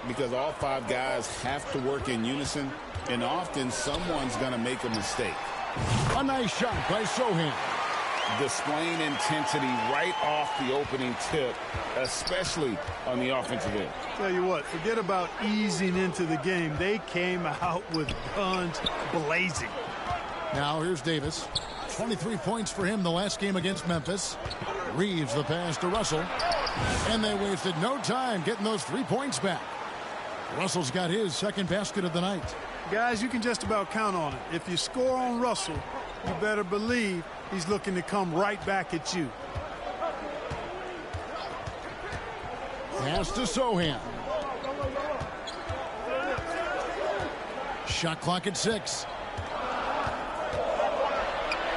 because all 5 guys have to work in unison, and often someone's going to make a mistake. A nice shot by Sohan. Displaying intensity right off the opening tip, especially on the offensive end. Tell you what, forget about easing into the game. They came out with guns blazing. Now here's Davis. 23 points for him the last game against Memphis. Reeves the pass to Russell. And they wasted no time getting those 3 points back. Russell's got his second basket of the night. Guys, you can just about count on it. If you score on Russell, you better believe he's looking to come right back at you. Pass to Sohan. Shot clock at 6.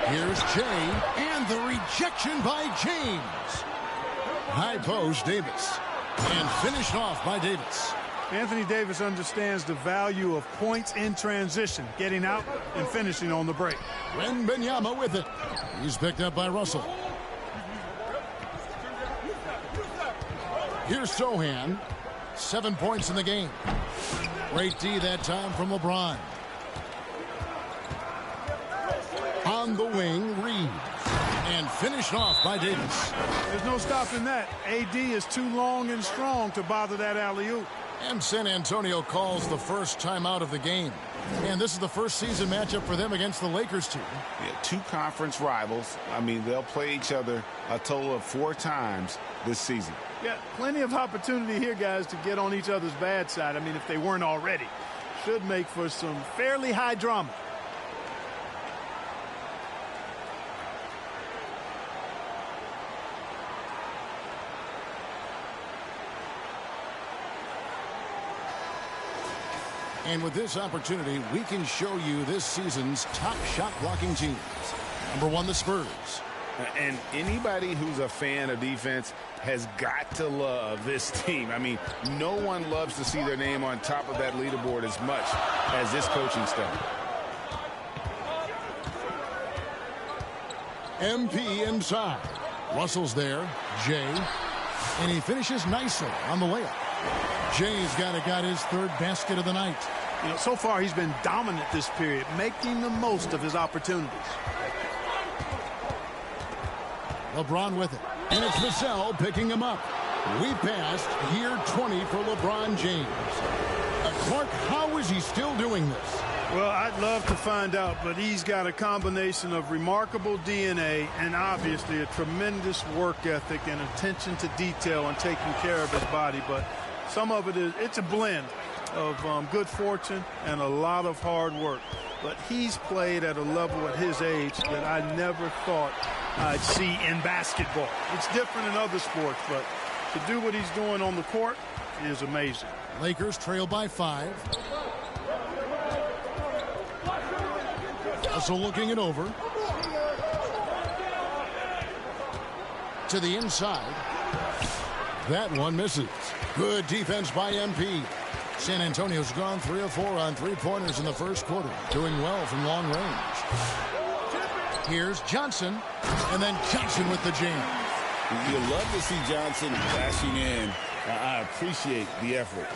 Here's Jay, and the rejection by James. High post, Davis. And finished off by Davis. Anthony Davis understands the value of points in transition, getting out and finishing on the break. Wembanyama with it. He's picked up by Russell. Here's Sohan. 7 points in the game. Great D that time from LeBron. On the wing, Reeves. And finished off by Davis. There's no stopping that. AD is too long and strong to bother that alley-oop. And San Antonio calls the first timeout of the game. And this is the first season matchup for them against the Lakers team. Yeah, 2 conference rivals. I mean, they'll play each other a total of 4 times this season. Yeah, plenty of opportunity here, guys, to get on each other's bad side. I mean, if they weren't already. Should make for some fairly high drama. And with this opportunity, we can show you this season's top shot blocking teams. Number 1, the Spurs. And anybody who's a fan of defense has got to love this team. I mean, no one loves to see their name on top of that leaderboard as much as this coaching staff. MP inside. Russell's there. Jay. And he finishes nicely on the layup. Jay's got his 3rd basket of the night. You know, so far he's been dominant this period, making the most of his opportunities. LeBron with it. And it's Vassell picking him up. We passed year 20 for LeBron James. Clark, how is he still doing this? Well, I'd love to find out, but he's got a combination of remarkable DNA and obviously a tremendous work ethic and attention to detail and taking care of his body. But some of it's a blend of good fortune and a lot of hard work. But he's played at a level at his age that I never thought I'd see in basketball. It's different in other sports, but to do what he's doing on the court is amazing. Lakers trail by 5. Also looking it over. To the inside. That one misses. Good defense by MP. San Antonio's gone 3 of 4 on 3-pointers in the first quarter. Doing well from long range. Here's Johnson. And then Johnson with the jam. You love to see Johnson dashing in. I appreciate the effort.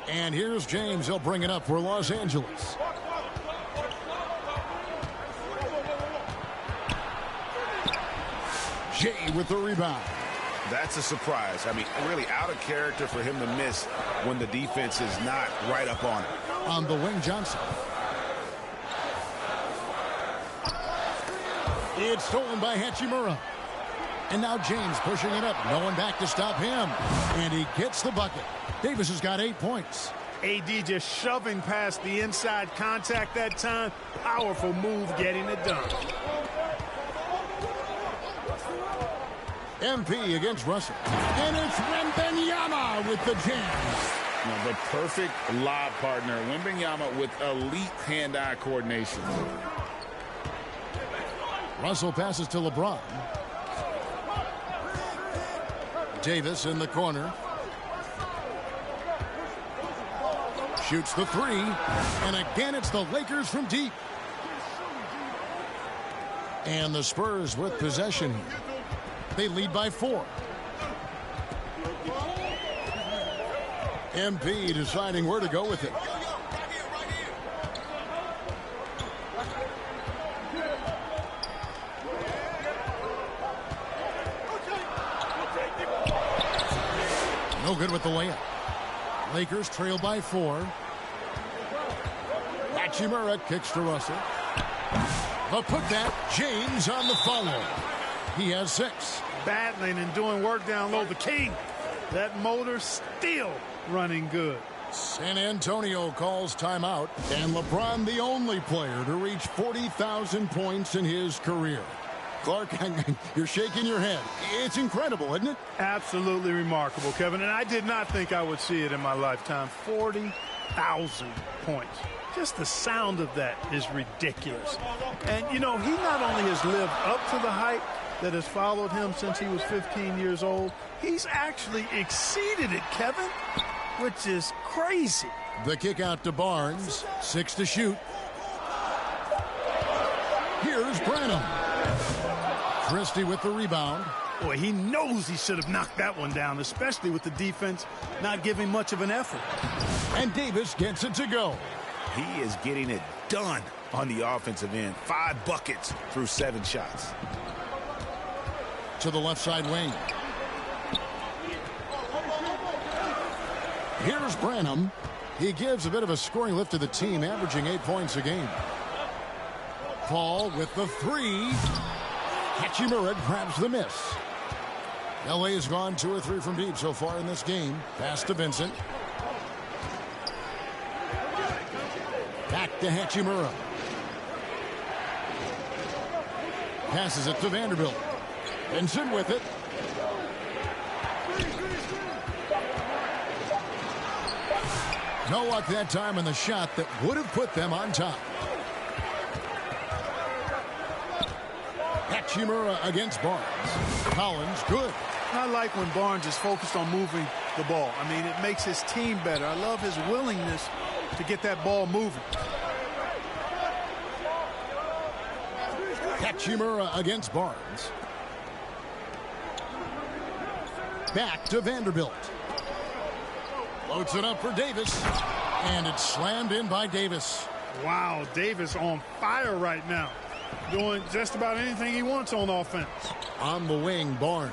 And here's James. He'll bring it up for Los Angeles. Jay with the rebound. That's a surprise. I mean, really out of character for him to miss when the defense is not right up on it. On the wing, Johnson. It's stolen by Hachimura. And now James pushing it up. No one back to stop him. And he gets the bucket. Davis has got 8 points. AD just shoving past the inside contact that time. Powerful move getting it done. MP against Russell. And it's Wembanyama with the jam. Now, the perfect lob partner. Wembanyama with elite hand-eye coordination. Russell passes to LeBron. Davis in the corner. Shoots the 3. And again, it's the Lakers from deep. And the Spurs with possession here. They lead by 4. MP deciding where to go with it. No good with the layup. Lakers trail by 4. Hachimura kicks to Russell. The putback, James on the follow. He has 6. Battling and doing work down low. The king. That motor still running good. San Antonio calls timeout, and LeBron the only player to reach 40,000 points in his career. Clark, you're shaking your head. It's incredible, isn't it? Absolutely remarkable, Kevin. And I did not think I would see it in my lifetime. 40,000 points. Just the sound of that is ridiculous. And, you know, he not only has lived up to the hype that has followed him since he was 15 years old, he's actually exceeded it, Kevin, which is crazy. The kick out to Barnes. 6 to shoot. Here's Branham. Christie with the rebound. Boy, he knows he should have knocked that one down, especially with the defense not giving much of an effort. And Davis gets it to go. He is getting it done on the offensive end. 5 buckets through 7 shots. To the left side wing. Here's Branham. He gives a bit of a scoring lift to the team, averaging 8 points a game. Paul with the 3. Hachimura grabs the miss. LA has gone 2 or 3 from deep so far in this game. Pass to Vincent. Back to Hachimura. Passes it to Vanderbilt. Vincent with it. No luck that time in the shot that would have put them on top. Hachimura against Barnes. Collins, good. I like when Barnes is focused on moving the ball. I mean, it makes his team better. I love his willingness to get that ball moving. Hachimura against Barnes. Back to Vanderbilt. Loads it up for Davis. And it's slammed in by Davis. Wow, Davis on fire right now. Doing just about anything he wants on offense. On the wing, Barnes.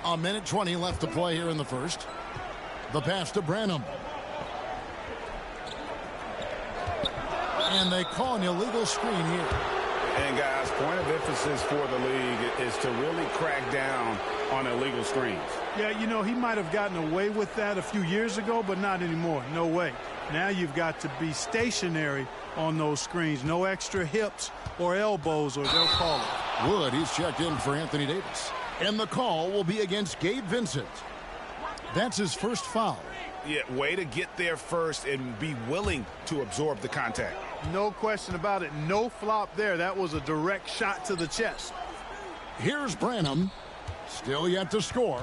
A minute 20 left to play here in the first. The pass to Branham. And they call an illegal screen here. And guys, point of emphasis for the league is to really crack down on illegal screens. Yeah, you know, he might have gotten away with that a few years ago, but not anymore. No way. Now you've got to be stationary on those screens. No extra hips or elbows, or they'll call it. Wood, he's checked in for Anthony Davis. And the call will be against Gabe Vincent. That's his first foul. Yeah, way to get there first and be willing to absorb the contact. No question about it. No flop there. That was a direct shot to the chest. Here's Branham. Still yet to score.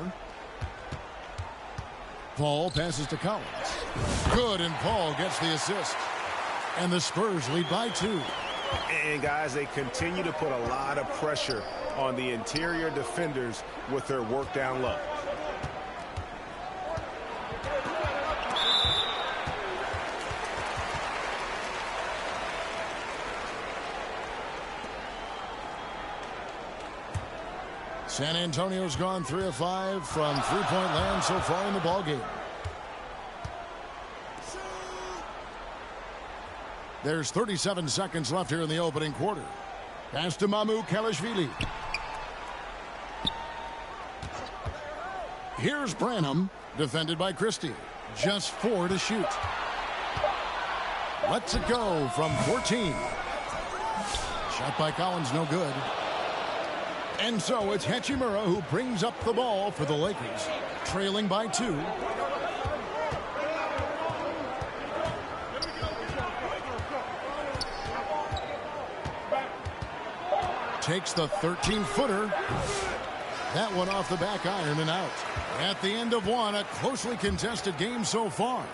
Paul passes to Collins. Good, and Paul gets the assist. And the Spurs lead by 2. And guys, they continue to put a lot of pressure on the interior defenders with their work down low. San Antonio's gone 3 of 5 from three-point land so far in the ballgame. There's 37 seconds left here in the opening quarter. Pass to Mamu Kalashvili. Here's Branham, defended by Christie. Just 4 to shoot. Lets it go from 14. Shot by Collins, no good. And so it's Hachimura who brings up the ball for the Lakers, trailing by 2. Takes the 13-footer. That one off the back iron and out. At the end of one, a closely contested game so far.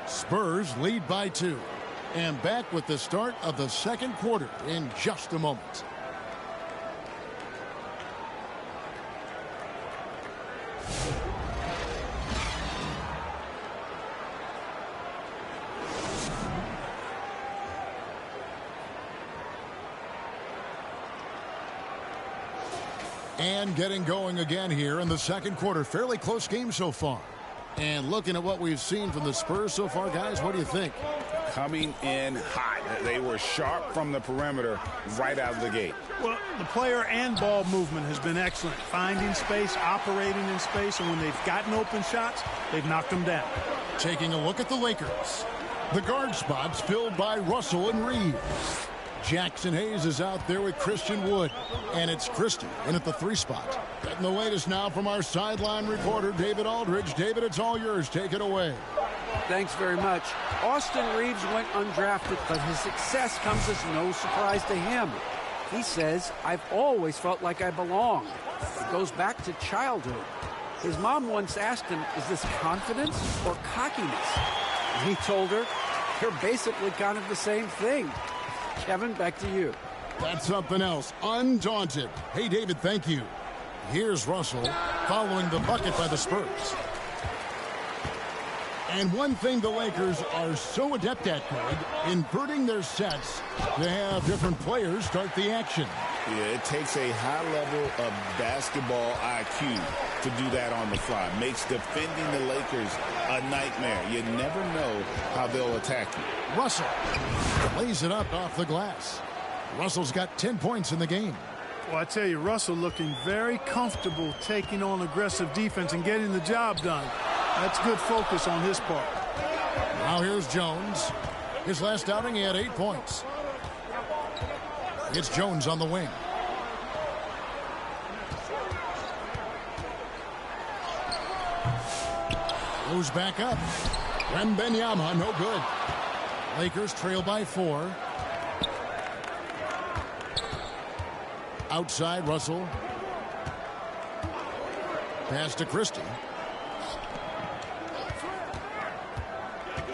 Spurs lead by 2. And back with the start of the second quarter in just a moment. And getting going again here in the second quarter. Fairly close game so far. And looking at what we've seen from the Spurs so far, guys, what do you think? Coming in hot. They were sharp from the perimeter right out of the gate. Well, the player and ball movement has been excellent. Finding space, operating in space, and when they've gotten open shots, they've knocked them down. Taking a look at the Lakers. The guard spots filled by Russell and Reeves. Jackson Hayes is out there with Christian Wood. And it's Christie in at the 3 spot. Getting the latest now from our sideline reporter, David Aldridge. David, it's all yours. Take it away. Thanks very much. Austin Reeves went undrafted, but his success comes as no surprise to him. He says, "I've always felt like I belong." It goes back to childhood. His mom once asked him, "Is this confidence or cockiness?" And he told her, "They're basically kind of the same thing." Kevin, back to you. That's something else. Undaunted. Hey, David, thank you. Here's Russell following the bucket by the Spurs. And one thing the Lakers are so adept at, Greg, inverting their sets to have different players start the action. Yeah, it takes a high level of basketball IQ to do that on the fly. Makes defending the Lakers a nightmare. You never know how they'll attack you. Russell lays it up off the glass. Russell's got 10 points in the game. Well, I tell you, Russell looking very comfortable taking on aggressive defense and getting the job done. That's good focus on his part. Now here's Jones. His last outing, he had 8 points. It's Jones on the wing. Goes back up. Wembanyama, no good. Lakers trail by 4. Outside, Russell. Pass to Christie.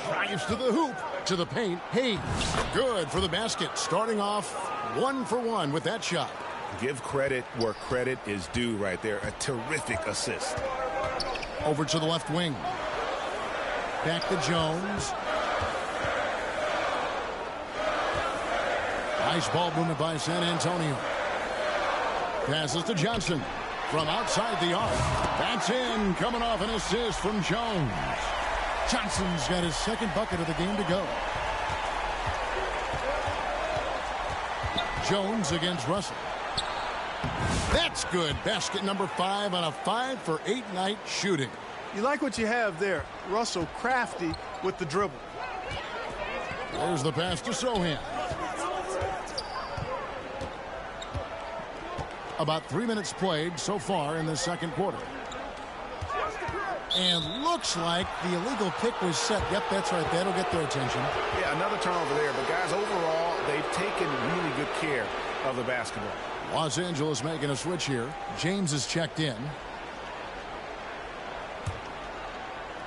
Drives to the hoop. To the paint. Hayes. Good for the basket. Starting off 1 for 1 with that shot. Give credit where credit is due right there. A terrific assist. Over to the left wing. Back to Jones. Nice ball movement by San Antonio. Passes to Johnson from outside the arc. That's in. Coming off an assist from Jones. Johnson's got his second bucket of the game to go. Jones against Russell. That's good. Basket number 5 on a 5 for 8 night shooting. You like what you have there. Russell crafty with the dribble. There's the pass to Sohan. About 3 minutes played so far in the second quarter. And looks like the illegal pick was set. Yep, that's right. That'll get their attention. Yeah, another turnover there. But, guys, overall, they've taken really good care of the basketball. Los Angeles making a switch here. James is checked in.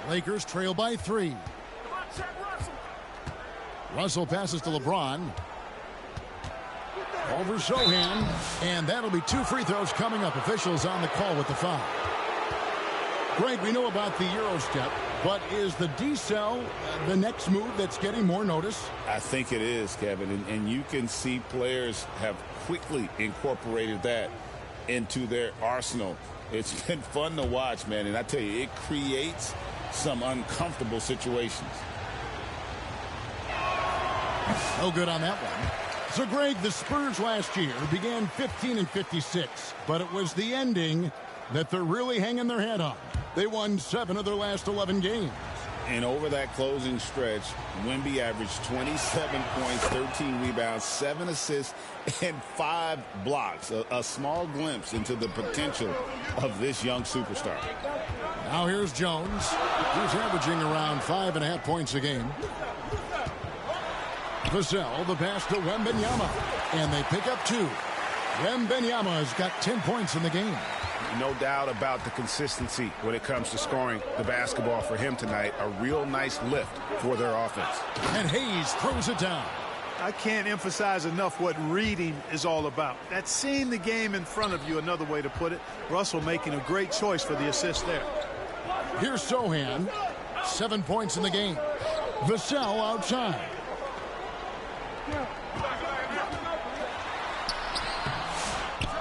Lakers trail by 3. Russell passes to LeBron. Over Sohan. And that'll be 2 free throws coming up. Officials on the call with the foul. Greg, we know about the Euro step, but is the decel the next move that's getting more notice? I think it is, Kevin, and you can see players have quickly incorporated that into their arsenal. It's been fun to watch, man, and I tell you, it creates some uncomfortable situations. No good on that one. So, Greg, the Spurs last year began 15-56, but it was the ending that they're really hanging their head on. They won 7 of their last 11 games. And over that closing stretch, Wemby averaged 27 points, 13 rebounds, 7 assists, and 5 blocks. A small glimpse into the potential of this young superstar. Now here's Jones. He's averaging around 5.5 points a game. Vassell, the pass to Wembanyama. And they pick up 2. Wembanyama has got 10 points in the game. No doubt about the consistency when it comes to scoring the basketball for him tonight. A real nice lift for their offense. And Hayes throws it down. I can't emphasize enough what reading is all about. That's seeing the game in front of you, another way to put it. Russell making a great choice for the assist there. Here's Sohan. 7 points in the game. Vassell outside.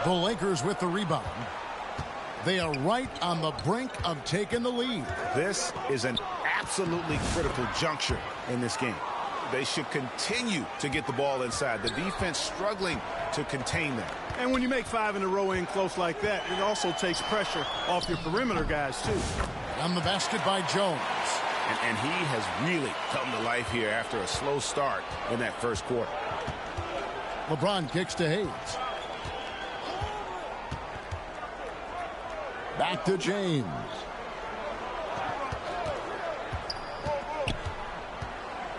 The Lakers with the rebound. They are right on the brink of taking the lead. This is an absolutely critical juncture in this game. They should continue to get the ball inside. The defense struggling to contain them. And when you make 5 in a row in close like that, it also takes pressure off your perimeter guys, too. On the basket by Jones. And he has really come to life here after a slow start in that first quarter. LeBron kicks to Hayes. Back to James.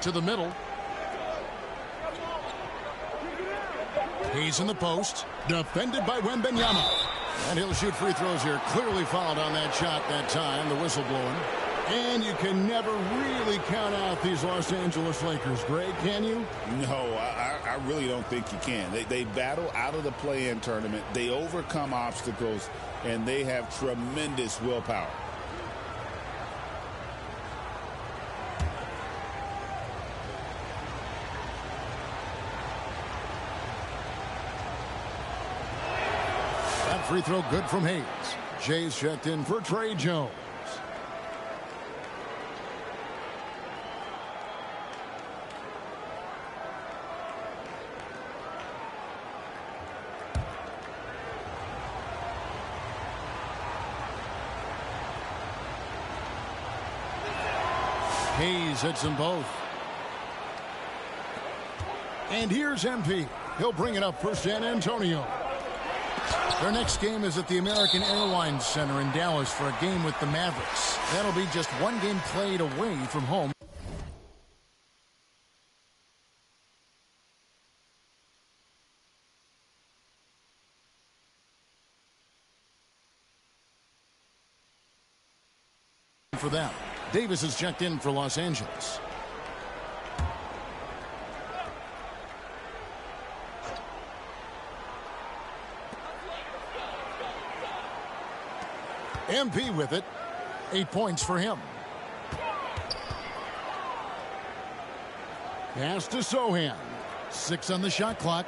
To the middle. He's in the post. Defended by Wembanyama. And he'll shoot free throws here. Clearly fouled on that shot that time. The whistle blowing. And you can never really count out these Los Angeles Lakers, Greg, can you? No, I really don't think you can. They battle out of the play-in tournament. They overcome obstacles, and they have tremendous willpower. That free throw good from Hayes. Jay's checked in for Trey Jones. Hayes hits them both. And here's MP. He'll bring it up for San Antonio. Their next game is at the American Airlines Center in Dallas for a game with the Mavericks. That'll be just one game played away from home. For them. Davis is checked in for Los Angeles. MP with it. 8 points for him. Pass to Sohan. 6 on the shot clock.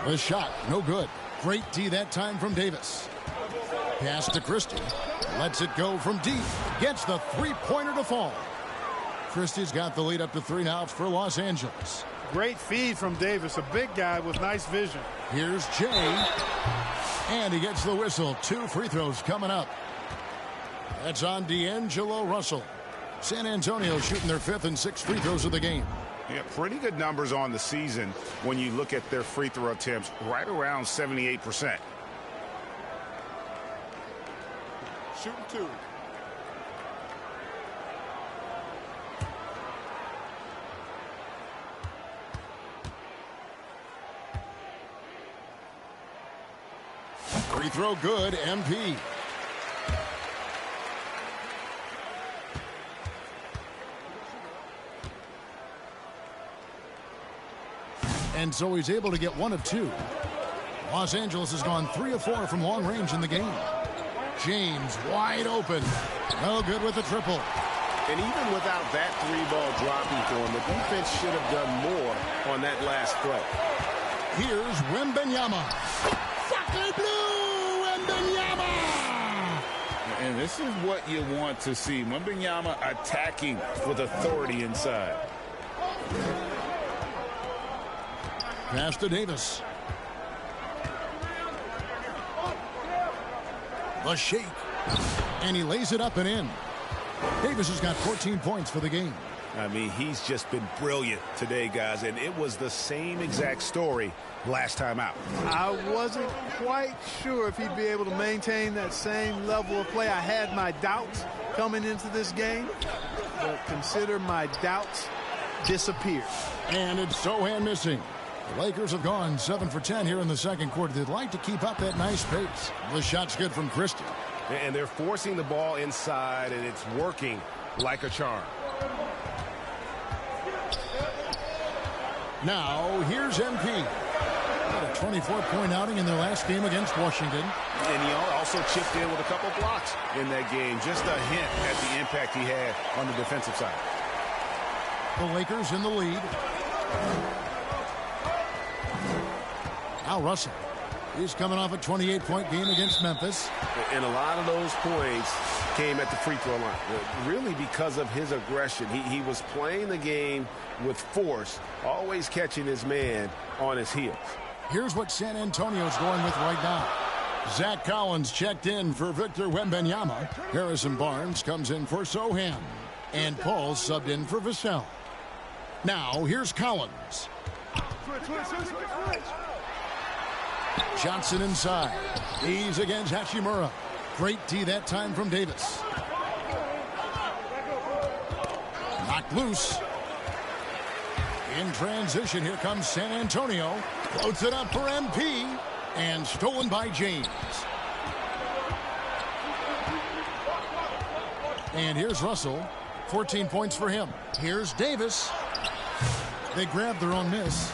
The shot, no good. Great D that time from Davis. Pass to Christie. Lets it go from deep. Gets the three-pointer to fall. Christie's got the lead up to 3 now for Los Angeles. Great feed from Davis, a big guy with nice vision. Here's Jay. And he gets the whistle. 2 free throws coming up. That's on D'Angelo Russell. San Antonio shooting their 5th and 6th free throws of the game. Yeah, pretty good numbers on the season when you look at their free throw attempts, right around 78%. Shooting 2. Free throw good, MP. And so he's able to get 1 of 2. Los Angeles has gone 3 of 4 from long range in the game. James wide open. No good with the triple. And even without that 3-ball dropping for him, the defense should have done more on that last throw. Here's Wembanyama. Sacre bleu, Wembanyama! And this is what you want to see. Wembanyama attacking with authority inside. Pass to Davis. The shake. And he lays it up and in. Davis has got 14 points for the game. I mean, he's just been brilliant today, guys. And it was the same exact story last time out. I wasn't quite sure if he'd be able to maintain that same level of play. I had my doubts coming into this game. But consider my doubts disappeared. And it's Sohan missing. The Lakers have gone 7 for 10 here in the second quarter. They'd like to keep up that nice pace. The shot's good from Christie. And they're forcing the ball inside, and it's working like a charm. Now, here's MP. Got a 24-point outing in their last game against Washington. And he also chipped in with a couple blocks in that game. Just a hint at the impact he had on the defensive side. The Lakers in the lead. Al Russell. He's coming off a 28-point game against Memphis. And a lot of those points came at the free throw line. Really because of his aggression. He was playing the game with force, always catching his man on his heels. Here's what San Antonio's going with right now. Zach Collins checked in for Victor Wembanyama. Harrison Barnes comes in for Sohan. And Paul subbed in for Vassell. Now, here's Collins. Johnson inside. He's against Hachimura. Great D that time from Davis. Knocked loose. In transition, here comes San Antonio. Floats it up for MP. And stolen by James. And here's Russell. 14 points for him. Here's Davis. They grab their own miss.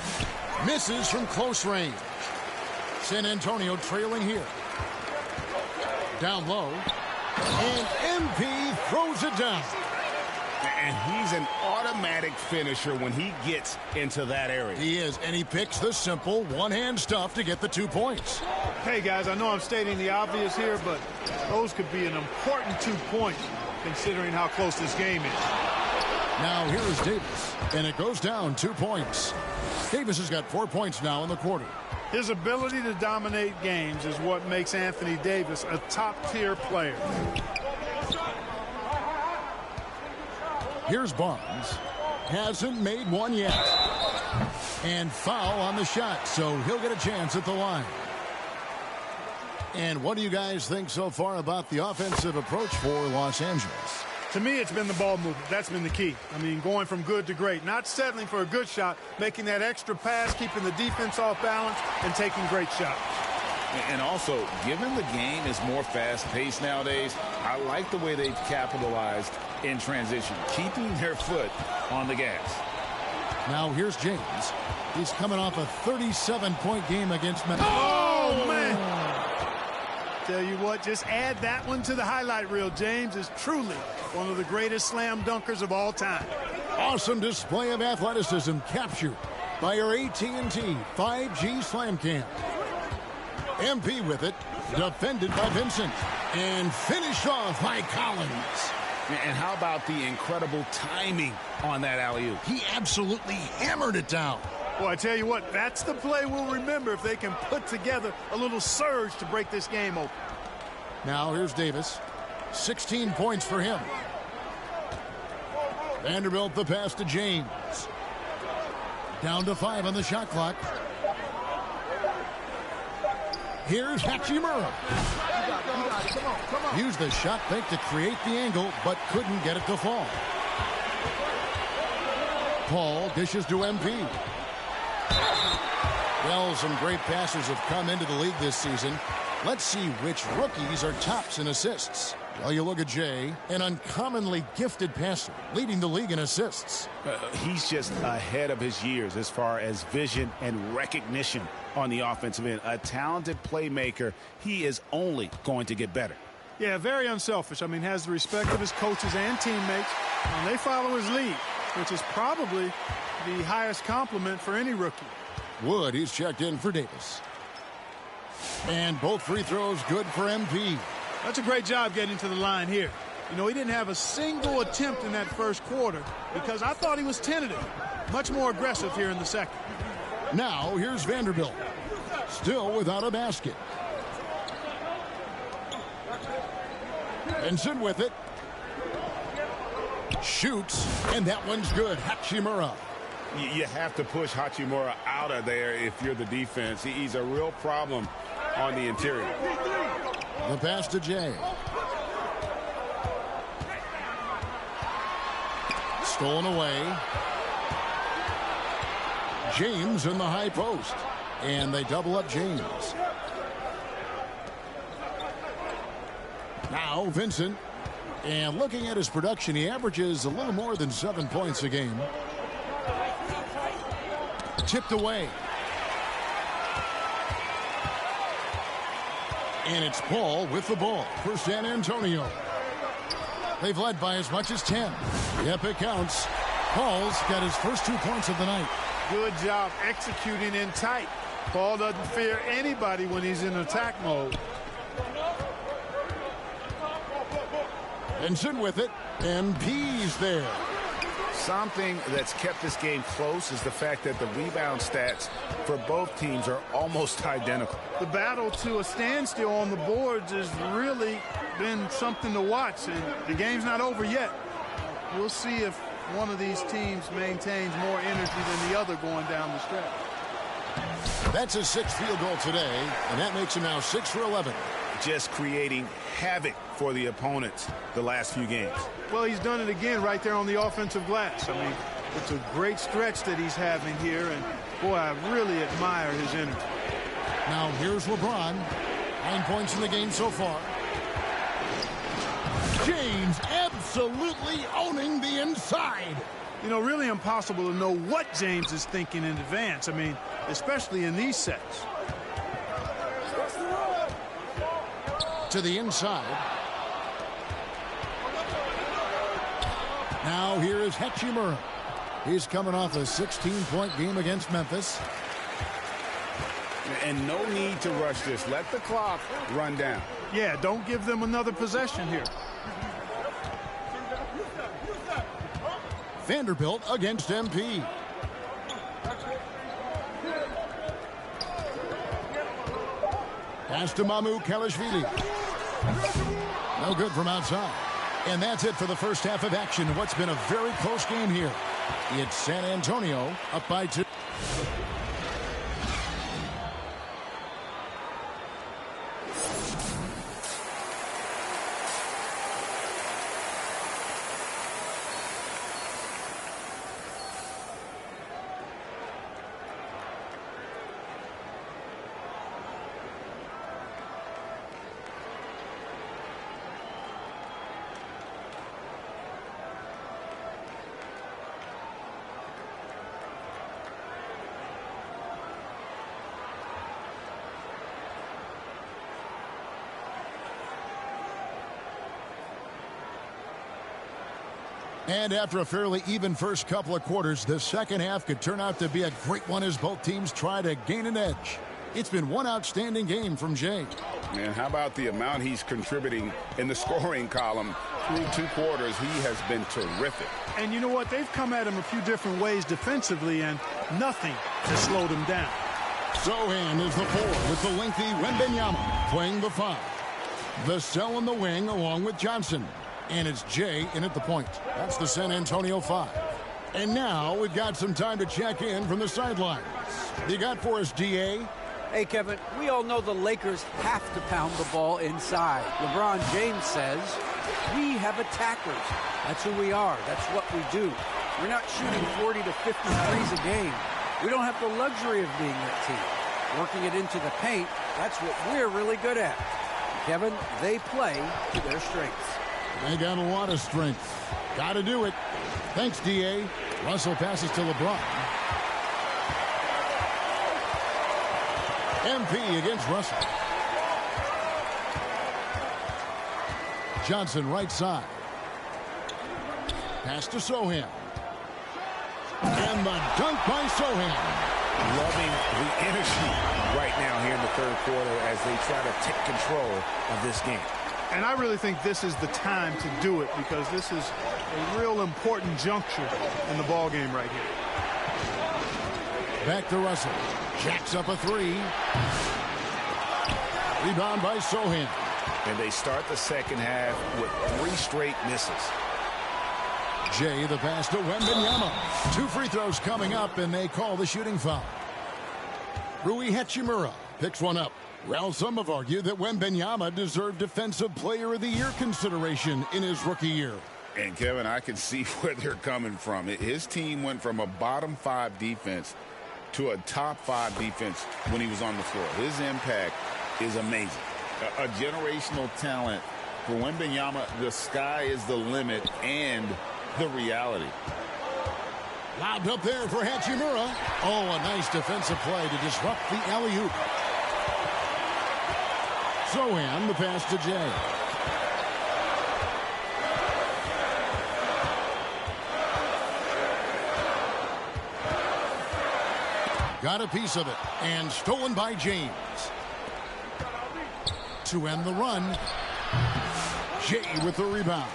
Misses from close range. San Antonio trailing here. Down low. And MP throws it down. And he's an automatic finisher when he gets into that area. He is, and he picks the simple one-hand stuff to get the 2 points. Hey, guys, I know I'm stating the obvious here, but those could be an important 2 points considering how close this game is. Now here is Davis, and it goes down 2 points. Davis has got 4 points now in the quarter. His ability to dominate games is what makes Anthony Davis a top-tier player. Here's Barnes. Hasn't made one yet. And foul on the shot, so he'll get a chance at the line. And what do you guys think so far about the offensive approach for Los Angeles? To me, it's been the ball movement. That's been the key. I mean, going from good to great. Not settling for a good shot, making that extra pass, keeping the defense off balance, and taking great shots. And also, given the game is more fast-paced nowadays, I like the way they've capitalized in transition, keeping their foot on the gas. Now here's James. He's coming off a 37-point game against Memphis. Oh, man! Tell you what, just add that one to the highlight reel. James is truly one of the greatest slam dunkers of all time. Awesome display of athleticism captured by our AT&T 5G Slam Cam. MP with it, defended by Vincent, and finished off by Collins. And how about the incredible timing on that alley-oop? He absolutely hammered it down. Well, I tell you what, that's the play we'll remember if they can put together a little surge to break this game open. Now here's Davis. 16 points for him. Vanderbilt the pass to James. Down to 5 on the shot clock. Here's Hachimura. Used the shot fake to create the angle, but couldn't get it to fall. Paul dishes to MP. Well, some great passers have come into the league this season. Let's see which rookies are tops in assists. Well, you look at Jay, an uncommonly gifted passer, leading the league in assists. He's just ahead of his years as far as vision and recognition on the offensive end. A talented playmaker. He is only going to get better. Yeah, very unselfish. I mean, has the respect of his coaches and teammates, and they follow his lead, which is probably the highest compliment for any rookie. Wood, he's checked in for Davis. And both free throws good for MP. That's a great job getting to the line here. You know, he didn't have a single attempt in that first quarter because I thought he was tentative. Much more aggressive here in the second. Now, here's Vanderbilt. Still without a basket. Vincent with it. Shoots, and that one's good. Hachimura. You have to push Hachimura out of there if you're the defense. He's a real problem on the interior. The pass to Jay. Stolen away. James in the high post. And they double up James. Now Vincent. And looking at his production, he averages a little more than 7 points a game. Tipped away. And it's Paul with the ball for San Antonio. They've led by as much as 10. Yep, it counts. Paul's got his first 2 points of the night. Good job executing in tight. Paul doesn't fear anybody when he's in attack mode. Benson with it. MP's there. Something that's kept this game close is the fact that the rebound stats for both teams are almost identical. The battle to a standstill on the boards has really been something to watch, and the game's not over yet. We'll see if one of these teams maintains more energy than the other going down the stretch. That's his 6th field goal today, and that makes him now 6 for 11. Just creating havoc for the opponents the last few games. Well, he's done it again right there on the offensive glass. I mean, it's a great stretch that he's having here, and boy, I really admire his energy. Now here's LeBron. 9 points in the game so far. James absolutely owning the inside. You know, really impossible to know what James is thinking in advance. I mean, especially in these sets. To the inside. Now here is Hachimura. He's coming off a 16-point game against Memphis. And no need to rush this. Let the clock run down. Yeah, don't give them another possession here. Vanderbilt against MP. Pass to Mamu Kalashvili. No good from outside. And that's it for the first half of action. What's been a very close game here. It's San Antonio up by 2. And after a fairly even first couple of quarters, the second half could turn out to be a great one as both teams try to gain an edge. It's been one outstanding game from Jay. Man, how about the amount he's contributing in the scoring column through 2 quarters? He has been terrific. And you know what? They've come at him a few different ways defensively, and nothing has slowed him down. Sohan is the 4 with the lengthy Wembanyama playing the 5. The cell in the wing along with Johnson. And it's Jay in at the point. That's the San Antonio 5. And now we've got some time to check in from the sidelines. You got for us, DA? Hey, Kevin, we all know the Lakers have to pound the ball inside. LeBron James says, we have attackers. That's who we are. That's what we do. We're not shooting 40 to 50 threes a game. We don't have the luxury of being that team. Working it into the paint, that's what we're really good at. Kevin, they play to their strengths. They got a lot of strength. Got to do it. Thanks, D.A. Russell passes to LeBron. MP against Russell. Johnson right side. Pass to Sohan. And the dunk by Sohan. Loving the energy right now here in the third quarter as they try to take control of this game. And I really think this is the time to do it because this is a real important juncture in the ball game right here. Back to Russell. Jacks up a 3. Rebound by Sohan. And they start the second half with 3 straight misses. Jay the pass to Wembanyama. 2 free throws coming up, and they call the shooting foul. Rui Hachimura picks one up. Well, some have argued that Wembanyama deserved Defensive Player of the Year consideration in his rookie year. And, Kevin, I can see where they're coming from. His team went from a bottom 5 defense to a top 5 defense when he was on the floor. His impact is amazing. A generational talent for Wembanyama. The sky is the limit and the reality. Lobbed up there for Hachimura. Oh, a nice defensive play to disrupt the alley-oop. Sohan the pass to Jay. Got a piece of it. And stolen by James. To end the run, Jay with the rebound.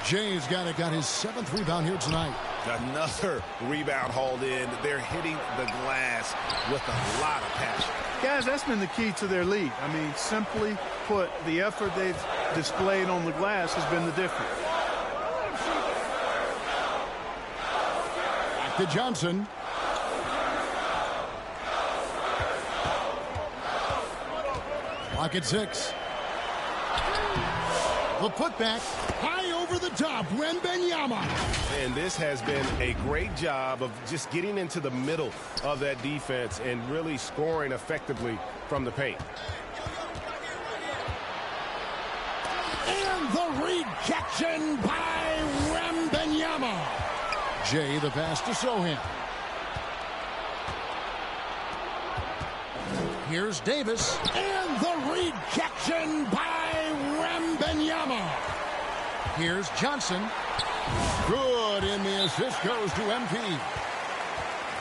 Jay's got his 7th rebound here tonight. Another rebound hauled in. They're hitting the glass with a lot of passion. Guys, that's been the key to their lead. I mean, simply put, the effort they've displayed on the glass has been the difference. Back to Johnson. Clock at 6. The putback high over the top. Wembanyama. And this has been a great job of just getting into the middle of that defense and really scoring effectively from the paint. And the rejection by Wembanyama. Jay, the pass to Sohan. Here's Davis. And the rejection by Wembanyama. Here's Johnson. Good, and the assist goes to MP.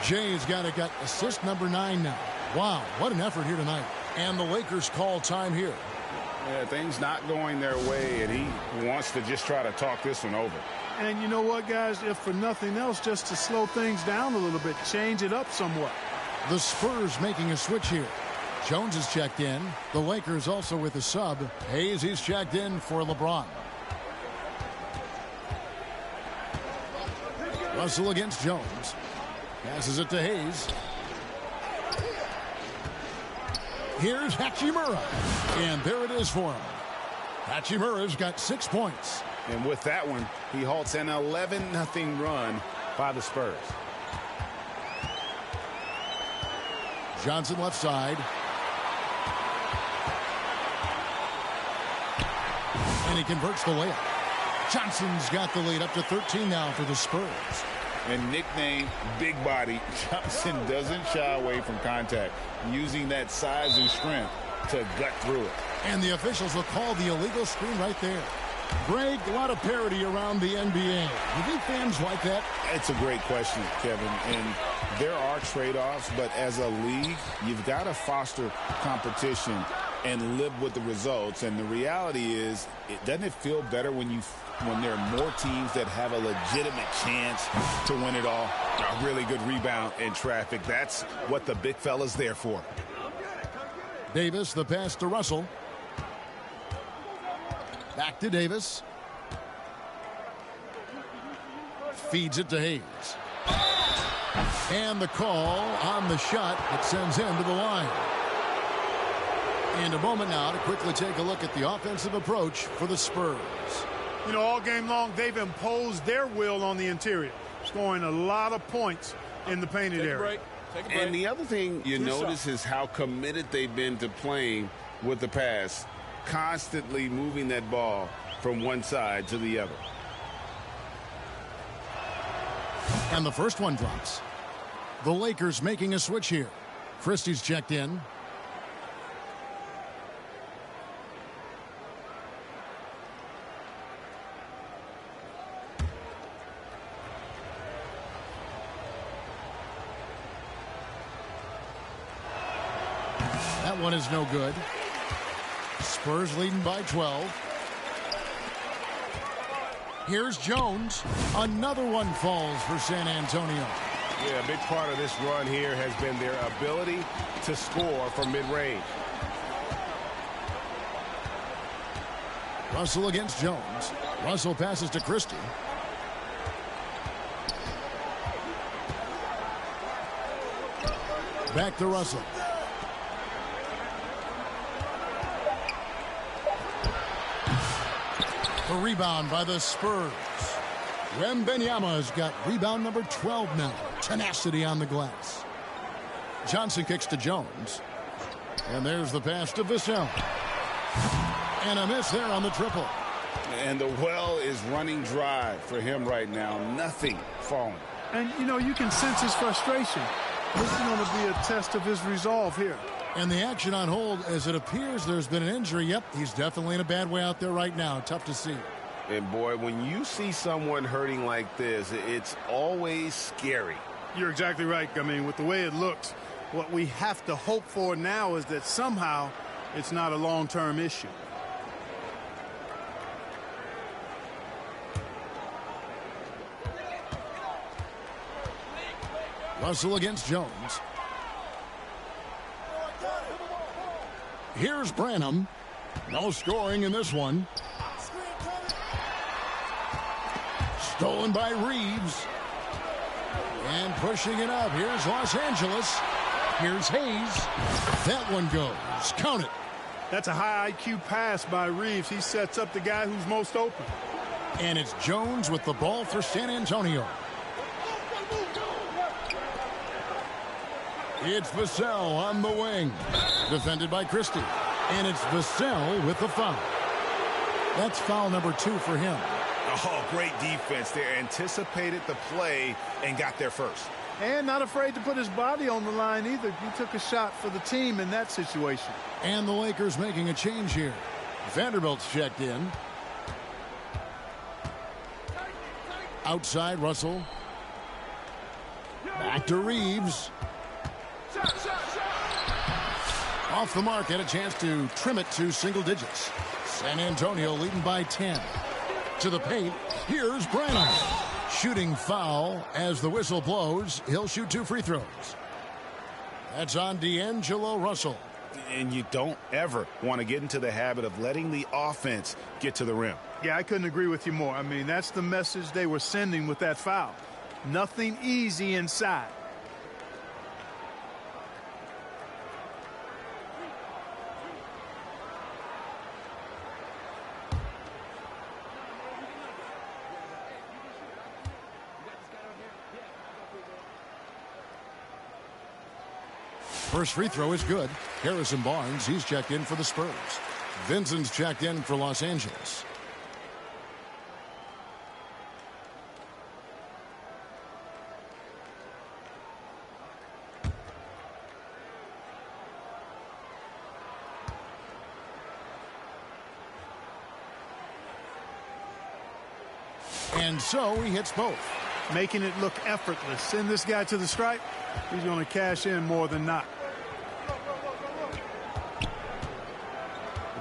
Jay's got assist number 9 now. Wow, what an effort here tonight. And the Lakers call time here. Yeah, things not going their way, and he wants to just try to talk this one over. And you know what, guys? If for nothing else, just to slow things down a little bit, change it up somewhat. The Spurs making a switch here. Jones is checked in. The Lakers also with a sub. Hayes, he's checked in for LeBron. Russell against Jones. Passes it to Hayes. Here's Hachimura. And there it is for him. Hachimura's got 6 points. And with that one, he halts an 11-0 run by the Spurs. Johnson left side. And he converts the layup. Johnson's got the lead up to 13 now for the Spurs. And nicknamed Big Body, Johnson doesn't shy away from contact, using that size and strength to gut through it. And the officials will call the illegal screen right there. Greg, a lot of parity around the NBA. Do you think fans like that? It's a great question, Kevin. And there are trade-offs, but as a league, you've got to foster competition and live with the results. And the reality is, doesn't it feel better when there are more teams that have a legitimate chance to win it all? A really good rebound in traffic. That's what the big fella's there for. Davis, the pass to Russell. Back to Davis. Feeds it to Hayes. And the call on the shot that sends him to the line. And a moment now to quickly take a look at the offensive approach for the Spurs. You know, all game long, they've imposed their will on the interior, scoring a lot of points in the painted area. And the other thing you notice is how committed they've been to playing with the pass, constantly moving that ball from one side to the other. And the first one drops. The Lakers making a switch here. Christie's checked in. That one is no good. Spurs leading by 12. Here's Jones. Another one falls for San Antonio. Yeah, a big part of this run here has been their ability to score from mid-range. Russell against Jones. Russell passes to Christie. Back to Russell. The rebound by the Spurs. Wembanyama's got rebound number 12 now. Tenacity on the glass. Johnson kicks to Jones. And there's the pass to Vassell. And a miss there on the triple. And the well is running dry for him right now. Nothing falling. And, you know, you can sense his frustration. This is going to be a test of his resolve here. And the action on hold as it appears there's been an injury. Yep, he's definitely in a bad way out there right now. Tough to see. And, boy, when you see someone hurting like this, it's always scary. You're exactly right. I mean, with the way it looks, what we have to hope for now is that somehow it's not a long-term issue. Russell against Jones. Here's Branham. No scoring in this one. Stolen by Reeves. And pushing it up. Here's Los Angeles. Here's Hayes. That one goes. Count it. That's a high IQ pass by Reeves. He sets up the guy who's most open. And it's Jones with the ball for San Antonio. It's Vassell on the wing. Defended by Christie. And it's Vassell with the foul. That's foul number 2 for him. Oh, great defense there. Anticipated the play and got there first. And not afraid to put his body on the line either. He took a shot for the team in that situation. And the Lakers making a change here. Vanderbilt's checked in. Outside, Russell. Back to Reeves. Off the mark, had a chance to trim it to single digits. San Antonio leading by 10. To the paint, here's Branham. Shooting foul as the whistle blows. He'll shoot 2 free throws. That's on D'Angelo Russell. And you don't ever want to get into the habit of letting the offense get to the rim. Yeah, I couldn't agree with you more. I mean, that's the message they were sending with that foul. Nothing easy inside. First free throw is good. Harrison Barnes, he's checked in for the Spurs. Vincent's checked in for Los Angeles. And so he hits both. Making it look effortless. Send this guy to the stripe. He's going to cash in more than not.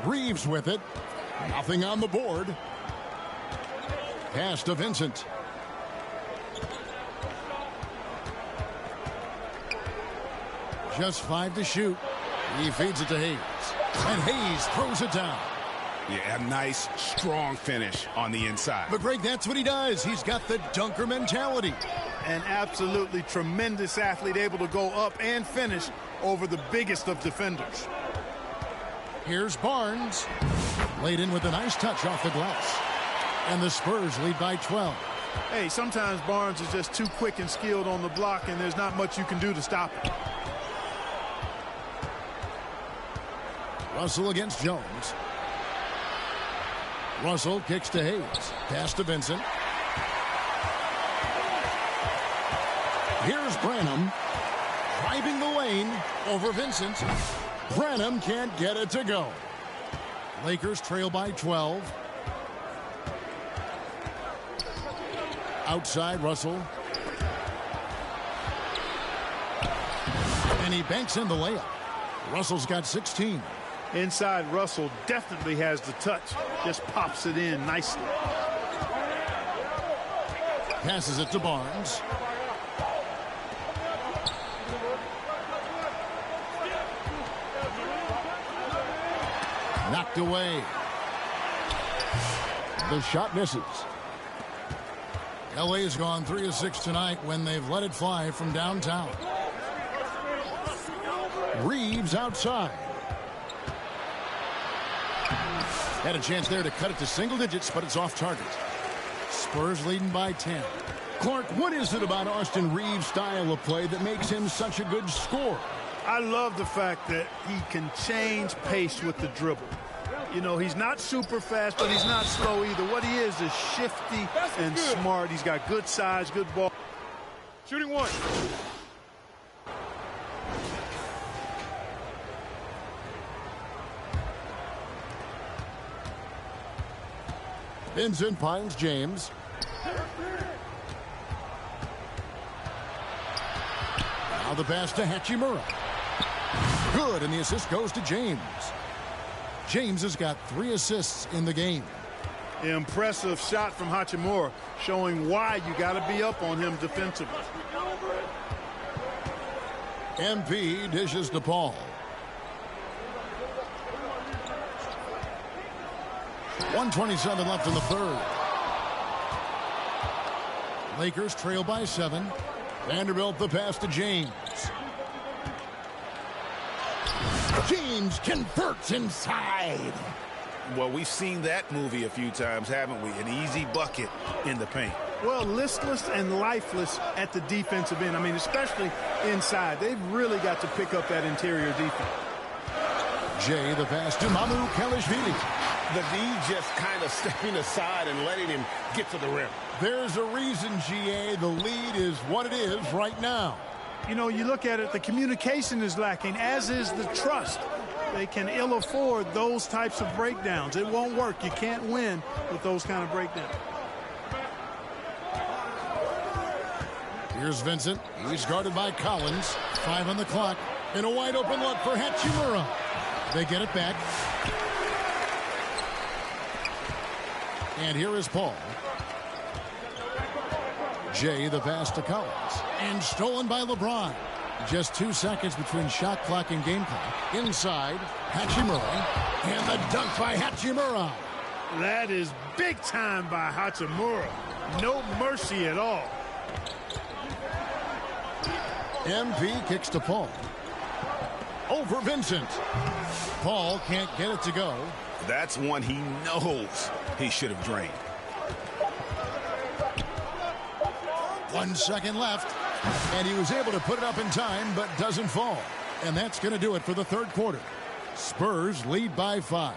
Reeves with it. Nothing on the board. Pass to Vincent. Just 5 to shoot. He feeds it to Hayes. And Hayes throws it down. Yeah, a nice, strong finish on the inside. But, Greg, that's what he does. He's got the dunker mentality. An absolutely tremendous athlete, able to go up and finish over the biggest of defenders. Here's Barnes. Laid in with a nice touch off the glass. And the Spurs lead by 12. Hey, sometimes Barnes is just too quick and skilled on the block, and there's not much you can do to stop it. Russell against Jones. Russell kicks to Hayes. Pass to Vincent. Here's Branham. Driving the lane over Vincent. Branham can't get it to go. Lakers trail by 12. Outside, Russell. And he banks in the layup. Russell's got 16. Inside, Russell definitely has the touch. Just pops it in nicely. Passes it to Barnes. Knocked away. The shot misses. LA has gone 3 of 6 tonight when they've let it fly from downtown. Reeves outside. Had a chance there to cut it to single digits, but it's off target. Spurs leading by 10. Clark, what is it about Austin Reeves' style of play that makes him such a good scorer? I love the fact that he can change pace with the dribble. You know, he's not super fast, but he's not slow either. What he is shifty and smart. He's got good size, good ball. Shooting one. Vincent finds James. the pass to Hachimura. Good, and the assist goes to James. James has got 3 assists in the game. Impressive shot from Hachimura, showing why you got to be up on him defensively. MP dishes to Paul. 1:27 left in the third. Lakers trail by 7. Vanderbilt the pass to James. James converts inside. Well, we've seen that movie a few times, haven't we? An easy bucket in the paint. Well, listless and lifeless at the defensive end. I mean, especially inside. They've really got to pick up that interior defense. Jay the pass to Mamu Kelishvili. The D just kind of stepping aside and letting him get to the rim. There's a reason, GA, the lead is what it is right now. You know, you look at it, the communication is lacking, as is the trust. They can ill afford those types of breakdowns. It won't work. You can't win with those kind of breakdowns. Here's Vincent. He's guarded by Collins. 5 on the clock. And a wide open look for Hachimura. They get it back. And here is Paul. Jay the pass to Collins. And stolen by LeBron. Just 2 seconds between shot clock and game clock. Inside, Hachimura. And the dunk by Hachimura. That is big time by Hachimura. No mercy at all. MP kicks to Paul. Over Vincent. Paul can't get it to go. That's one he knows he should have drained. 1 second left. And he was able to put it up in time, but doesn't fall. And that's going to do it for the third quarter. Spurs lead by 5.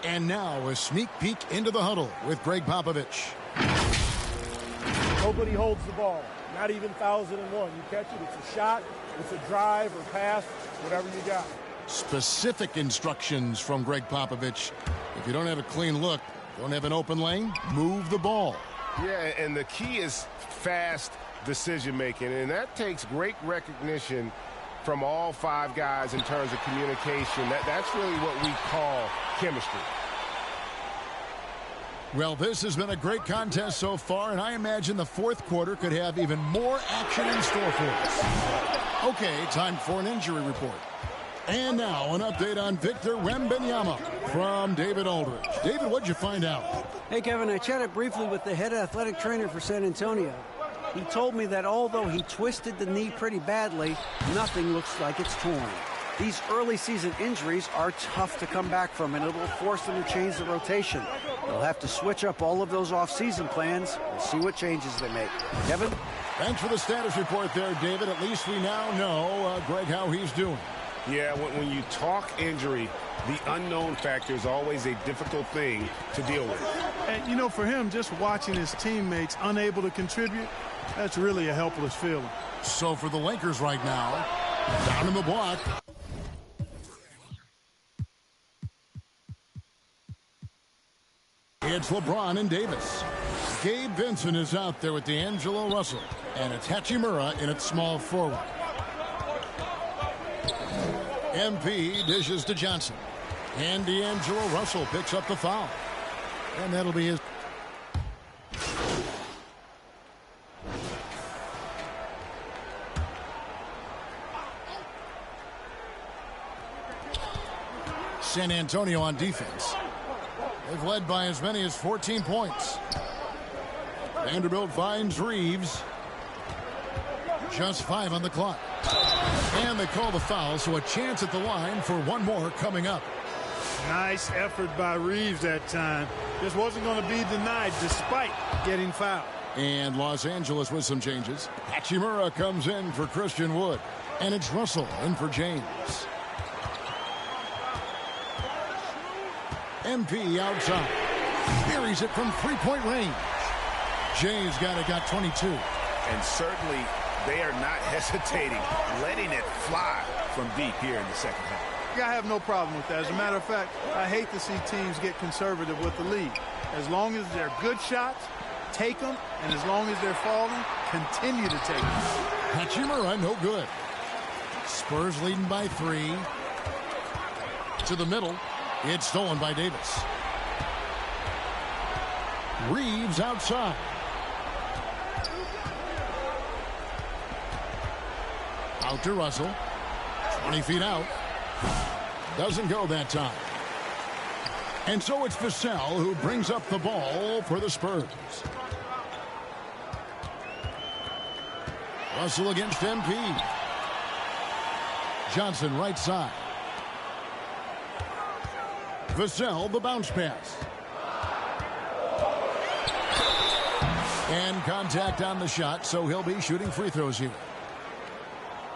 And now a sneak peek into the huddle with Greg Popovich. Nobody holds the ball. Not even 1,001. You catch it, it's a shot, it's a drive or pass, whatever you got. Specific instructions from Greg Popovich. If you don't have a clean look, don't have an open lane, move the ball. Yeah, and the key is fast decision-making, and that takes great recognition from all 5 guys in terms of communication. That's really what we call chemistry. Well, this has been a great contest so far, and I imagine the fourth quarter could have even more action in store for us. Okay, time for an injury report. And now an update on Victor Wembanyama from David Aldridge. David, what'd you find out? Hey, Kevin, I chatted briefly with the head athletic trainer for San Antonio. He told me that although he twisted the knee pretty badly, nothing looks like it's torn. These early season injuries are tough to come back from, and it will force them to change the rotation. They'll have to switch up all of those off-season plans. We'll see what changes they make. Kevin? Thanks for the status report there, David. At least we now know, Greg, how he's doing. Yeah, when you talk injury, the unknown factor is always a difficult thing to deal with. And, you know, for him, just watching his teammates unable to contribute, that's really a helpless feeling. So for the Lakers right now, down in the block. It's LeBron and Davis. Gabe Vincent is out there with D'Angelo Russell. And it's Hachimura in its small forward. MP dishes to Johnson. And D'Angelo Russell picks up the foul. And that'll be his. San Antonio on defense. They've led by as many as 14 points. Vanderbilt finds Reeves. Just 5 on the clock. And they call the foul, so a chance at the line for one more coming up. Nice effort by Reeves that time. Just wasn't going to be denied despite getting fouled. And Los Angeles with some changes. Hachimura comes in for Christian Wood. And it's Russell in for James. MP outside. Buries it from three-point range. Jay's got 22. And certainly they are not hesitating, letting it fly from deep here in the second half. I have no problem with that. As a matter of fact, I hate to see teams get conservative with the lead. As long as they're good shots, Take them, and as long as they're falling, continue to take them. Hachimura, no good. Spurs leading by 3. To the middle. It's stolen by Davis. Reeves outside. Out to Russell. 20 feet out. Doesn't go that time. And so it's Vassell who brings up the ball for the Spurs. Russell against MP. Johnson right side. Vassell, the bounce pass. And contact on the shot, so he'll be shooting free throws here.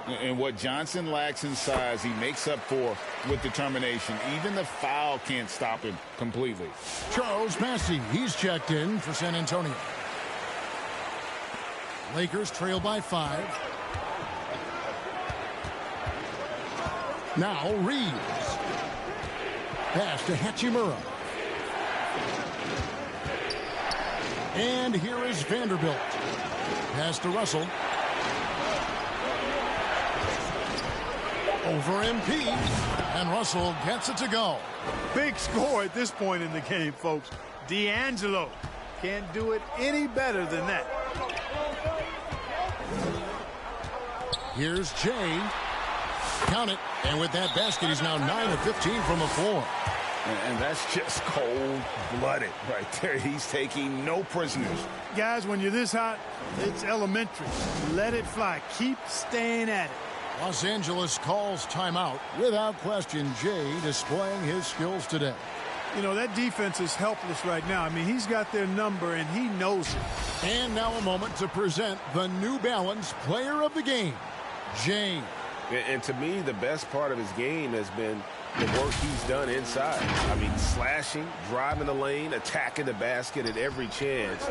And what Johnson lacks in size, he makes up for with determination. Even the foul can't stop him completely. Charles Massey, he's checked in for San Antonio. Lakers trail by 5. Now Reeves. Pass to Hachimura. And here is Vanderbilt. Pass to Russell. Over MP. And Russell gets it to go. Big score at this point in the game, folks. D'Angelo can't do it any better than that. Here's Jay. Count it. And with that basket, he's now 9 of 15 from the floor. And that's just cold-blooded right there. He's taking no prisoners. Guys, when you're this hot, it's elementary. Let it fly. Keep staying at it. Los Angeles calls timeout. Without question, Jay displaying his skills today. You know, that defense is helpless right now. I mean, he's got their number, and he knows it. And now a moment to present the New Balance Player of the Game, Jay. And to me, the best part of his game has been the work he's done inside. I mean, slashing, driving the lane, attacking the basket at every chance.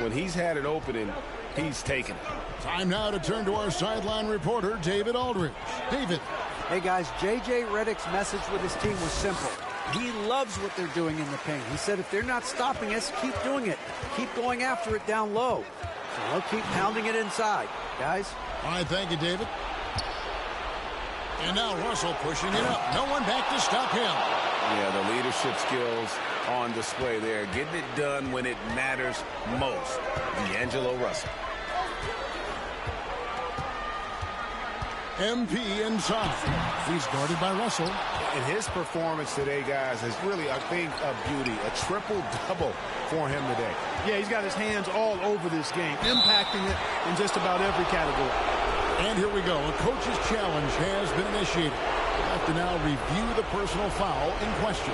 When he's had an opening, he's taken it. Time now to turn to our sideline reporter, David Aldridge. David. Hey, guys, J.J. Redick's message with his team was simple. He loves what they're doing in the paint. He said, if they're not stopping us, keep doing it. Keep going after it down low. So they'll keep pounding it inside. Guys? All right, thank you, David. And now Russell pushing it up. No one back to stop him. Yeah, the leadership skills on display there. Getting it done when it matters most. D'Angelo Russell. MP inside. He's guarded by Russell. And his performance today, guys, is really, I think, a beauty. A triple-double for him today. Yeah, he's got his hands all over this game, impacting it in just about every category. And here we go. A coach's challenge has been initiated. We'll have to now review the personal foul in question.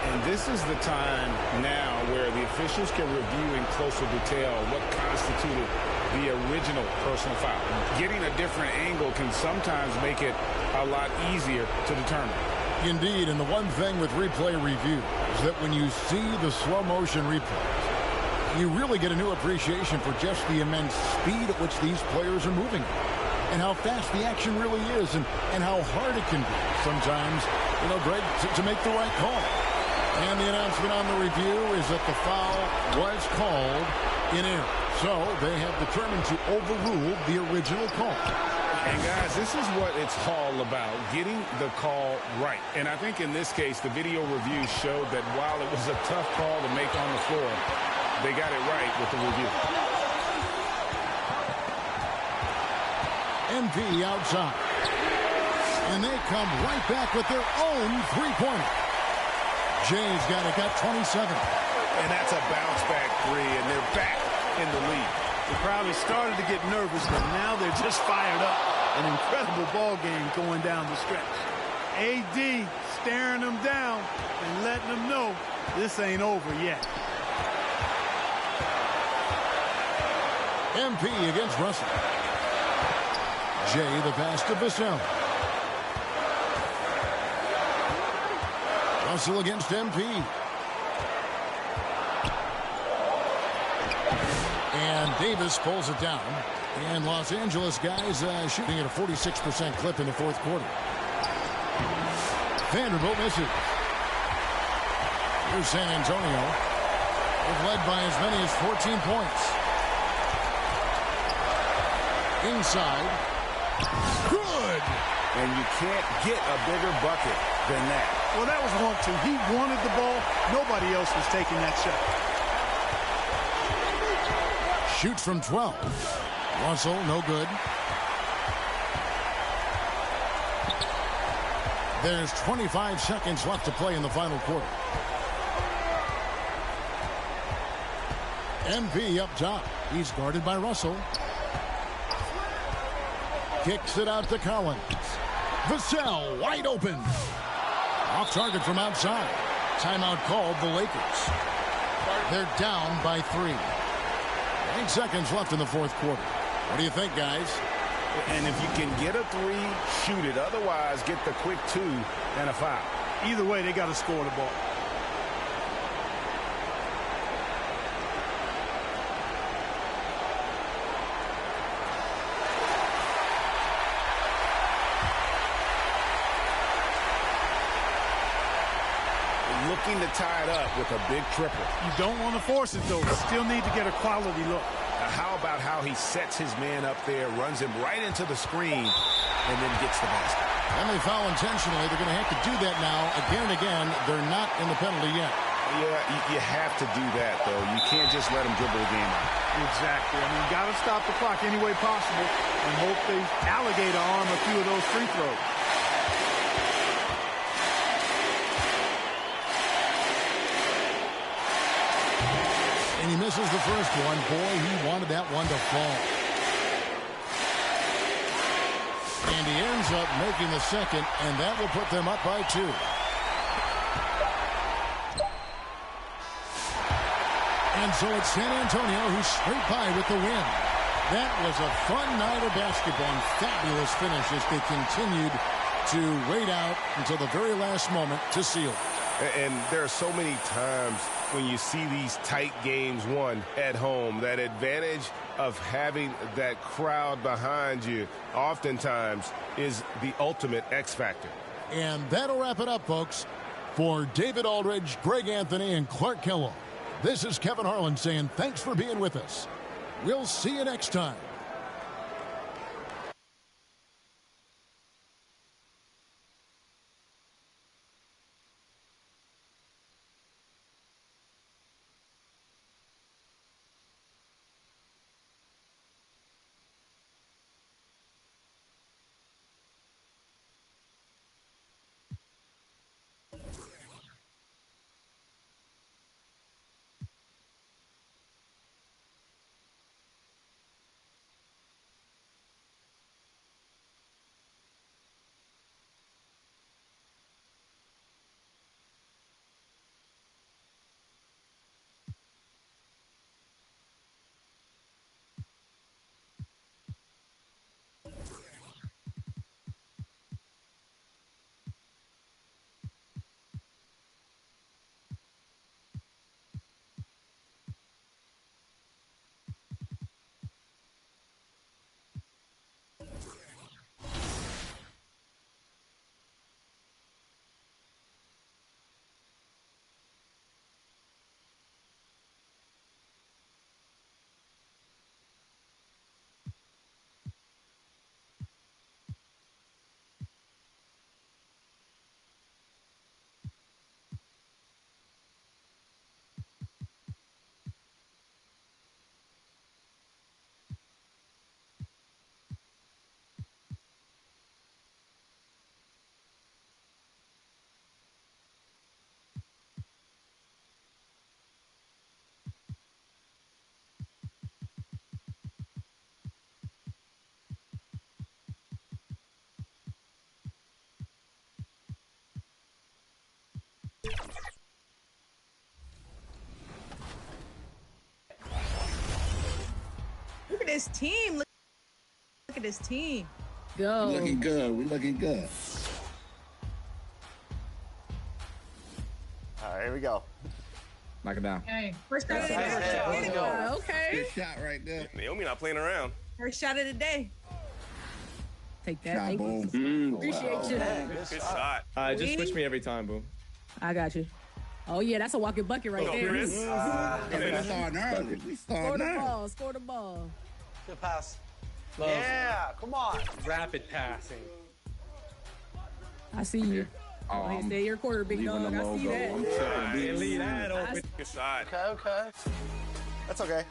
And this is the time now where the officials can review in closer detail what constituted the original personal foul. Getting a different angle can sometimes make it a lot easier to determine. Indeed, and the one thing with replay review is that when you see the slow motion replays, you really get a new appreciation for just the immense speed at which these players are moving and how fast the action really is and how hard it can be sometimes, you know, Greg, to make the right call. And the announcement on the review is that the foul was called in error. So they have determined to overrule the original call. And guys, this is what it's all about, getting the call right. And I think in this case, the video review showed that while it was a tough call to make on the floor, they got it right with the review. MP outside. And they come right back with their own three-pointer. Jay's got it, got 27. And that's a bounce-back three, and they're back in the lead. They probably started to get nervous, but now they're just fired up. An incredible ball game going down the stretch. AD staring them down and letting them know this ain't over yet. MP against Russell. Jay the pass to Vassell. Russell against MP. And Davis pulls it down. And Los Angeles guys shooting at a 46% clip in the fourth quarter. Vanderbilt misses. Here's San Antonio. They've led by as many as 14 points. Inside. Good! And you can't get a bigger bucket than that. Well, that was 1-2. He wanted the ball. Nobody else was taking that shot. Shoots from 12. Russell, no good. There's 25 seconds left to play in the final quarter. MP up top. He's guarded by Russell. Kicks it out to Collins. Vassell wide open. Off target from outside. Timeout called the Lakers. They're down by 3. 8 seconds left in the fourth quarter. What do you think, guys? And if you can get a 3, shoot it. Otherwise, get the quick 2 and a foul. Either way, they got to score the ball. Looking to tie it up with a big triple. You don't want to force it, though. Still need to get a quality look. Now, how about how he sets his man up there, runs him right into the screen, and then gets the basket? And they foul intentionally. They're going to have to do that now again and again. They're not in the penalty yet. Yeah, you have to do that, though. You can't just let him dribble the game out. Exactly. I mean, got to stop the clock any way possible and hope they alligator arm a few of those free throws. And he misses the first one. Boy, he wanted that one to fall. And he ends up making the second, and that will put them up by 2. And so it's San Antonio who's straight by with the win. That was a fun night of basketball and fabulous finish as they continued to wait out until the very last moment to seal it. And there are so many times when you see these tight games won at home, that advantage of having that crowd behind you oftentimes is the ultimate X factor. And that'll wrap it up, folks. For David Aldridge, Greg Anthony, and Clark Kellogg, this is Kevin Harlan saying thanks for being with us. We'll see you next time. Look at this team. Look at this team. Go. We're looking good. We're looking good. All right, here we go. Knock it down. Hey, first shot of the day. Okay. Good shot right there. Naomi not playing around. First shot of the day. Take that. Shot, Thank you. boom. Appreciate you. Good shot. Just switch me every time, boom. I got you. Oh, yeah, that's a walking bucket right there. We starting early. We starting early. Score the ball. Good pass. Love. Yeah, come on. Rapid passing. I see you. Like I said, your quarter, big dog. I see that. Leave that open. Good shot. Okay. That's okay.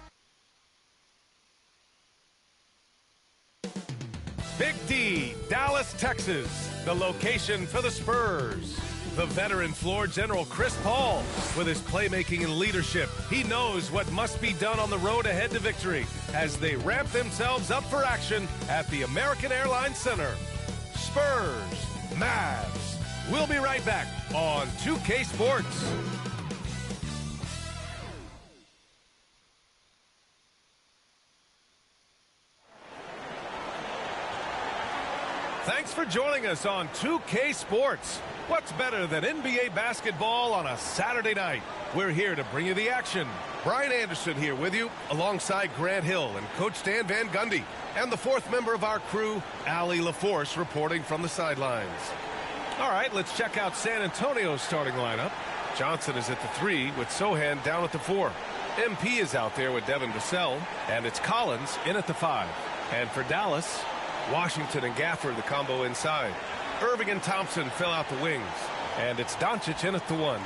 Big D, Dallas, Texas, the location for the Spurs. The veteran floor general Chris Paul, with his playmaking and leadership, he knows what must be done on the road ahead to victory as they ramp themselves up for action at the American Airlines Center. Spurs, Mavs. We'll be right back on 2K Sports. Thanks for joining us on 2K Sports. What's better than NBA basketball on a Saturday night? We're here to bring you the action. Brian Anderson here with you, alongside Grant Hill and Coach Dan Van Gundy, and the fourth member of our crew, Allie LaForce, reporting from the sidelines. All right, let's check out San Antonio's starting lineup. Johnson is at the 3 with Sohan down at the 4. MP is out there with Devin Vassell, and it's Collins in at the 5. And for Dallas, Washington and Gafford, the combo inside. Irving and Thompson fill out the wings. And it's Doncic in at the 1.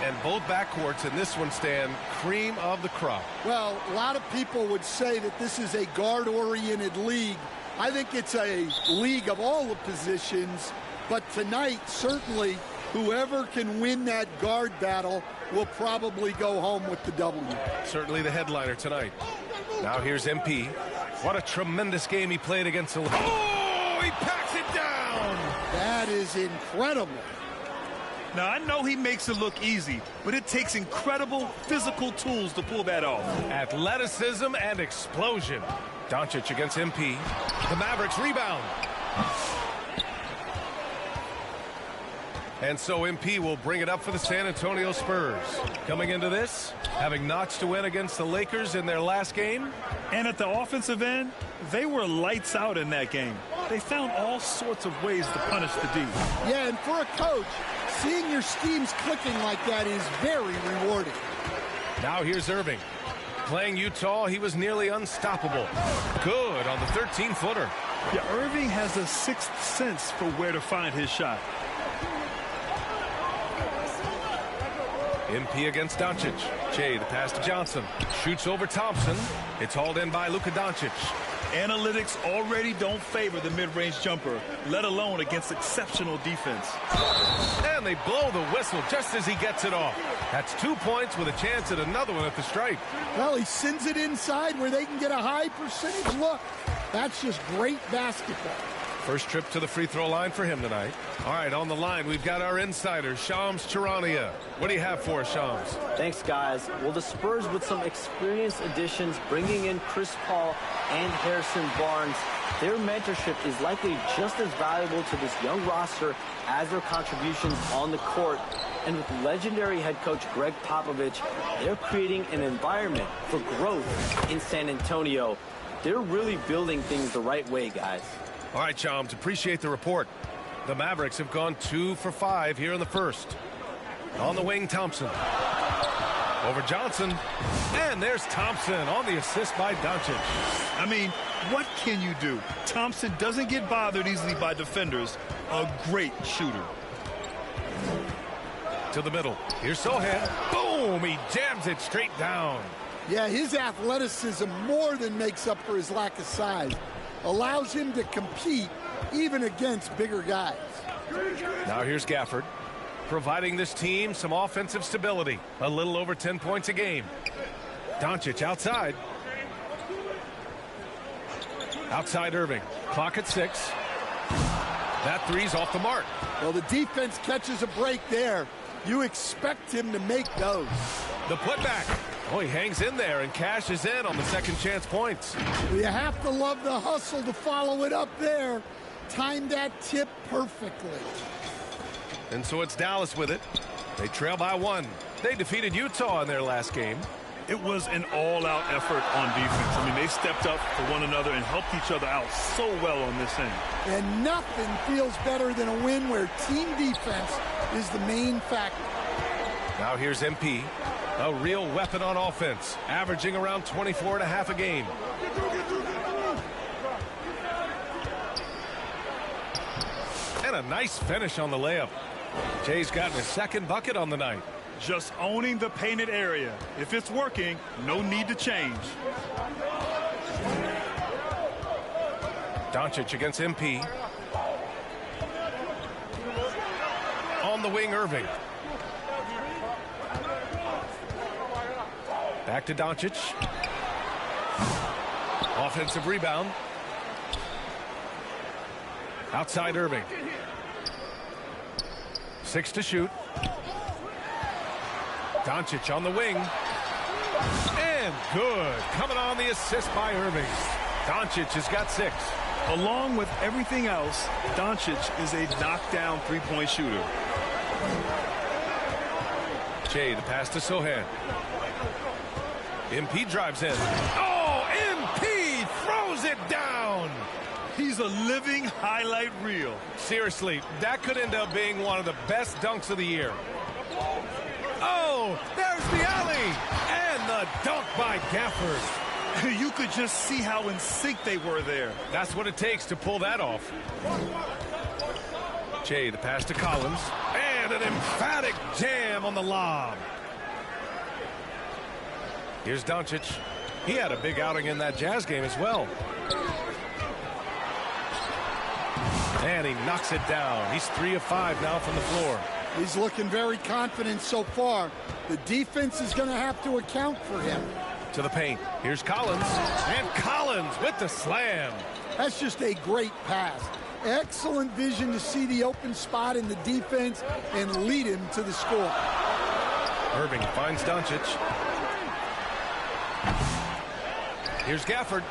And both backcourts in this one stand cream of the crop. Well, a lot of people would say that this is a guard-oriented league. I think it's a league of all the positions. But tonight, certainly, whoever can win that guard battle will probably go home with the W. Certainly the headliner tonight. Now here's MP. What a tremendous game he played against the... Oh, he packs it down! That is incredible. Now, I know he makes it look easy, but it takes incredible physical tools to pull that off. Athleticism and explosion. Doncic against MP. The Mavericks rebound. And so MP will bring it up for the San Antonio Spurs. Coming into this, having notched a win against the Lakers in their last game. And at the offensive end, they were lights out in that game. They found all sorts of ways to punish the D. Yeah, and for a coach, seeing your schemes clicking like that is very rewarding. Now here's Irving. Playing Utah, he was nearly unstoppable. Good on the 13-footer. Yeah, Irving has a sixth sense for where to find his shot. MP against Doncic. Jay, the pass to Johnson. Shoots over Thompson. It's hauled in by Luka Doncic. Analytics already don't favor the mid-range jumper, let alone against exceptional defense. And they blow the whistle just as he gets it off. That's 2 points with a chance at another one at the stripe. Well, he sends it inside where they can get a high percentage look. That's just great basketball. First trip to the free throw line for him tonight. All right, on the line, we've got our insider, Shams Charania. What do you have for us, Shams? Thanks, guys. Well, the Spurs with some experienced additions, bringing in Chris Paul and Harrison Barnes, their mentorship is likely just as valuable to this young roster as their contributions on the court. And with legendary head coach Greg Popovich, they're creating an environment for growth in San Antonio. They're really building things the right way, guys. All right, Chams, appreciate the report. The Mavericks have gone 2 for 5 here in the first. On the wing, Thompson. Over Johnson. And there's Thompson on the assist by Doncic. I mean, what can you do? Thompson doesn't get bothered easily by defenders. A great shooter. To the middle. Here's Sohan. Boom! He jams it straight down. Yeah, his athleticism more than makes up for his lack of size. Allows him to compete even against bigger guys. Now here's Gafford, providing this team some offensive stability. A little over 10 points a game. Doncic outside. Outside Irving. Clock at 6. That three's off the mark. Well, the defense catches a break there. You expect him to make those. The putback. Oh, he hangs in there and cashes in on the second chance points. You have to love the hustle to follow it up there. Timed that tip perfectly. And so it's Dallas with it. They trail by 1. They defeated Utah in their last game. It was an all-out effort on defense. I mean, they stepped up for one another and helped each other out so well on this end. And nothing feels better than a win where team defense is the main factor. Now here's MP, a real weapon on offense, averaging around 24.5 a game. And a nice finish on the layup. Jay's gotten his second bucket on the night. Just owning the painted area. If it's working, no need to change. Doncic against MP. On the wing, Irving. Back to Doncic. Offensive rebound. Outside Irving. 6 to shoot. Doncic on the wing. And good. Coming on the assist by Irving. Doncic has got 6. Along with everything else, Doncic is a knockdown three-point shooter. Jay, the pass to Sohan. MP drives in. Oh, MP throws it down. He's a living highlight reel. Seriously, that could end up being one of the best dunks of the year. Oh, there's the alley. And the dunk by Gafford. You could just see how in sync they were there. That's what it takes to pull that off. Jay, the pass to Collins. And an emphatic jam on the lob. Here's Doncic. He had a big outing in that Jazz game as well. And he knocks it down. He's 3 of 5 now from the floor. He's looking very confident so far. The defense is going to have to account for him. To the paint. Here's Collins. And Collins with the slam. That's just a great pass. Excellent vision to see the open spot in the defense and lead him to the score. Irving finds Doncic. Here's Gafford.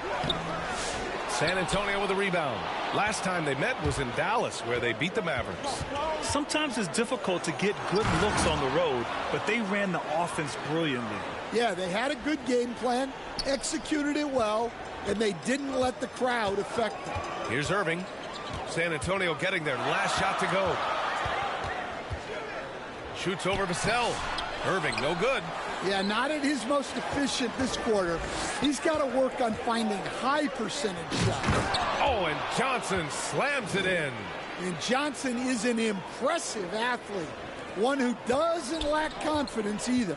San Antonio with a rebound. Last time they met was in Dallas, where they beat the Mavericks. Sometimes it's difficult to get good looks on the road, but they ran the offense brilliantly. Yeah, they had a good game plan, executed it well, and they didn't let the crowd affect them. Here's Irving. San Antonio getting their last shot to go. Shoots over Vassell. Irving, no good. Yeah, not at his most efficient this quarter. He's got to work on finding high percentage shots. Oh, and Johnson slams it in. And Johnson is an impressive athlete, one who doesn't lack confidence either.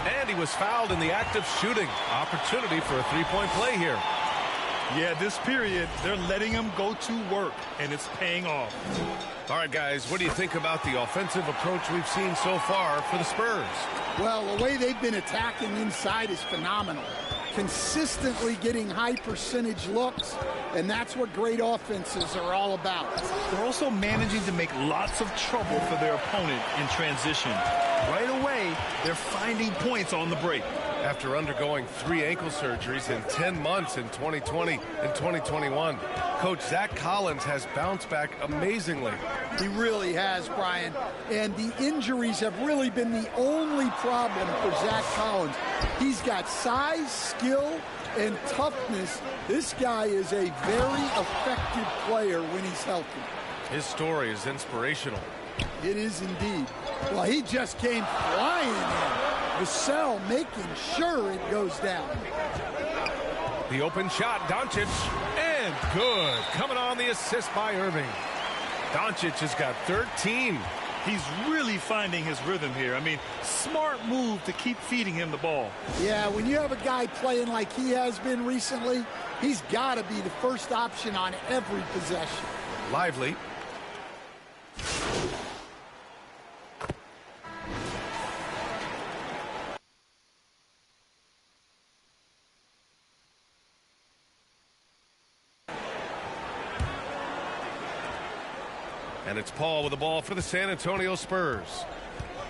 And he was fouled in the act of shooting. Opportunity for a three-point play here. Yeah, this period, they're letting him go to work, and it's paying off. All right, guys, what do you think about the offensive approach we've seen so far for the Spurs? Well, the way they've been attacking inside is phenomenal. Consistently getting high percentage looks, and that's what great offenses are all about. They're also managing to make lots of trouble for their opponent in transition. Right away, they're finding points on the break. After undergoing 3 ankle surgeries in 10 months in 2020 and 2021, Coach Zach Collins has bounced back amazingly. He really has, Brian. And the injuries have really been the only problem for Zach Collins. He's got size, skill, and toughness. This guy is a very effective player when he's healthy. His story is inspirational. It is indeed. Well, he just came flying in. Vassell making sure it goes down. The open shot, Doncic, and good. Coming on the assist by Irving. Doncic has got 13. He's really finding his rhythm here. I mean, smart move to keep feeding him the ball. Yeah, when you have a guy playing like he has been recently, he's got to be the first option on every possession. Lively. And it's Paul with the ball for the San Antonio Spurs.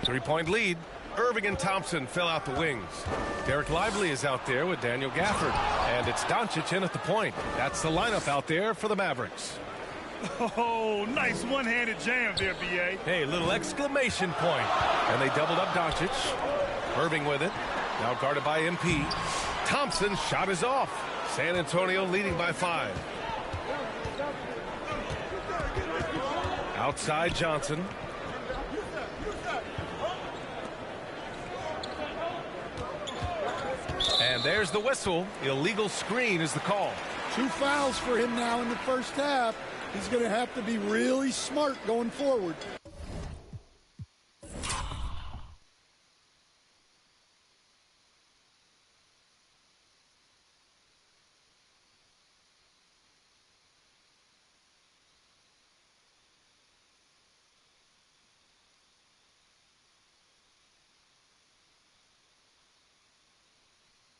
3-point lead. Irving and Thompson fill out the wings. Derek Lively is out there with Daniel Gafford. And it's Doncic in at the point. That's the lineup out there for the Mavericks. Oh, nice one-handed jam there, B.A. Hey, little exclamation point. And they doubled up Doncic. Irving with it. Now guarded by MP. Thompson's shot is off. San Antonio leading by 5. Outside Johnson. And there's the whistle. Illegal screen is the call. 2 fouls for him now in the first half. He's going to have to be really smart going forward.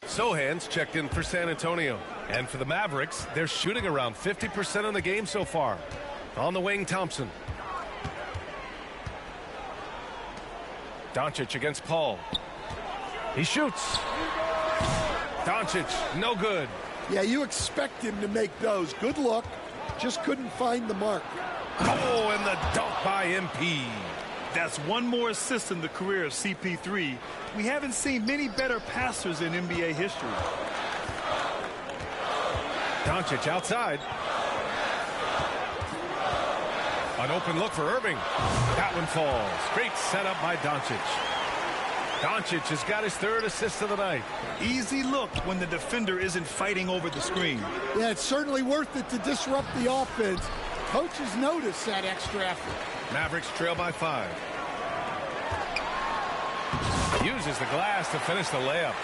Sohan's checked in for San Antonio. And for the Mavericks, they're shooting around 50% in the game so far. On the wing, Thompson. Doncic against Paul. He shoots. Doncic, no good. Yeah, you expect him to make those. Good look. Just couldn't find the mark. Oh, and the dunk by MP. That's one more assist in the career of CP3. We haven't seen many better passers in NBA history. Doncic outside. An open look for Irving. That one falls. Great setup by Doncic. Doncic has got his 3rd assist of the night. Easy look when the defender isn't fighting over the screen. Yeah, it's certainly worth it to disrupt the offense. Coaches notice that extra effort. Mavericks trail by 5. Uses the glass to finish the layup.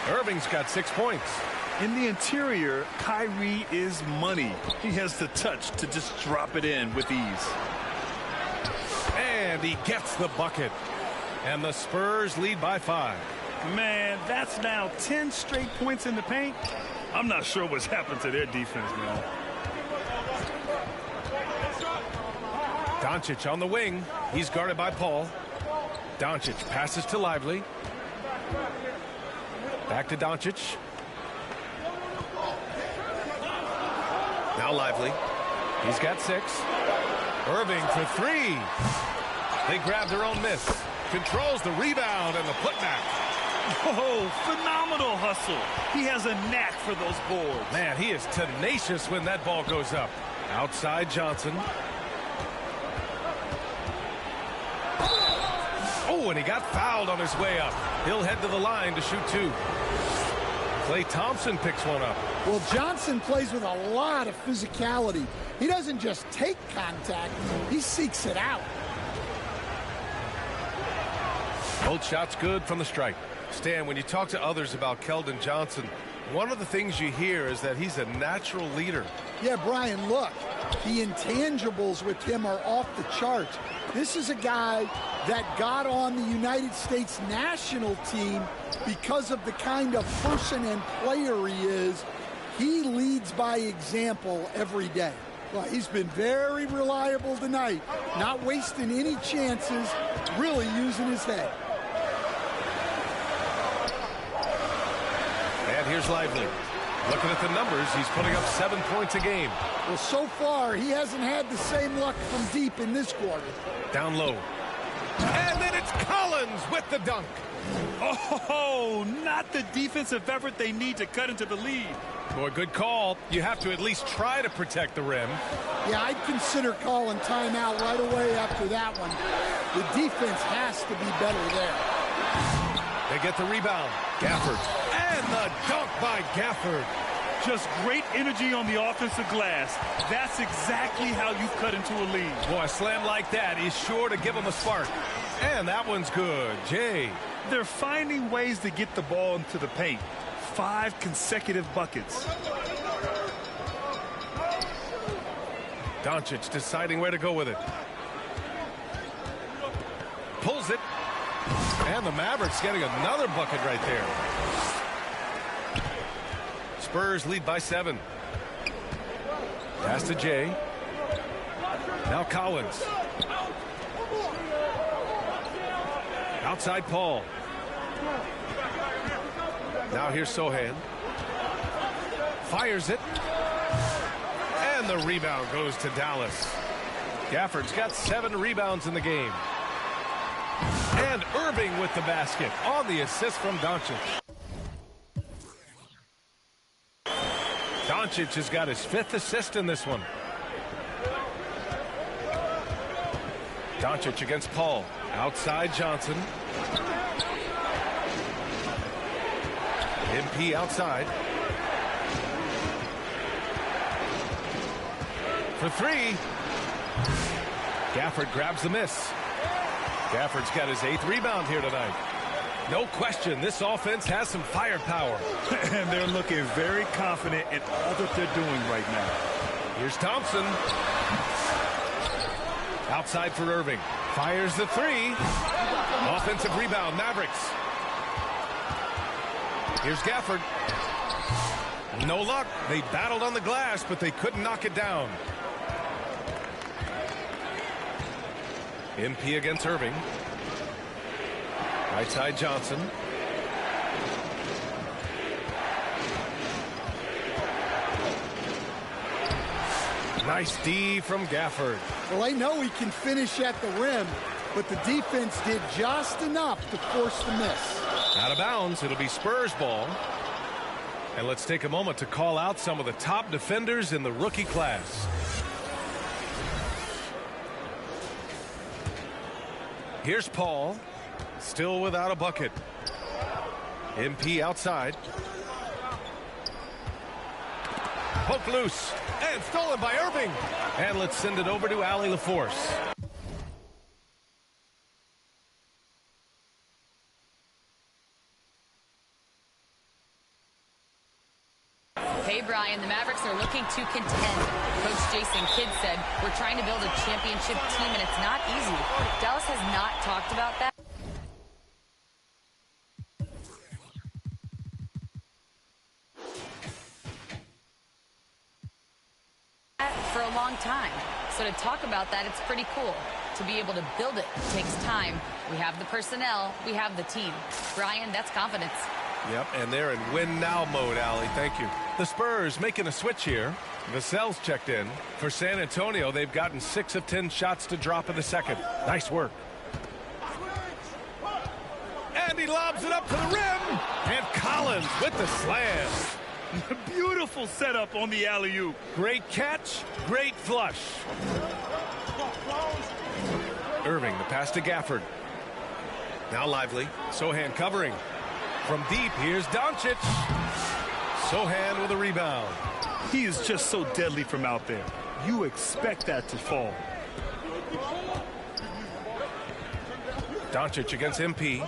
Irving's got 6 points. In the interior, Kyrie is money. He has the touch to just drop it in with ease. And he gets the bucket. And the Spurs lead by 5. Man, that's now 10 straight points in the paint. I'm not sure what's happened to their defense, man. Doncic on the wing. He's guarded by Paul. Doncic passes to Lively. Back to Doncic. Now Lively. He's got 6. Irving for 3. They grab their own miss. Controls the rebound and the putback. Oh, phenomenal hustle. He has a knack for those boards. Man, he is tenacious when that ball goes up. Outside Johnson. Oh, and he got fouled on his way up. He'll head to the line to shoot 2. Klay Thompson picks one up. Well, Johnson plays with a lot of physicality. He doesn't just take contact, he seeks it out. Both shots good from the stripe. Stan, when you talk to others about Keldon Johnson, one of the things you hear is that he's a natural leader. Yeah, Brian, look, the intangibles with him are off the charts. This is a guy that got on the United States national team because of the kind of person and player he is. He leads by example every day. Well, he's been very reliable tonight, not wasting any chances, really using his head. And here's Lively. Looking at the numbers, he's putting up 7 points a game. Well, so far, he hasn't had the same luck from deep in this quarter. Down low. And then it's Collins with the dunk. Oh, not the defensive effort they need to cut into the lead. Boy, good call. You have to at least try to protect the rim. Yeah, I'd consider calling timeout right away after that one. The defense has to be better there. They get the rebound. Gafford. And the dunk by Gafford. Just great energy on the offensive glass. That's exactly how you cut into a lead. Boy, a slam like that is sure to give them a spark. And that one's good. Jay. They're finding ways to get the ball into the paint. 5 consecutive buckets. Doncic deciding where to go with it. Pulls it. And the Mavericks getting another bucket right there. Spurs lead by 7. Pass to Jay. Now Collins. Outside Paul. Now here's Sohan. Fires it. And the rebound goes to Dallas. Gafford's got 7 rebounds in the game. And Irving with the basket on the assist from Doncic. Doncic has got his 5th assist in this one. Doncic against Paul. Outside Johnson. MP outside. For three. Gafford grabs the miss. Gafford's got his 8th rebound here tonight. No question, this offense has some firepower. And they're looking very confident in all that they're doing right now. Here's Thompson. Outside for Irving. Fires the three. Offensive rebound, Mavericks. Here's Gafford. No luck. They battled on the glass, but they couldn't knock it down. MP against Irving. Right side Johnson. Nice D from Gafford. Well, I know he can finish at the rim, but the defense did just enough to force the miss. Out of bounds. It'll be Spurs ball. And let's take a moment to call out some of the top defenders in the rookie class. Here's Paul. Still without a bucket. MP outside. Poke loose. And stolen by Irving. And let's send it over to Allie LaForce. Hey, Brian, the Mavericks are looking to contend. Coach Jason Kidd said, we're trying to build a championship team, and it's not easy. Dallas has not talked about that. For a long time. So to talk about that, it's pretty cool. To be able to build it takes time. We have the personnel. We have the team. Brian, that's confidence. Yep, and they're in win-now mode, Allie. Thank you. The Spurs making a switch here. Vassell's checked in. For San Antonio, they've gotten 6 of 10 shots to drop in the second. Nice work. And he lobs it up to the rim. And Collins with the slam. Beautiful setup on the alley-oop. Great catch, great flush. Irving, the pass to Gafford. Now Lively. Sohan covering. From deep, here's Doncic. Sohan with a rebound. He is just so deadly from out there. You expect that to fall. Doncic against MP.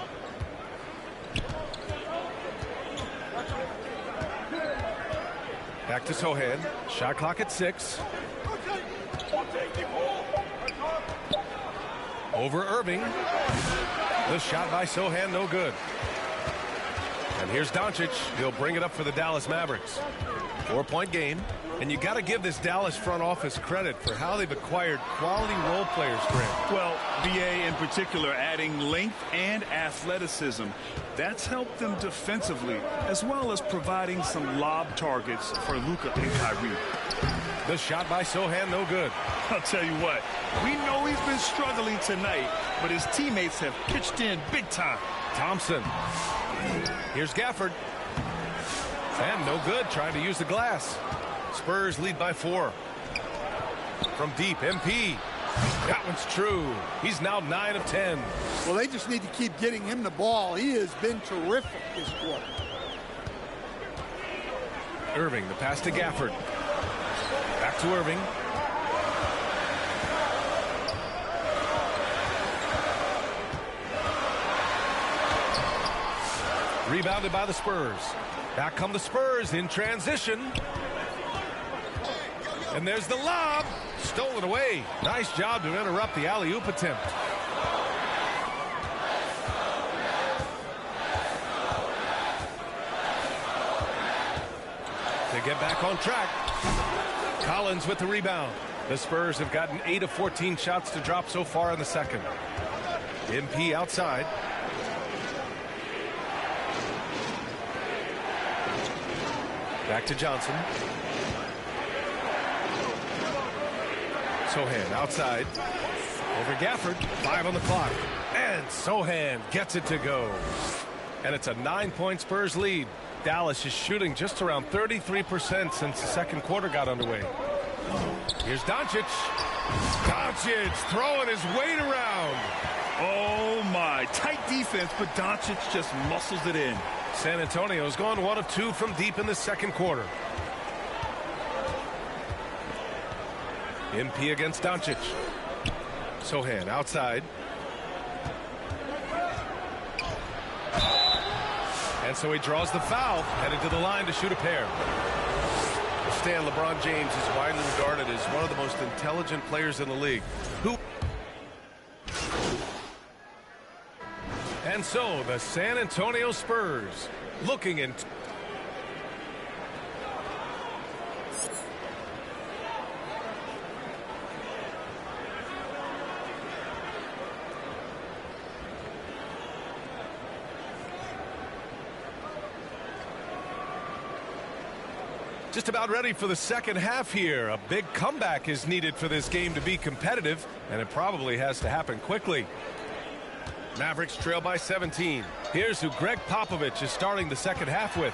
Back to Sohan. Shot clock at 6. Over Irving. The shot by Sohan, no good. And here's Doncic. He'll bring it up for the Dallas Mavericks. 4-point game. And you got to give this Dallas front office credit for how they've acquired quality role players, Grant. Well, BA in particular adding length and athleticism. That's helped them defensively, as well as providing some lob targets for Luka and Kyrie. The shot by Sohan, no good. I'll tell you what, we know he's been struggling tonight, but his teammates have pitched in big time. Thompson. Here's Gafford. And no good, trying to use the glass. Spurs lead by 4. From deep, MP. That one's true. He's now 9 of 10. Well, they just need to keep getting him the ball. He has been terrific this quarter. Irving, the pass to Gafford. Back to Irving. Rebounded by the Spurs. Back come the Spurs in transition. And there's the lob. Stolen away. Nice job to interrupt the alley-oop attempt. To get back on track. Collins with the rebound. The Spurs have gotten 8 of 14 shots to drop so far in the second. MP outside. Back to Johnson. Sohan outside. Over Gafford. 5 on the clock. And Sohan gets it to go. And it's a 9-point Spurs lead. Dallas is shooting just around 33% since the second quarter got underway. Here's Doncic. Doncic throwing his weight around. Oh, my. Tight defense, but Doncic just muscles it in. San Antonio's gone 1 of 2 from deep in the second quarter. MP against Doncic. Sohan outside. And so he draws the foul, headed to the line to shoot a pair. Stan, LeBron James is widely regarded as one of the most intelligent players in the league. And so the San Antonio Spurs looking in. Just about ready for the second half here. A big comeback is needed for this game to be competitive, and it probably has to happen quickly. Mavericks trail by 17. Here's who Greg Popovich is starting the second half with.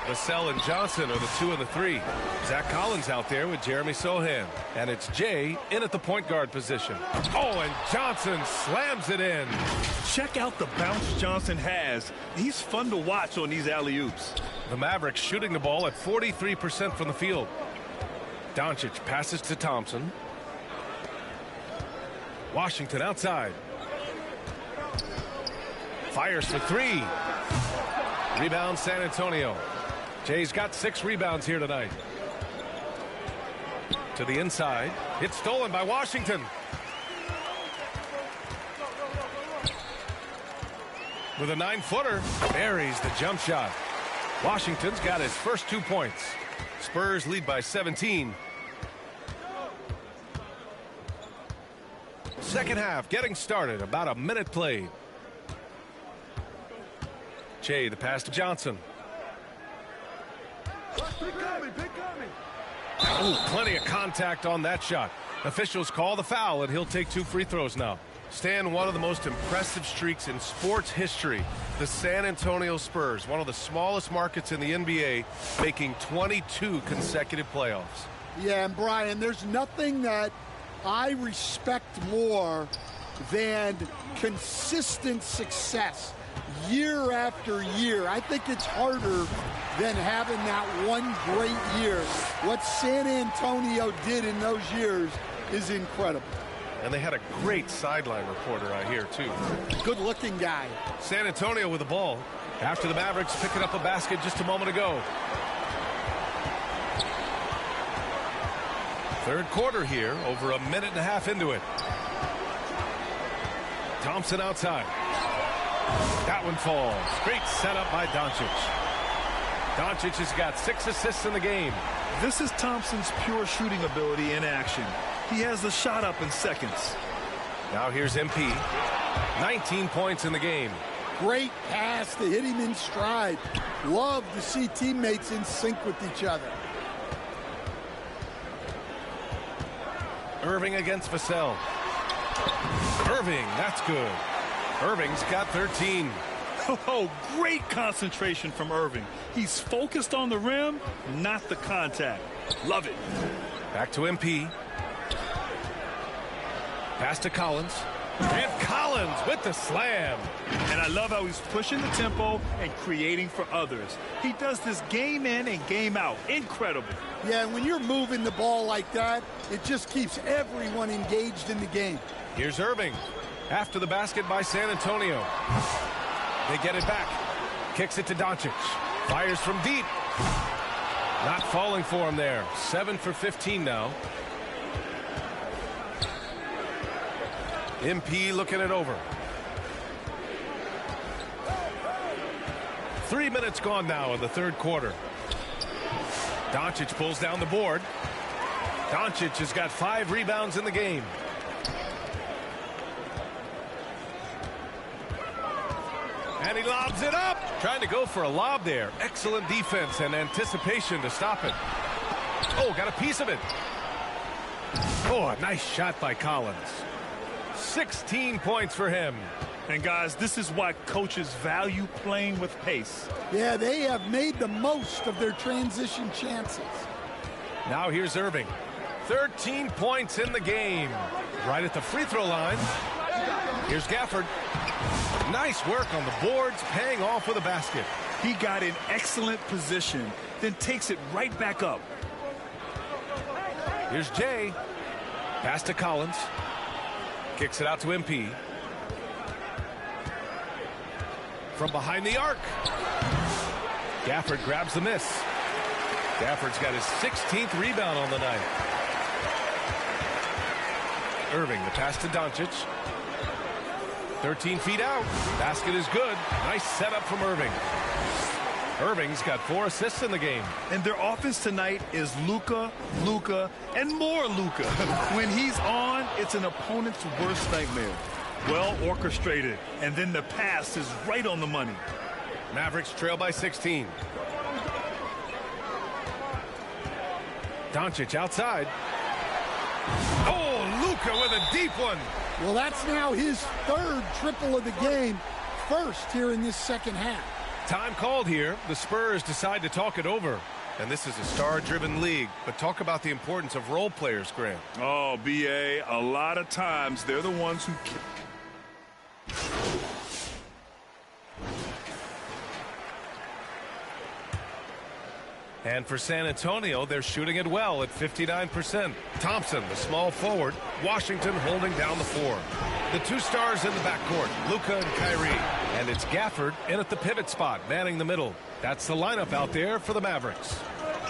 Vassell and Johnson are the 2 and the 3. Zach Collins out there with Jeremy Sohan. And it's Jay in at the point guard position. Oh, and Johnson slams it in. Check out the bounce Johnson has. He's fun to watch on these alley-oops. The Mavericks shooting the ball at 43% from the field. Doncic passes to Thompson. Washington outside. Fires for 3. Rebound San Antonio. Jay's got 6 rebounds here tonight. To the inside. It's stolen by Washington. With a 9-footer, buries the jump shot. Washington's got his first 2 points. Spurs lead by 17. Second half getting started. About a minute played. Jay, the pass to Johnson. Oh, plenty of contact on that shot. Officials call the foul, and he'll take 2 free throws now. Stan, one of the most impressive streaks in sports history. The San Antonio Spurs, one of the smallest markets in the NBA, making 22 consecutive playoffs. Yeah, and Brian, there's nothing that I respect more than consistent success year after year. I think it's harder than having that one great year. What San Antonio did in those years is incredible. And they had a great sideline reporter, I hear, too. Good-looking guy. San Antonio with the ball after the Mavericks picking up a basket just a moment ago. Third quarter here, over a minute and a half into it. Thompson outside. That one falls. Great setup by Doncic. Doncic has got 6 assists in the game. This is Thompson's pure shooting ability in action. He has the shot up in seconds. Now here's MP. 19 points in the game. Great pass to hit him in stride. Love to see teammates in sync with each other. Irving against Vassell. Irving, that's good. Irving's got 13. Oh, great concentration from Irving. He's focused on the rim, not the contact. Love it. Back to MP. Pass to Collins. And Collins with the slam. And I love how he's pushing the tempo and creating for others. He does this game in and game out. Incredible. Yeah, and when you're moving the ball like that, it just keeps everyone engaged in the game. Here's Irving. After the basket by San Antonio. They get it back. Kicks it to Doncic. Fires from deep. Not falling for him there. 7 for 15 now. MP looking it over. 3 minutes gone now in the third quarter. Doncic pulls down the board. Doncic has got 5 rebounds in the game. And he lobs it up. Trying to go for a lob there. Excellent defense and anticipation to stop it. Oh, got a piece of it. Oh, a nice shot by Collins. 16 points for him. And guys, this is why coaches value playing with pace. Yeah, they have made the most of their transition chances. Now here's Irving. 13 points in the game. Right at the free throw line. Here's Gafford. Nice work on the boards, paying off with a basket. He got in excellent position, then takes it right back up. Here's Jay. Pass to Collins. Kicks it out to MP. From behind the arc. Gafford grabs the miss. Gafford's got his 16th rebound on the night. Irving, the pass to Doncic. 13 feet out. Basket is good. Nice setup from Irving. Irving's got 4 assists in the game. And their offense tonight is Luka, and more Luka. When he's on, it's an opponent's worst nightmare. Well orchestrated, and then the pass is right on the money. Mavericks trail by 16. Doncic outside. Oh, Luka with a deep one. Well, that's now his 3rd triple of the game, first here in this second half. Time called here. The Spurs decide to talk it over. And this is a star-driven league. But talk about the importance of role players, Grant. Oh, B.A., a lot of times they're the ones who... And for San Antonio, they're shooting it well at 59%. Thompson, the small forward. Washington holding down the 4. The 2 stars in the backcourt, Luka and Kyrie. And it's Gafford in at the pivot spot, manning the middle. That's the lineup out there for the Mavericks.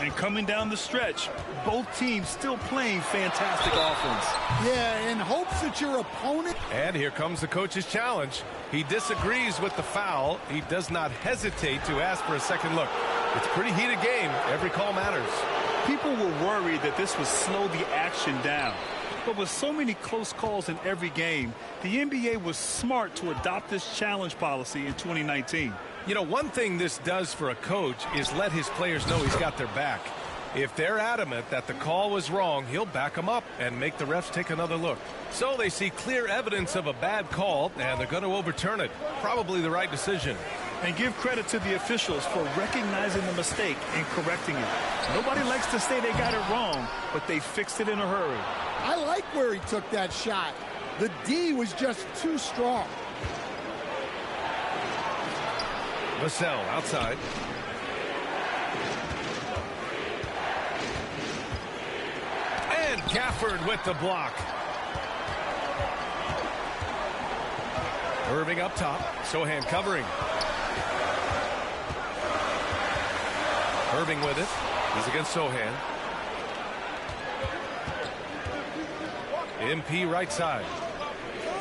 And coming down the stretch, both teams still playing fantastic offense. Yeah, in hopes that your opponent... And here comes the coach's challenge. He disagrees with the foul. He does not hesitate to ask for a second look. It's a pretty heated game. Every call matters. People were worried that this would slow the action down. But with so many close calls in every game, the NBA was smart to adopt this challenge policy in 2019. You know, one thing this does for a coach is let his players know he's got their back. If they're adamant that the call was wrong, he'll back them up and make the refs take another look. So they see clear evidence of a bad call, and they're going to overturn it. Probably the right decision. And give credit to the officials for recognizing the mistake and correcting it. Nobody likes to say they got it wrong, but they fixed it in a hurry. I like where he took that shot. The D was just too strong. Vassell outside. And Gafford with the block. Irving up top. Sohan covering. Irving with it. He's against Sohan. MP right side.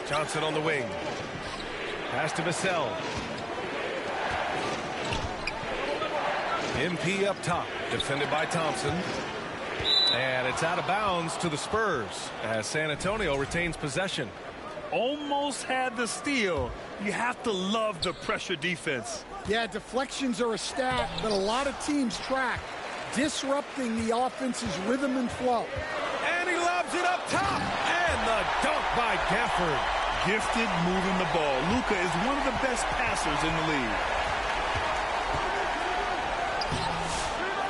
Johnson on the wing. Pass to Vassell. MP up top, defended by Thompson. And it's out of bounds to the Spurs as San Antonio retains possession. Almost had the steal. You have to love the pressure defense. Yeah, deflections are a stat, but a lot of teams track, disrupting the offense's rhythm and flow. And he lobs it up top. And the dunk by Gafford. Gifted moving the ball. Luka is one of the best passers in the league.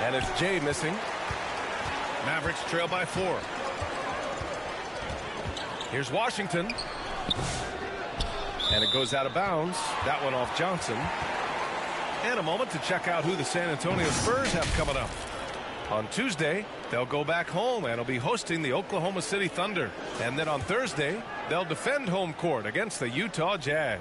And it's Jay missing. Mavericks trail by 4. Here's Washington. And it goes out of bounds. That one off Johnson. And a moment to check out who the San Antonio Spurs have coming up. On Tuesday, they'll go back home and will be hosting the Oklahoma City Thunder. And then on Thursday, they'll defend home court against the Utah Jazz.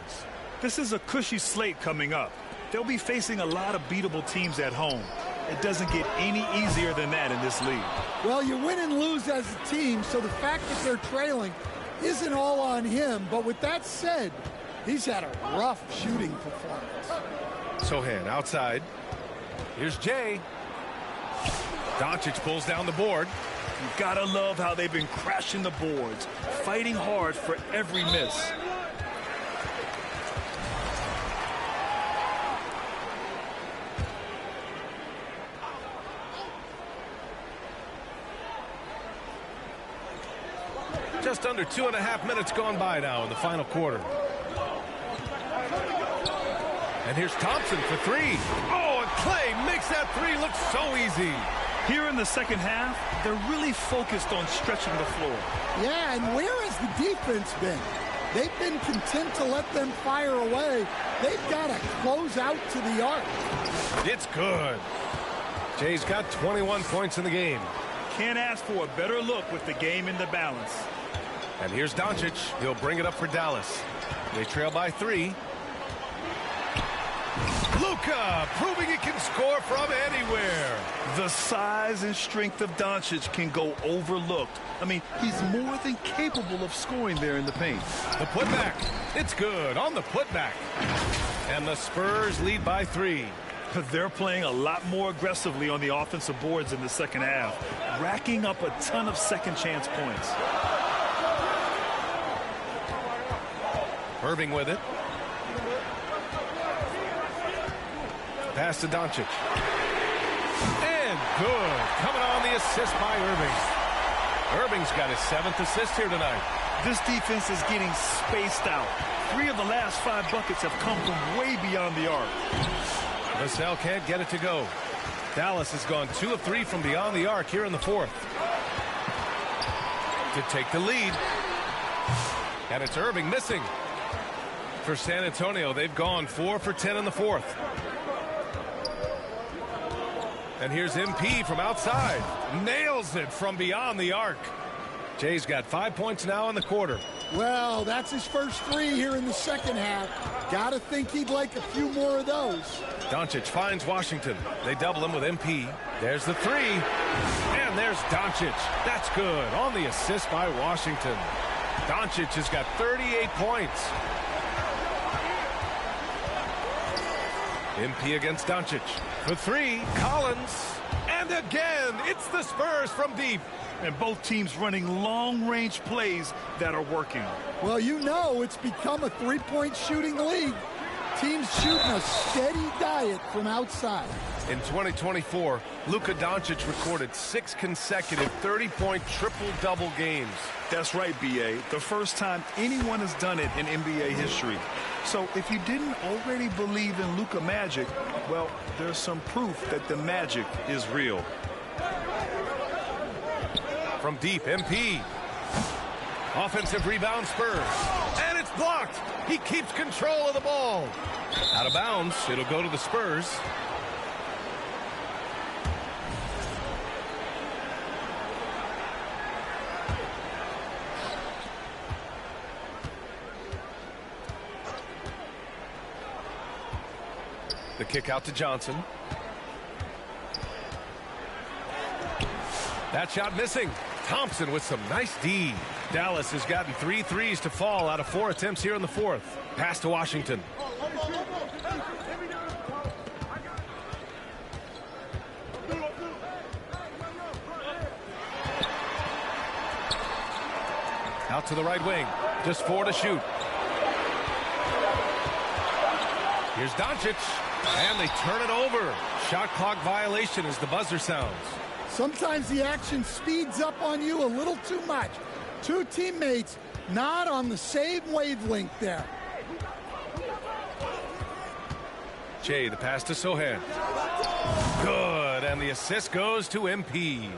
This is a cushy slate coming up. They'll be facing a lot of beatable teams at home. It doesn't get any easier than that in this league. Well, you win and lose as a team, so the fact that they're trailing isn't all on him. But with that said, he's had a rough shooting performance. Sohan outside. Here's Jay. Doncic pulls down the board. You gotta love how they've been crashing the boards, fighting hard for every miss. Just under 2.5 minutes gone by now in the final quarter. And here's Thompson for 3. Oh, and Clay makes that 3 look so easy. Here in the second half, they're really focused on stretching the floor. Yeah, and where has the defense been? They've been content to let them fire away. They've got to close out to the arc. It's good. Jay's got 21 points in the game. Can't ask for a better look with the game in the balance. And here's Doncic. He'll bring it up for Dallas. They trail by 3. Luka proving he can score from anywhere. The size and strength of Doncic can go overlooked. I mean, he's more than capable of scoring there in the paint. The putback. It's good on the putback. And the Spurs lead by 3. They're playing a lot more aggressively on the offensive boards in the second half, racking up a ton of second chance points. Irving with it. Pass to Doncic. And good. Coming on the assist by Irving. Irving's got his 7th assist here tonight. This defense is getting spaced out. 3 of the last 5 buckets have come from way beyond the arc. Vassell can't get it to go. Dallas has gone 2 of 3 from beyond the arc here in the 4th. To take the lead. And it's Irving missing. For San Antonio, they've gone 4 for 10 in the 4th. And here's MP from outside. Nails it from beyond the arc. Jay's got 5 points now in the quarter. Well, that's his first 3 here in the second half. Got to think he'd like a few more of those. Doncic finds Washington. They double him with MP. There's the 3. And there's Doncic. That's good on the assist by Washington. Doncic has got 38 points. MP against Doncic. For 3, Collins. And again, it's the Spurs from deep. And both teams running long-range plays that are working. Well, you know it's become a 3-point shooting league. Teams shooting a steady diet from outside. In 2024, Luka Doncic recorded 6 consecutive 30-point triple-double games. That's right, B.A. The first time anyone has done it in NBA history. So if you didn't already believe in Luka magic, well, there's some proof that the magic is real. From deep, MP. Offensive rebound, Spurs. And it's blocked. He keeps control of the ball. Out of bounds. It'll go to the Spurs. The kick out to Johnson. That shot missing. Thompson with some nice D. Dallas has gotten 3 threes to fall out of 4 attempts here in the 4th. Pass to Washington. Out to the right wing. Just 4 to shoot. Here's Doncic. And they turn it over. Shot clock violation as the buzzer sounds. Sometimes the action speeds up on you a little too much. 2 teammates not on the same wavelength there. Jay, the pass to Sohan. Good, and the assist goes to MP.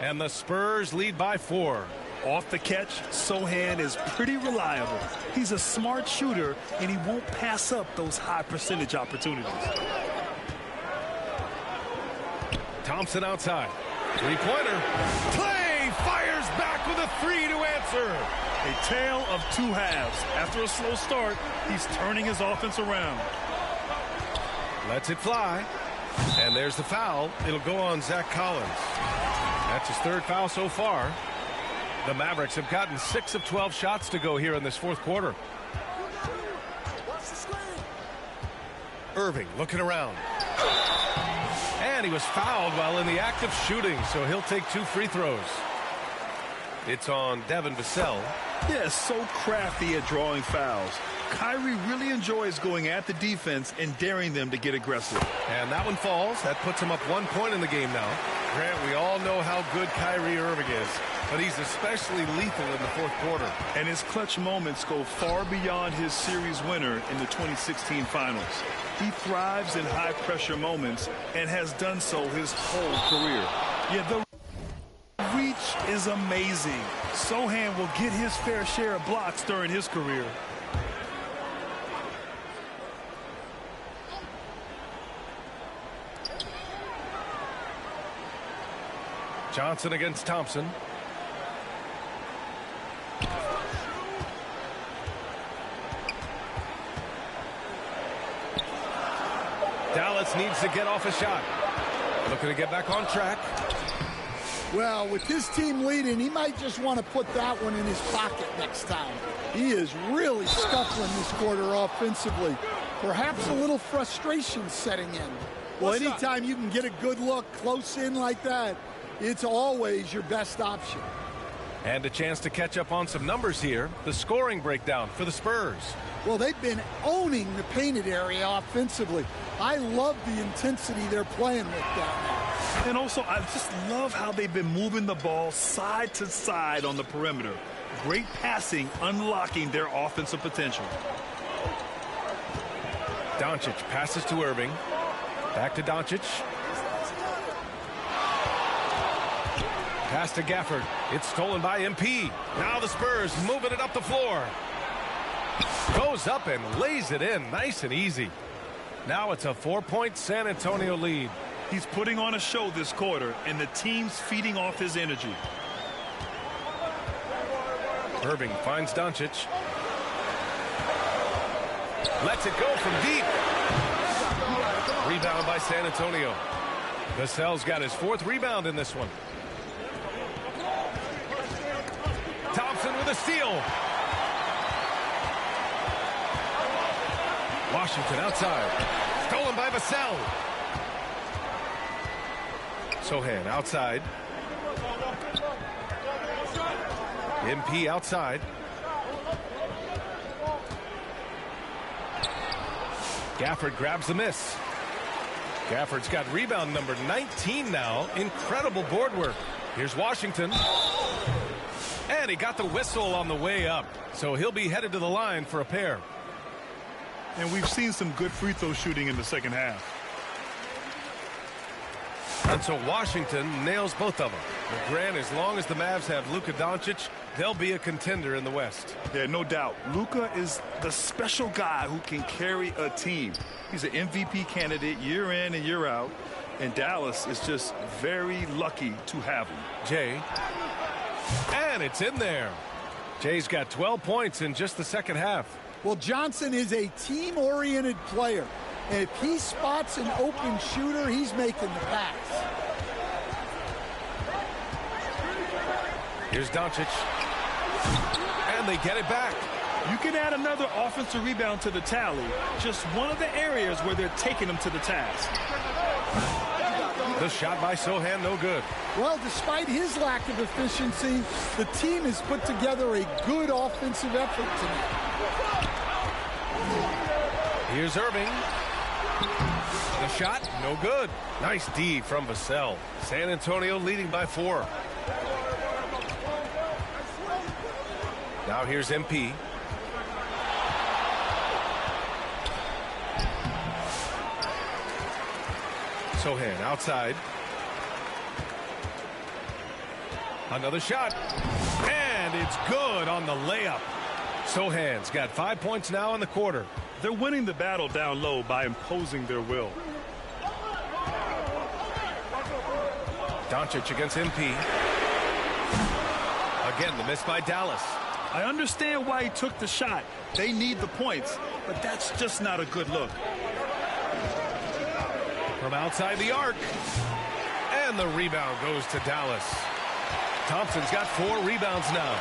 And the Spurs lead by 4. Off the catch, Sohan is pretty reliable. He's a smart shooter, and he won't pass up those high percentage opportunities. Thompson outside. 3-pointer. Clay fires back with a 3 to answer. A tale of 2 halves. After a slow start, he's turning his offense around. Lets it fly. And there's the foul. It'll go on Zach Collins. That's his 3rd foul so far. The Mavericks have gotten 6 of 12 shots to go here in this 4th quarter. Irving looking around. And he was fouled while in the act of shooting, so he'll take 2 free throws. It's on Devin Vassell. Yeah, so crafty at drawing fouls. Kyrie really enjoys going at the defense and daring them to get aggressive. And that one falls. That puts him up 1 point in the game now. Grant, we all know how good Kyrie Irving is, but he's especially lethal in the fourth quarter. And his clutch moments go far beyond his series winner in the 2016 finals. He thrives in high-pressure moments and has done so his whole career. Yeah, the reach is amazing. Sohan will get his fair share of blocks during his career. Johnson against Thompson. Dallas needs to get off a shot. Looking to get back on track. Well, with his team leading, he might just want to put that one in his pocket next time. He is really scuffling this quarter offensively. Perhaps a little frustration setting in. Well, anytime you can get a good look close in like that, it's always your best option. And a chance to catch up on some numbers here. The scoring breakdown for the Spurs. Well, they've been owning the painted area offensively. I love the intensity they're playing with down there. And also, I just love how they've been moving the ball side to side on the perimeter. Great passing, unlocking their offensive potential. Doncic passes to Irving. Back to Doncic. Pass to Gafford. It's stolen by MP. Now the Spurs moving it up the floor. Goes up and lays it in. Nice and easy. Now it's a 4-point San Antonio lead. He's putting on a show this quarter, and the team's feeding off his energy. Irving finds Doncic. Lets it go from deep. Rebound by San Antonio. Vassell's got his 4th rebound in this one. Thompson with a steal. Washington outside. Stolen by Vassell. Sohan outside. MP outside. Gafford grabs the miss. Gafford's got rebound number 19 now. Incredible board work. Here's Washington. And he got the whistle on the way up. So he'll be headed to the line for a pair. And we've seen some good free throw shooting in the second half. And so Washington nails both of them. But Grant, as long as the Mavs have Luka Doncic, they'll be a contender in the West. Yeah, no doubt. Luka is the special guy who can carry a team. He's an MVP candidate year in and year out. And Dallas is just very lucky to have him. Jay. And it's in there. Jay's got 12 points in just the second half. Well, Johnson is a team-oriented player. And if he spots an open shooter, he's making the pass. Here's Doncic. And they get it back. You can add another offensive rebound to the tally. Just one of the areas where they're taking them to the task. The shot by Sohan, no good. Well, despite his lack of efficiency, the team has put together a good offensive effort tonight. Here's Irving. The shot, no good. Nice D from Vassell. San Antonio leading by 4. Now here's MP. Sohan outside. Another shot. And it's good on the layup. Sohan's got 5 points now in the quarter. They're winning the battle down low by imposing their will. Doncic against MP. Again, the miss by Dallas. I understand why he took the shot. They need the points, but that's just not a good look. From outside the arc. And the rebound goes to Dallas. Thompson's got 4 rebounds now.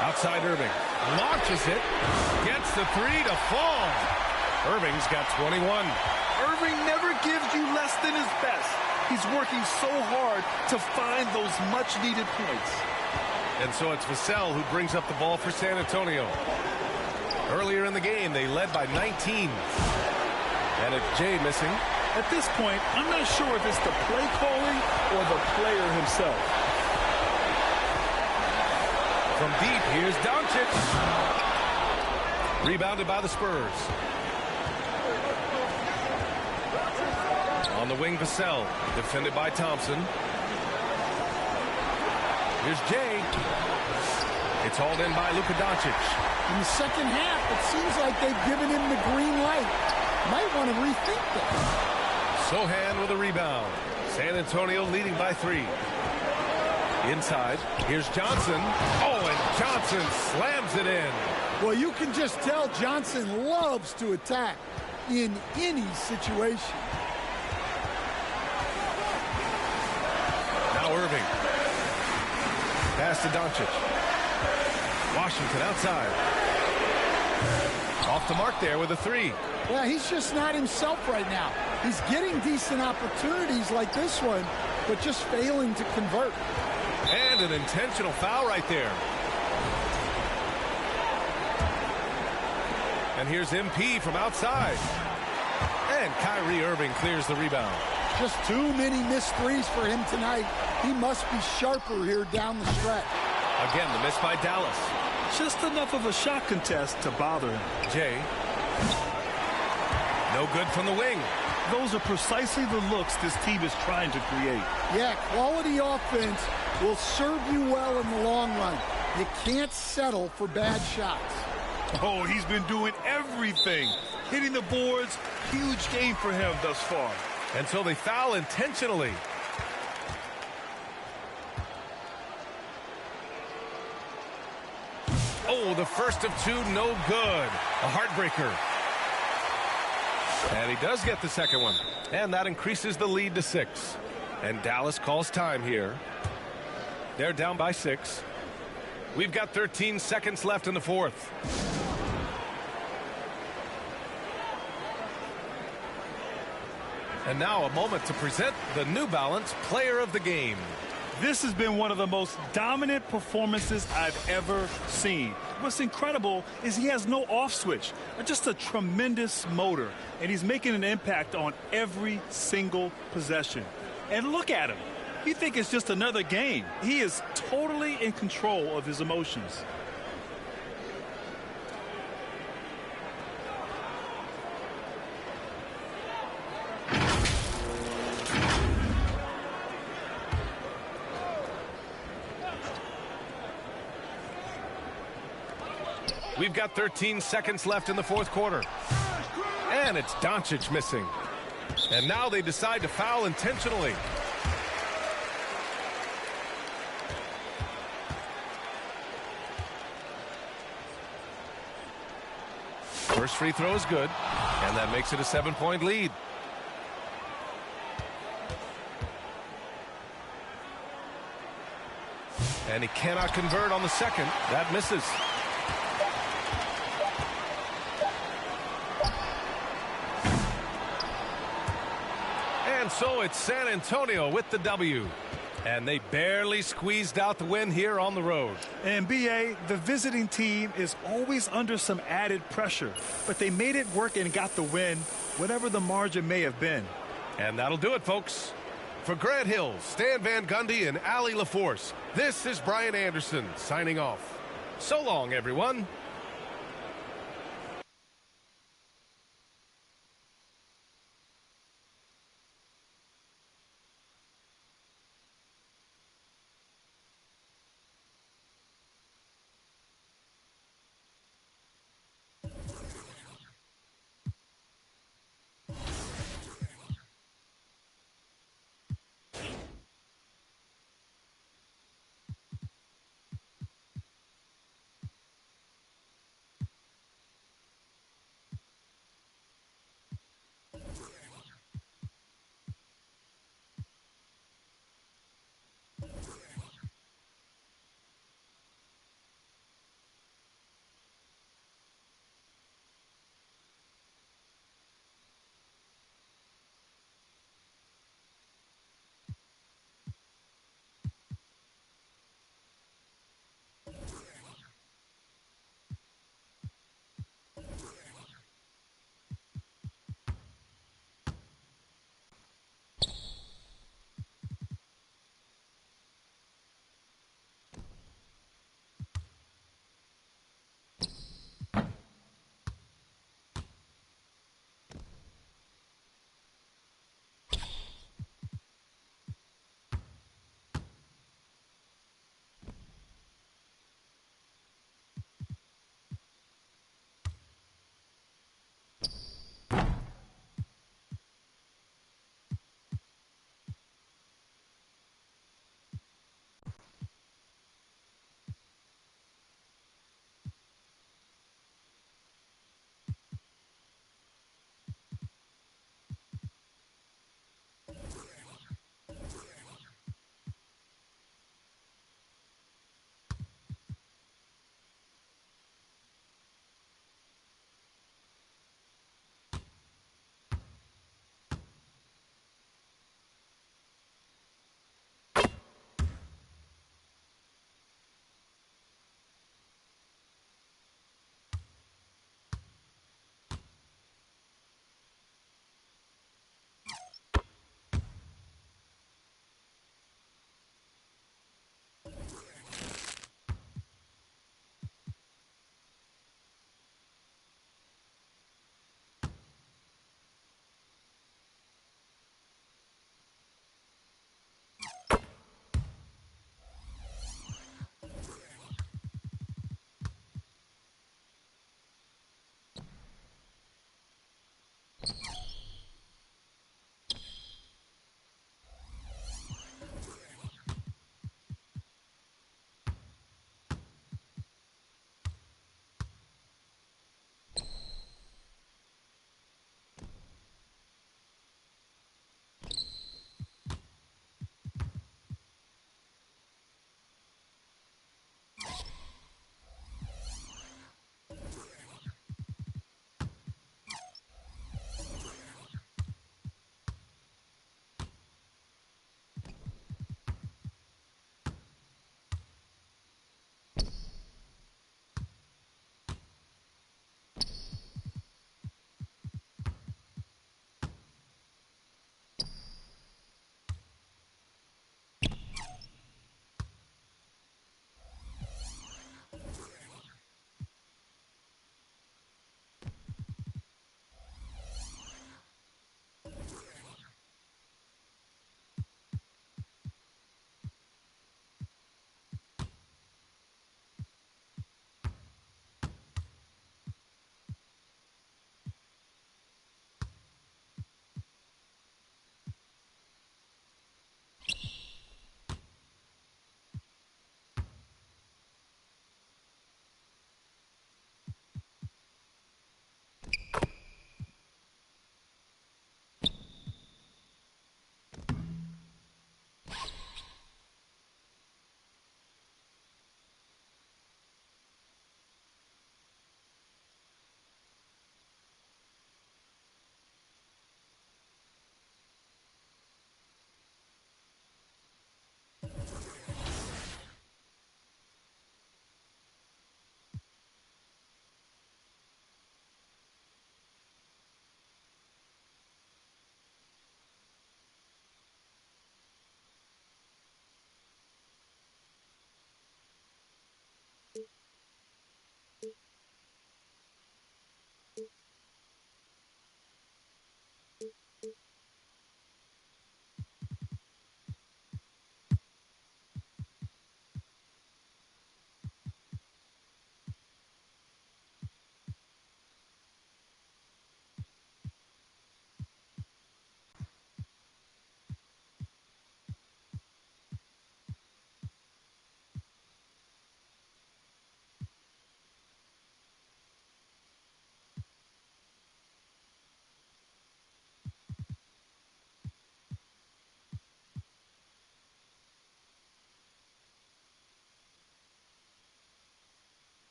Outside Irving. Launches it. Gets the 3 to fall. Irving's got 21. Irving never gives you less than his best. He's working so hard to find those much-needed points. And so it's Vassell who brings up the ball for San Antonio. Earlier in the game, they led by 19. And it's Jay missing. At this point, I'm not sure if it's the play calling or the player himself. From deep, here's Doncic. Rebounded by the Spurs. On the wing, Vassell, defended by Thompson. Here's Jay. It's hauled in by Luka Doncic. In the second half, it seems like they've given him the green light. Might want to rethink this. Sohan with a rebound. San Antonio leading by 3. Inside, here's Johnson. Oh, and Johnson slams it in. Well, you can just tell Johnson loves to attack in any situation. Now Irving. Pass to Doncic. Washington outside. Off the mark there with a 3. Yeah, he's just not himself right now. He's getting decent opportunities like this one, but just failing to convert. And an intentional foul right there. And here's MP from outside. And Kyrie Irving clears the rebound. Just too many missed threes for him tonight. He must be sharper here down the stretch. Again, the miss by Dallas. Just enough of a shot contest to bother him. Jay. No good from the wing. Those are precisely the looks this team is trying to create. Yeah, quality offense will serve you well in the long run. You can't settle for bad shots. Oh, he's been doing everything. Hitting the boards, huge game for him thus far. And so they foul intentionally. Oh, the first of 2, no good. A heartbreaker. And he does get the second one. And that increases the lead to 6. And Dallas calls time here. They're down by 6. We've got 13 seconds left in the fourth. And now a moment to present the New Balance Player of the Game. This has been one of the most dominant performances I've ever seen. What's incredible is he has no off switch, just a tremendous motor, and he's making an impact on every single possession. And look at him. You think it's just another game. He is totally in control of his emotions. We've got 13 seconds left in the fourth quarter. And it's Doncic missing. And now they decide to foul intentionally. First free throw is good, and that makes it a 7-point lead. And he cannot convert on the second. That misses. And so it's San Antonio with the W. And they barely squeezed out the win here on the road. And BA, the visiting team is always under some added pressure, but they made it work and got the win, whatever the margin may have been. And that'll do it, folks. For Grant Hill, Stan Van Gundy, and Allie LaForce, this is Brian Anderson signing off. So long, everyone.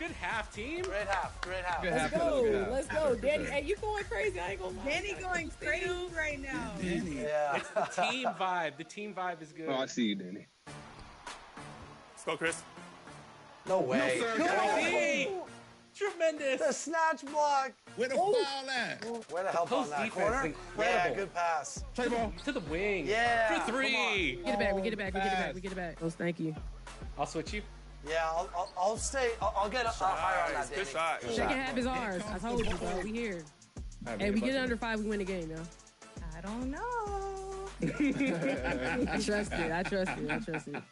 Good half, team. Great half. Great half. Let's go. Let's go. Danny, hey, you going crazy. I ain't gonna lie. Danny going crazy right now. Danny. Yeah. It's the team vibe. The team vibe is good. Oh, I see you, Danny. Let's go, Chris. No way. No, sir. Oh, tremendous. The snatch block. Where the foul at? Way to help on Post that defense corner. is incredible. Yeah, good pass. Play ball. To the wing. Yeah. For three. Get it back. We get it back. We get it back. We get it back. Oh, thank you. I'll switch you. Yeah, I'll stay. I'll get higher on that, Danny. Good shot. Second half is ours. I told you, bro. We here. Hey, we get it under 5, we win the game now. I don't know. I trust it. I trust it. I trust it.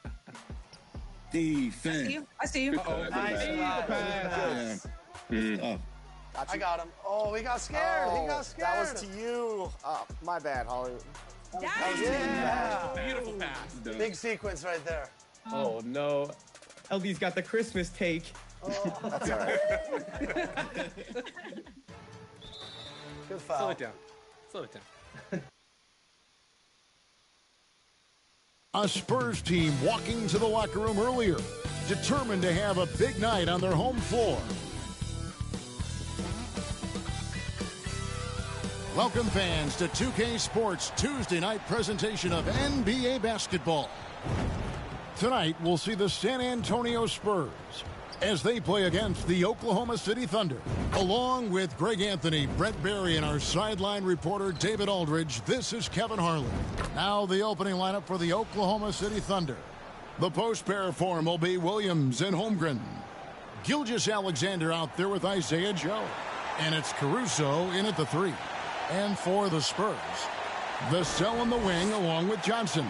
Defense. I see you. Nice pass. Oh. I got him. Oh, he got scared. Oh, he got scared. That was to you. My bad, Holly. Yeah. Beautiful pass. Big sequence right there. Oh, no. LD's got the Christmas take. Oh. That's all right. Good foul. Slow it down. Slow it down. A Spurs team walking to the locker room earlier, determined to have a big night on their home floor. Welcome, fans, to 2K Sports Tuesday night presentation of NBA basketball. Tonight, we'll see the San Antonio Spurs as they play against the Oklahoma City Thunder. Along with Greg Anthony, Brett Barry, and our sideline reporter David Aldridge, this is Kevin Harlan. Now the opening lineup for the Oklahoma City Thunder. The post pair form will be Williams and Holmgren. Gilgeous-Alexander out there with Isaiah Joe. And it's Caruso in at the 3. And for the Spurs, Vassell in the wing along with Johnson.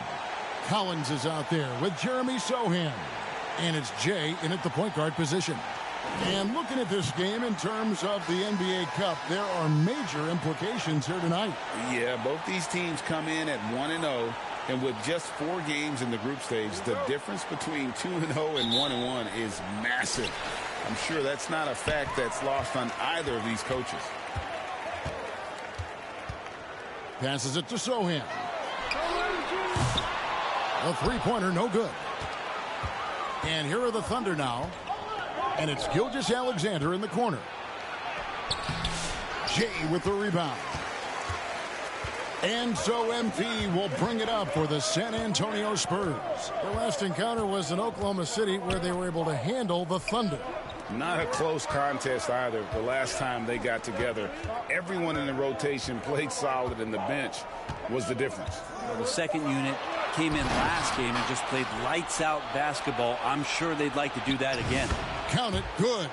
Collins is out there with Jeremy Sohan. And it's Jay in at the point guard position. And looking at this game in terms of the NBA Cup, there are major implications here tonight. Yeah, both these teams come in at 1-0, and with just 4 games in the group stage, the difference between 2-0 and 1-1 is massive. I'm sure that's not a fact that's lost on either of these coaches. Passes it to Sohan. A three-pointer, no good. And here are the Thunder now. And it's Gilgeous-Alexander in the corner. Jay with the rebound. And so MP will bring it up for the San Antonio Spurs. Their last encounter was in Oklahoma City, where they were able to handle the Thunder. Not a close contest either. The last time they got together, everyone in the rotation played solid, and the bench was the difference. Well, the second unit came in last game and just played lights-out basketball. I'm sure they'd like to do that again. Count it, good.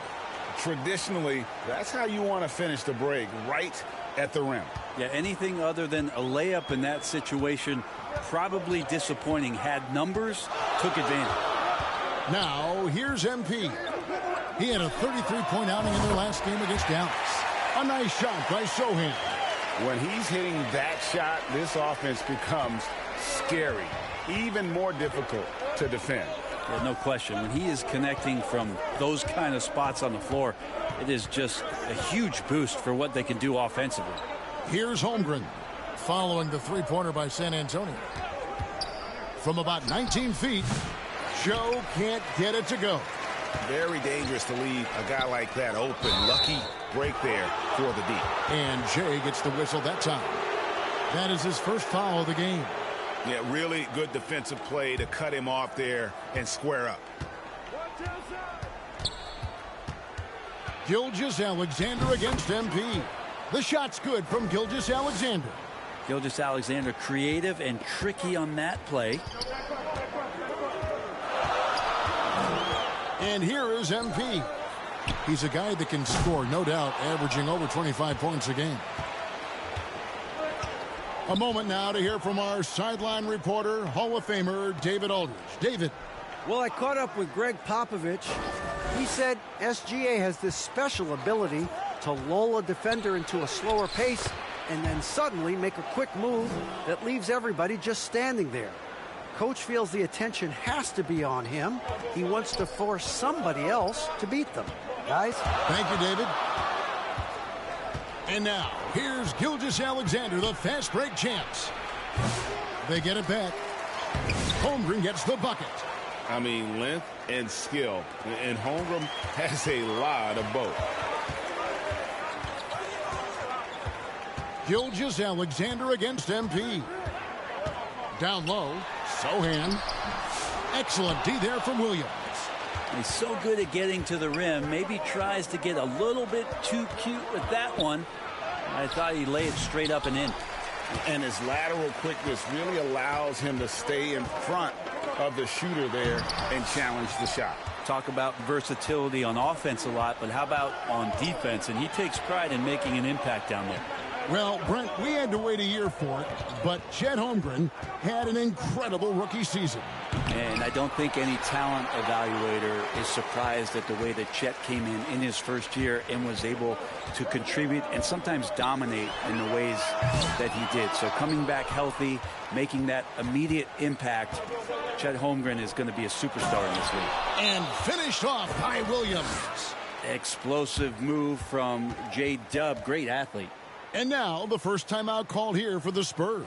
Traditionally, that's how you want to finish the break, right at the rim. Yeah, anything other than a layup in that situation, probably disappointing. Had numbers, took advantage. Now, here's MP. He had a 33-point outing in their last game against Dallas. A nice shot by Sohan. When he's hitting that shot, this offense becomes scary, even more difficult to defend. Yeah, no question. When he is connecting from those kind of spots on the floor, it is just a huge boost for what they can do offensively. Here's Holmgren, following the three-pointer by San Antonio. From about 19 feet, Joe can't get it to go. Very dangerous to leave a guy like that open. Lucky break there for the D. And Jay gets the whistle that time. That is his first foul of the game. Yeah, really good defensive play to cut him off there and square up. Gilgeous-Alexander against MP. The shot's good from Gilgeous-Alexander. Gilgeous-Alexander creative and tricky on that play. And here is MP. He's a guy that can score, no doubt, averaging over 25 points a game. A moment now to hear from our sideline reporter, Hall of Famer David Aldridge. David. Well, I caught up with Greg Popovich. He said SGA has this special ability to lull a defender into a slower pace and then suddenly make a quick move that leaves everybody just standing there. Coach feels the attention has to be on him. He wants to force somebody else to beat them. Guys? Thank you, David. And now, here's Gilgeous-Alexander, the fast break champs. They get it back. Holmgren gets the bucket. I mean, length and skill. And Holmgren has a lot of both. Gilgeous-Alexander against MP. Down low, Sohan. Excellent D there from Williams. He's so good at getting to the rim. Maybe tries to get a little bit too cute with that one. I thought he laid it straight up and in. And his lateral quickness really allows him to stay in front of the shooter there and challenge the shot. Talk about versatility on offense a lot, but how about on defense? And he takes pride in making an impact down there. Well, Brent, we had to wait a year for it, but Chet Holmgren had an incredible rookie season. And I don't think any talent evaluator is surprised at the way that Chet came in his first year and was able to contribute and sometimes dominate in the ways that he did. So coming back healthy, making that immediate impact, Chet Holmgren is going to be a superstar in this league. And finished off by Williams. Explosive move from J-Dub, great athlete. And now the first timeout called here for the Spurs.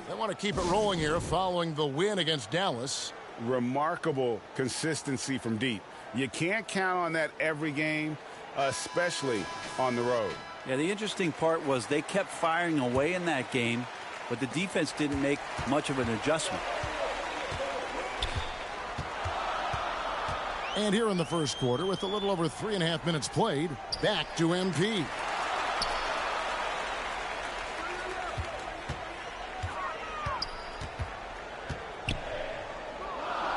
They want to keep it rolling here following the win against Dallas. Remarkable consistency from deep. You can't count on that every game, especially on the road. Yeah, the interesting part was they kept firing away in that game, but the defense didn't make much of an adjustment. And here in the first quarter, with a little over 3.5 minutes played, back to MP.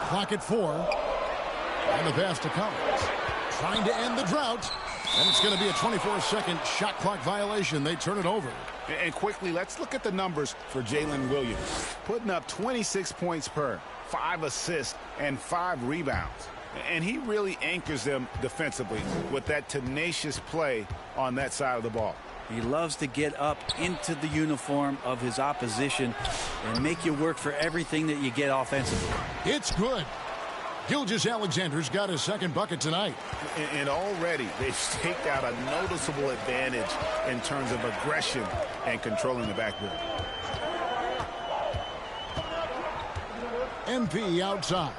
Clock at 4. And the pass to Collins. Trying to end the drought. And it's going to be a 24-second shot clock violation. They turn it over. And quickly, let's look at the numbers for Jalen Williams. Putting up 26 points per, 5 assists, and 5 rebounds. And he really anchors them defensively with that tenacious play on that side of the ball. He loves to get up into the uniform of his opposition and make you work for everything that you get offensively. It's good. Gilgeous-Alexander's got his second bucket tonight. And already they've staked out a noticeable advantage in terms of aggression and controlling the backboard. MP outside.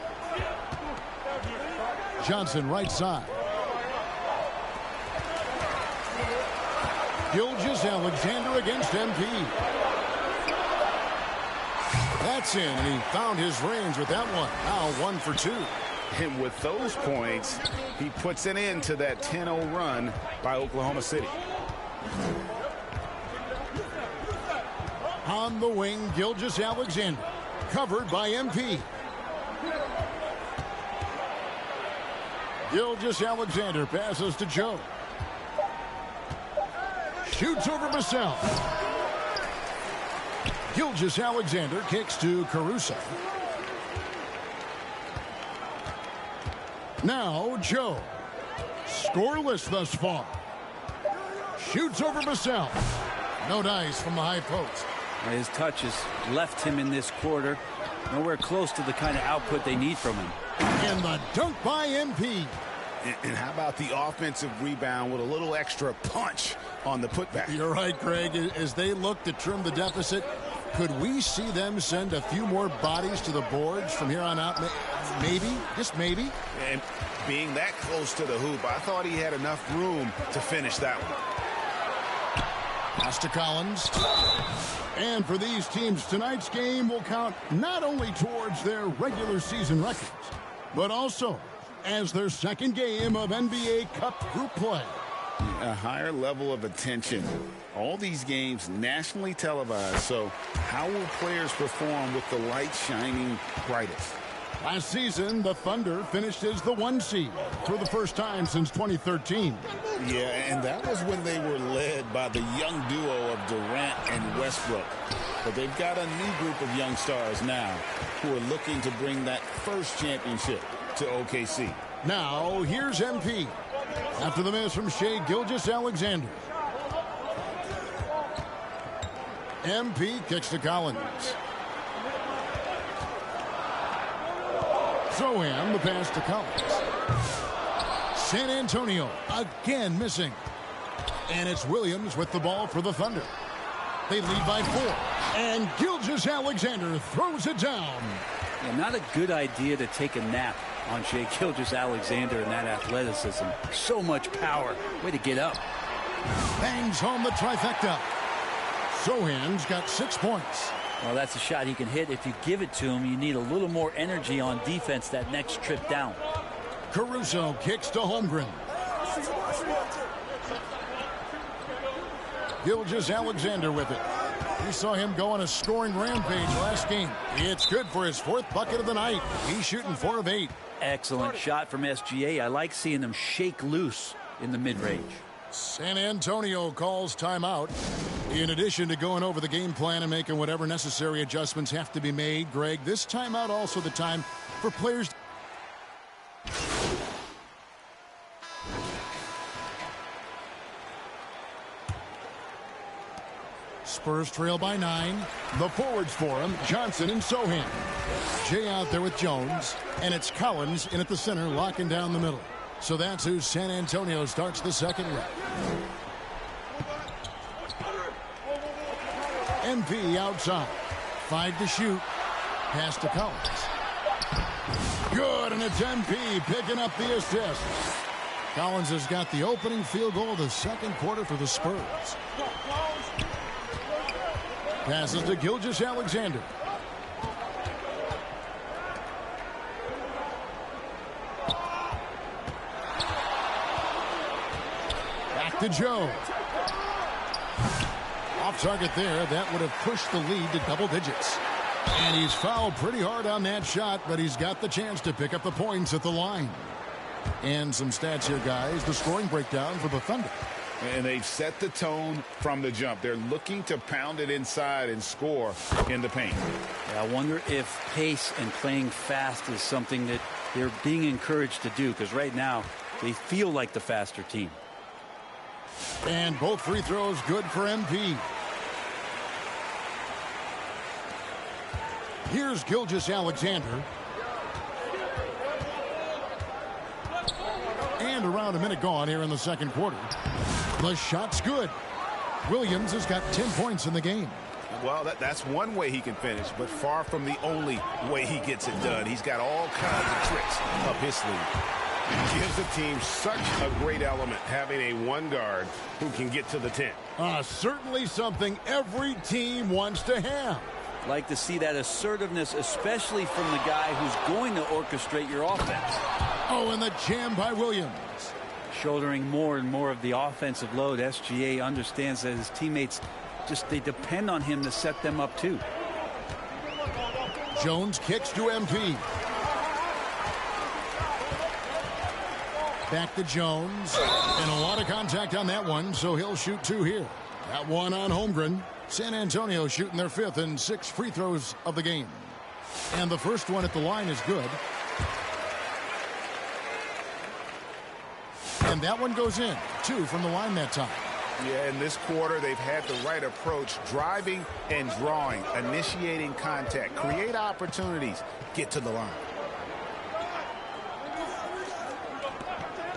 Johnson right side. Gilgeous-Alexander against MP. That's in, and he found his range with that one. Now 1 for 2. And with those points, he puts an end to that 10-0 run by Oklahoma City. On the wing, Gilgeous-Alexander. Covered by MP. Gilgeous-Alexander passes to Joe. Shoots over Vassell. Gilgeous-Alexander kicks to Caruso. Now Joe. Scoreless thus far. Shoots over Vassell. No dice from the high post. His touch has left him in this quarter. Nowhere close to the kind of output they need from him. And the dunk by MP. And how about the offensive rebound with a little extra punch on the putback? You're right, Craig. As they look to trim the deficit, could we see them send a few more bodies to the boards from here on out? Maybe, just maybe. And being that close to the hoop, I thought he had enough room to finish that one. Pass to Collins. And for these teams, tonight's game will count not only towards their regular season records, but also as their second game of NBA Cup group play. A higher level of attention. All these games nationally televised, so how will players perform with the light shining brightest? Last season, the Thunder finished as the 1 seed for the first time since 2013. Yeah, and that was when they were led by the young duo of Durant and Westbrook. But they've got a new group of young stars now who are looking to bring that first championship to OKC. Now, here's MP. After the miss from Shai Gilgeous-Alexander. MP kicks to Collins. Sohan, the pass to Collins. San Antonio again missing. And it's Williams with the ball for the Thunder. They lead by 4. And Gilgeous-Alexander throws it down. Yeah, not a good idea to take a nap on Shai Gilgeous-Alexander and that athleticism. So much power. Way to get up. Bangs home the trifecta. Sohan's got 6 points. Well, that's a shot he can hit. If you give it to him, you need a little more energy on defense that next trip down. Caruso kicks to Holmgren. Gilgeous-Alexander with it. We saw him go on a scoring rampage last game. It's good for his 4th bucket of the night. He's shooting 4 of 8. Excellent shot from SGA. I like seeing them shake loose in the mid-range. San Antonio calls timeout. In addition to going over the game plan and making whatever necessary adjustments have to be made, Greg, this timeout also the time for players. Spurs trail by 9. The forwards for him, Johnson and Sohan. Jay out there with Jones, and it's Collins in at the center, locking down the middle. So that's who San Antonio starts the second leg. MP outside. 5 to shoot. Pass to Collins. Good, and it's MP picking up the assist. Collins has got the opening field goal of the second quarter for the Spurs. Passes to Gilgeous-Alexander. Back to Joe. Off target there. That would have pushed the lead to double digits. And he's fouled pretty hard on that shot, but he's got the chance to pick up the points at the line. And some stats here, guys. The scoring breakdown for the Thunder. And they've set the tone from the jump. They're looking to pound it inside and score in the paint. Yeah, I wonder if pace and playing fast is something that they're being encouraged to do, because right now they feel like the faster team. And both free throws good for MP. Here's Gilgeous-Alexander. And around a minute gone here in the second quarter. The shot's good. Williams has got 10 points in the game. Well, that's one way he can finish, but far from the only way he gets it done. He's got all kinds of tricks up his sleeve. It gives the team such a great element having a one guard who can get to the 10. Certainly something every team wants to have. Like to see that assertiveness, especially from the guy who's going to orchestrate your offense. Oh, and the jam by Williams. Shouldering more and more of the offensive load. SGA understands that his teammates they depend on him to set them up too. Jones kicks to MP. Back to Jones. And a lot of contact on that one, so he'll shoot 2 here. That one on Holmgren. San Antonio shooting their 5th and 6th free throws of the game. And the first one at the line is good. And that one goes in. 2 from the line that time. Yeah, in this quarter, they've had the right approach. Driving and drawing. Initiating contact. Create opportunities. Get to the line.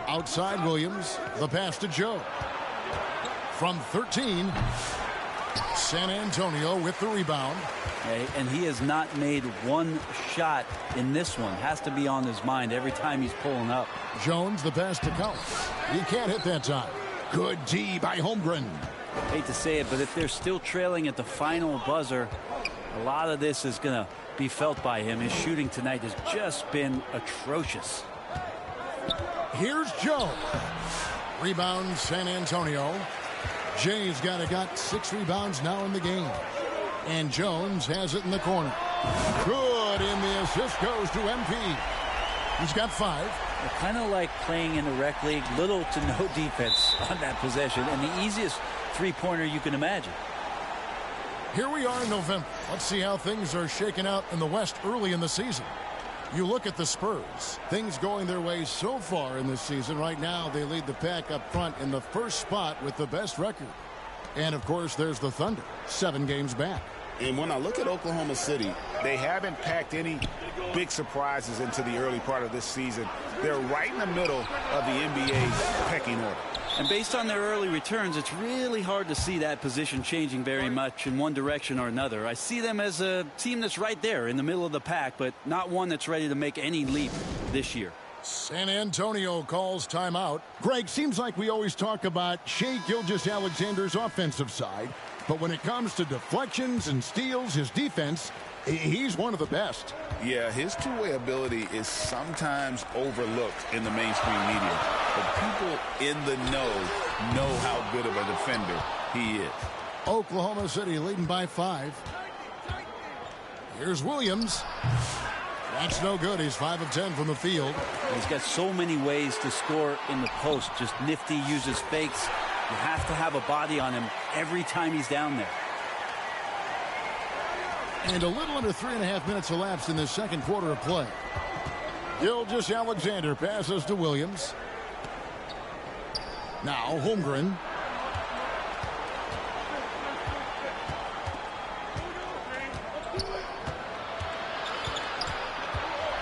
Outside Williams. The pass to Joe. From 13. San Antonio with the rebound. Okay, and he has not made one shot in this one. Has to be on his mind every time he's pulling up. Jones, the pass to Collins. He can't hit that time. Good D by Holmgren. Hate to say it, but if they're still trailing at the final buzzer, a lot of this is going to be felt by him. His shooting tonight has just been atrocious. Here's Joe. Rebound San Antonio. Jay's got 6 rebounds now in the game. And Jones has it in the corner. Good, and the assist goes to MP. He's got 5. Kind of like playing in the rec league, little to no defense on that possession, and the easiest three-pointer you can imagine. Here we are in November. Let's see how things are shaking out in the West early in the season. You look at the Spurs. Things going their way so far in this season. Right now, they lead the pack up front in the first spot with the best record. And, of course, there's the Thunder, 7 games back. And when I look at Oklahoma City, they haven't packed any big surprises into the early part of this season. They're right in the middle of the NBA's pecking order. And based on their early returns, it's really hard to see that position changing very much in one direction or another. I see them as a team that's right there in the middle of the pack, but not one that's ready to make any leap this year. San Antonio calls timeout. Greg, seems like we always talk about Shai Gilgeous-Alexander's offensive side, but when it comes to deflections and steals, his defense, he's one of the best. Yeah, his two-way ability is sometimes overlooked in the mainstream media, but people in the know how good of a defender he is. Oklahoma City leading by 5. Here's Williams. That's no good. He's 5 of 10 from the field. He's got so many ways to score in the post. Just nifty, uses fakes. You have to have a body on him every time he's down there. And a little under 3.5 minutes elapsed in the second quarter of play. Gilgeous-Alexander passes to Williams. Now Holmgren.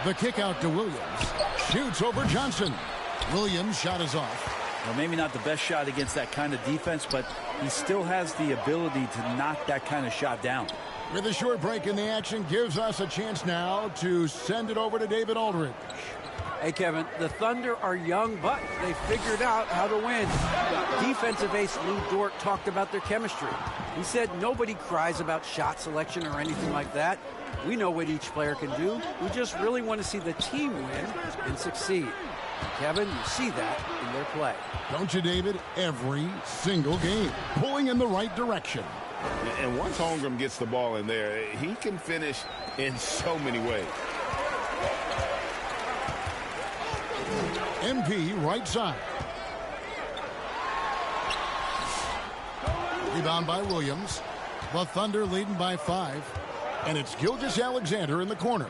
The kick out to Williams. Shoots over Johnson. Williams' shot is off. Well, maybe not the best shot against that kind of defense, but he still has the ability to knock that kind of shot down. With a short break in the action, gives us a chance now to send it over to David Aldridge. Hey, Kevin, the Thunder are young, but they figured out how to win. Defensive ace Lou Dort talked about their chemistry. He said nobody cries about shot selection or anything like that. We know what each player can do. We just really want to see the team win and succeed. Kevin, you see that in their play. Don't you, David? Every single game. Pulling in the right direction. And once Holmgren gets the ball in there, he can finish in so many ways. MP right side. Rebound by Williams. The Thunder leading by 5. And it's Gilgeous-Alexander in the corner.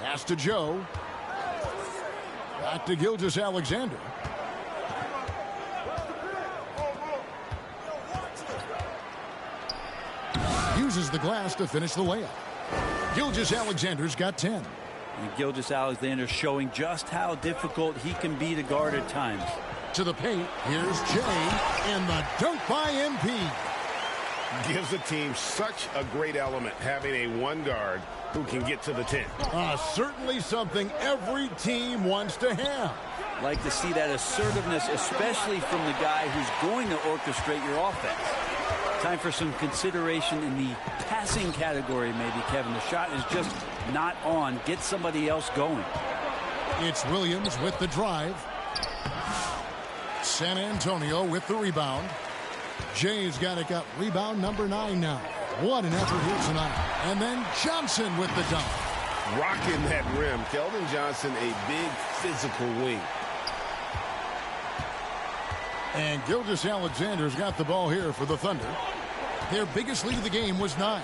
Pass to Joe. Back to Gilgeous-Alexander. Uses the glass to finish the layup. Gilgeous-Alexander's got 10. And Gilgeous-Alexander showing just how difficult he can be to guard at times. To the paint, here's Jay, and the dunk by MP. Gives the team such a great element having a one guard who can get to the 10. Certainly something every team wants to have. Like to see that assertiveness, especially from the guy who's going to orchestrate your offense. Time for some consideration in the passing category, maybe, Kevin. The shot is just not on. Get somebody else going. It's Williams with the drive. San Antonio with the rebound. Jay's got it up. Rebound number 9 now. What an effort here tonight. And then Johnson with the dunk. Rocking that rim. Keldon Johnson, a big physical wing. And Gilgeous-Alexander's got the ball here for the Thunder. Their biggest lead of the game was 9.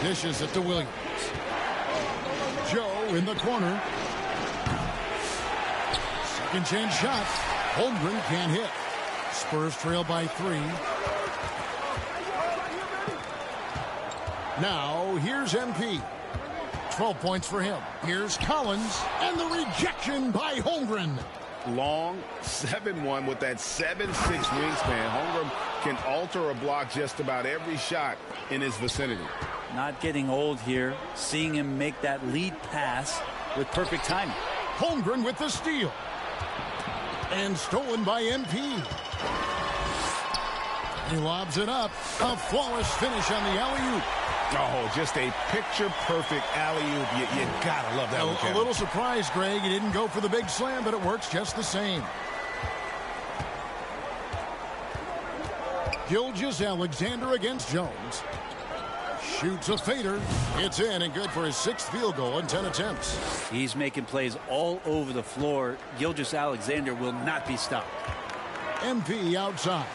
Dishes it to Williams. Joe in the corner. Second chance shot. Holmgren can't hit. Spurs trail by 3. Now here's MP. 12 points for him. Here's Collins, and the rejection by Holmgren. Long 7-1 with that 7'6" wingspan. Holmgren can alter a block just about every shot in his vicinity. Not getting old here. Seeing him make that lead pass with perfect timing. Holmgren with the steal. And stolen by MP. He lobs it up. A flawless finish on the alley-oop. Oh, just a picture-perfect alley-oop. You gotta love that one, A little surprise, Greg. He didn't go for the big slam, but it works just the same. Gilgeous-Alexander against Jones. Shoots a fader. It's in and good for his 6th field goal in 10 attempts. He's making plays all over the floor. Gilgeous-Alexander will not be stopped. MP outside.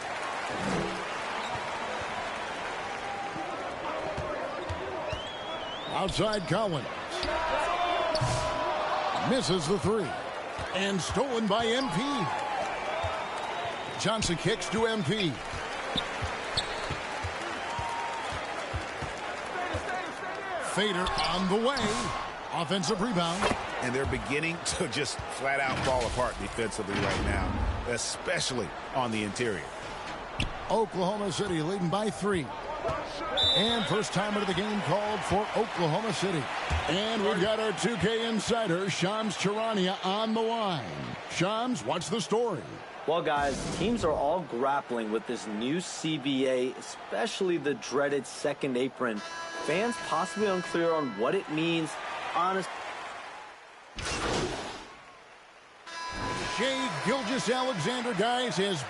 Outside Collins. Misses the 3. And stolen by MP. Johnson kicks to MP. Fader on the way. Offensive rebound. and they're beginning to just flat out fall apart defensively right now, especially on the interior. Oklahoma City leading by 3. And first time into the game called for Oklahoma City. And we've got our 2K insider, Shams Charania, on the line. Shams, what's the story? Well, guys, teams are all grappling with this new CBA, especially the dreaded second apron. Fans possibly unclear on what it means. Shea Gilgeous-Alexander, guys, is...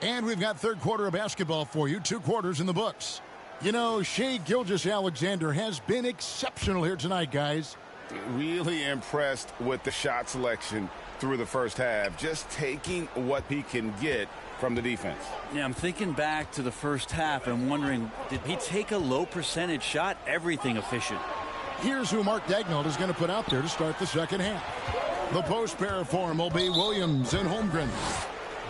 And we've got third quarter of basketball for you. 2 quarters in the books. You know, Shea Gilgeous-Alexander has been exceptional here tonight, guys. Really impressed with the shot selection through the first half. Just taking what he can get from the defense. Yeah, I'm thinking back to the first half and wondering, did he take a low percentage shot? Everything efficient. Here's who Mark Daigneault is going to put out there to start the second half. The post pair for him will be Williams and Holmgren.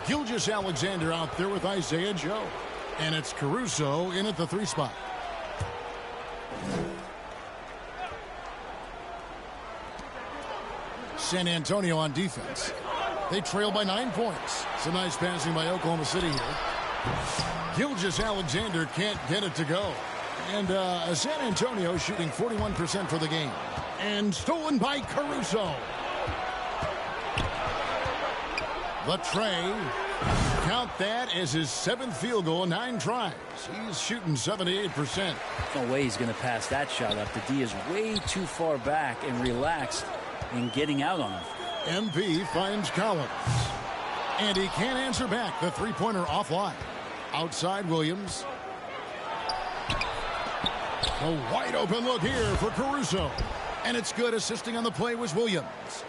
Gilgeous-Alexander out there with Isaiah Joe. And it's Caruso in at the 3 spot. San Antonio on defense. They trail by 9 points. Some nice passing by Oklahoma City here. Gilgeous-Alexander can't get it to go. And San Antonio shooting 41% for the game. And stolen by Caruso. The tray. Count that as his 7th field goal in 9 tries. He's shooting 78%. No way he's going to pass that shot up. The D is way too far back and relaxed in getting out on him. MP finds Collins. And he can't answer back. The 3-pointer offline. Outside Williams. A wide open look here for Caruso. And it's good. Assisting on the play was Williams.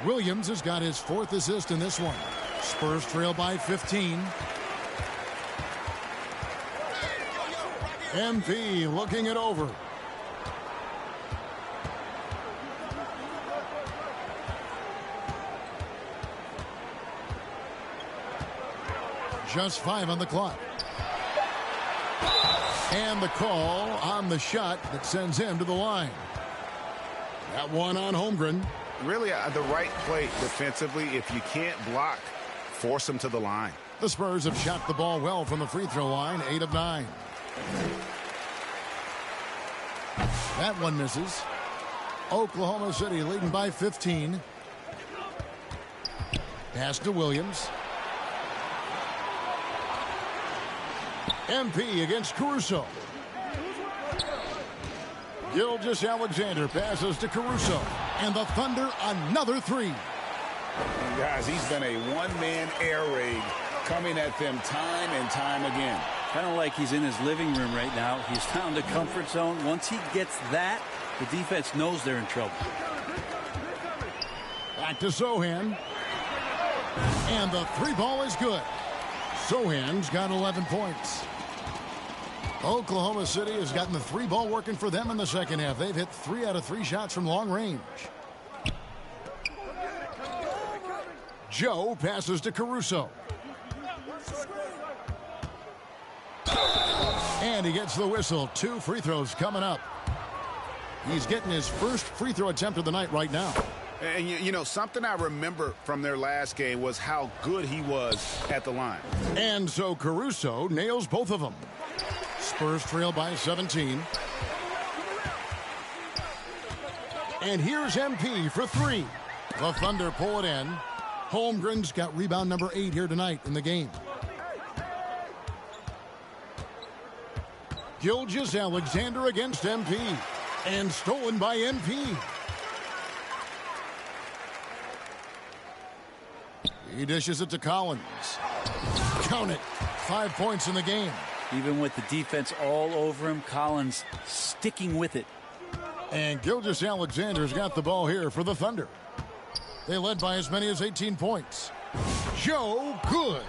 Williams has got his 4th assist in this one. Spurs trail by 15. MP looking it over. Just 5 on the clock. And the call on the shot that sends him to the line. That one on Holmgren. Really the right play defensively. If you can't block, force him to the line. The Spurs have shot the ball well from the free throw line, 8 of 9. That one misses. Oklahoma City leading by 15. Pass to Williams. MP against Caruso. Gilgeous-Alexander passes to Caruso. And the Thunder, another 3. And guys, he's been a one-man air raid coming at them time and time again. Kind of like he's in his living room right now. He's found a comfort zone. Once he gets that, the defense knows they're in trouble. Back to Sohan. And the 3 ball is good. Sohan's got 11 points. Oklahoma City has gotten the 3 ball working for them in the second half. They've hit 3 out of 3 shots from long range. Joe passes to Caruso. And he gets the whistle. 2 free throws coming up. He's getting his first free throw attempt of the night right now. And, you know, something I remember from their last game was how good he was at the line. And so Caruso nails both of them. Spurs trail by 17. And here's MP for 3. The Thunder pull it in. Holmgren's got rebound number 8 here tonight in the game. Gilgeous-Alexander against MP. And stolen by MP. He dishes it to Collins. Count it. 5 points in the game. Even with the defense all over him, Collins sticking with it. And Gilgeous-Alexander's got the ball here for the Thunder. They led by as many as 18 points. Joe, good.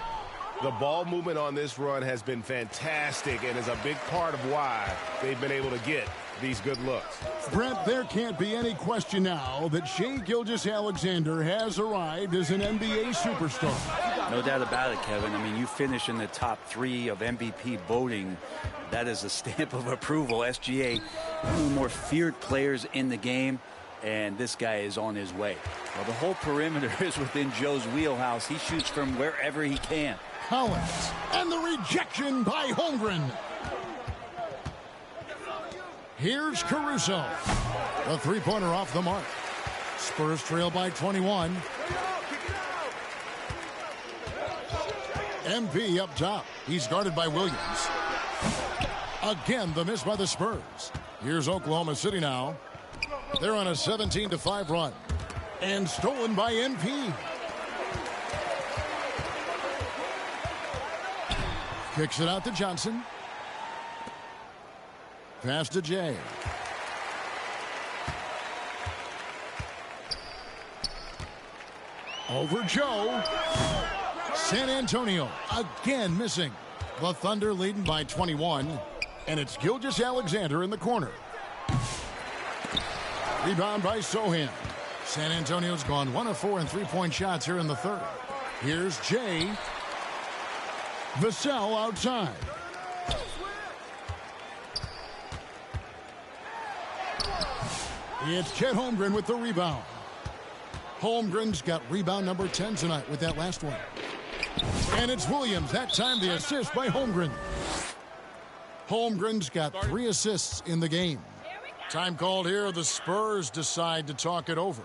The ball movement on this run has been fantastic and is a big part of why they've been able to get these good looks. Brent, there can't be any question now that Shai Gilgeous-Alexander has arrived as an NBA superstar. No doubt about it, Kevin. I mean, you finish in the top 3 of MVP voting. That is a stamp of approval. SGA, one of the more feared players in the game, and this guy is on his way. Well, the whole perimeter is within Joe's wheelhouse. He shoots from wherever he can. Collins, and the rejection by Holmgren. Here's Caruso. The three-pointer off the mark. Spurs trail by 21. MP up top. He's guarded by Williams. Again, the miss by the Spurs. Here's Oklahoma City now. They're on a 17-5 run. And stolen by MP. Kicks it out to Johnson. Pass to Jay. Over Joe. San Antonio again missing. The Thunder leading by 21. And it's Gilgeous-Alexander in the corner. Rebound by Sohan. San Antonio's gone 1 of 4 in three-point shots here in the third. Here's Jay. Vassell outside. It's Chet Holmgren with the rebound. Holmgren's got rebound number 10 tonight with that last one. And it's Williams. That time the assist by Holmgren. Holmgren's got 3 assists in the game. Time called here. The Spurs decide to talk it over.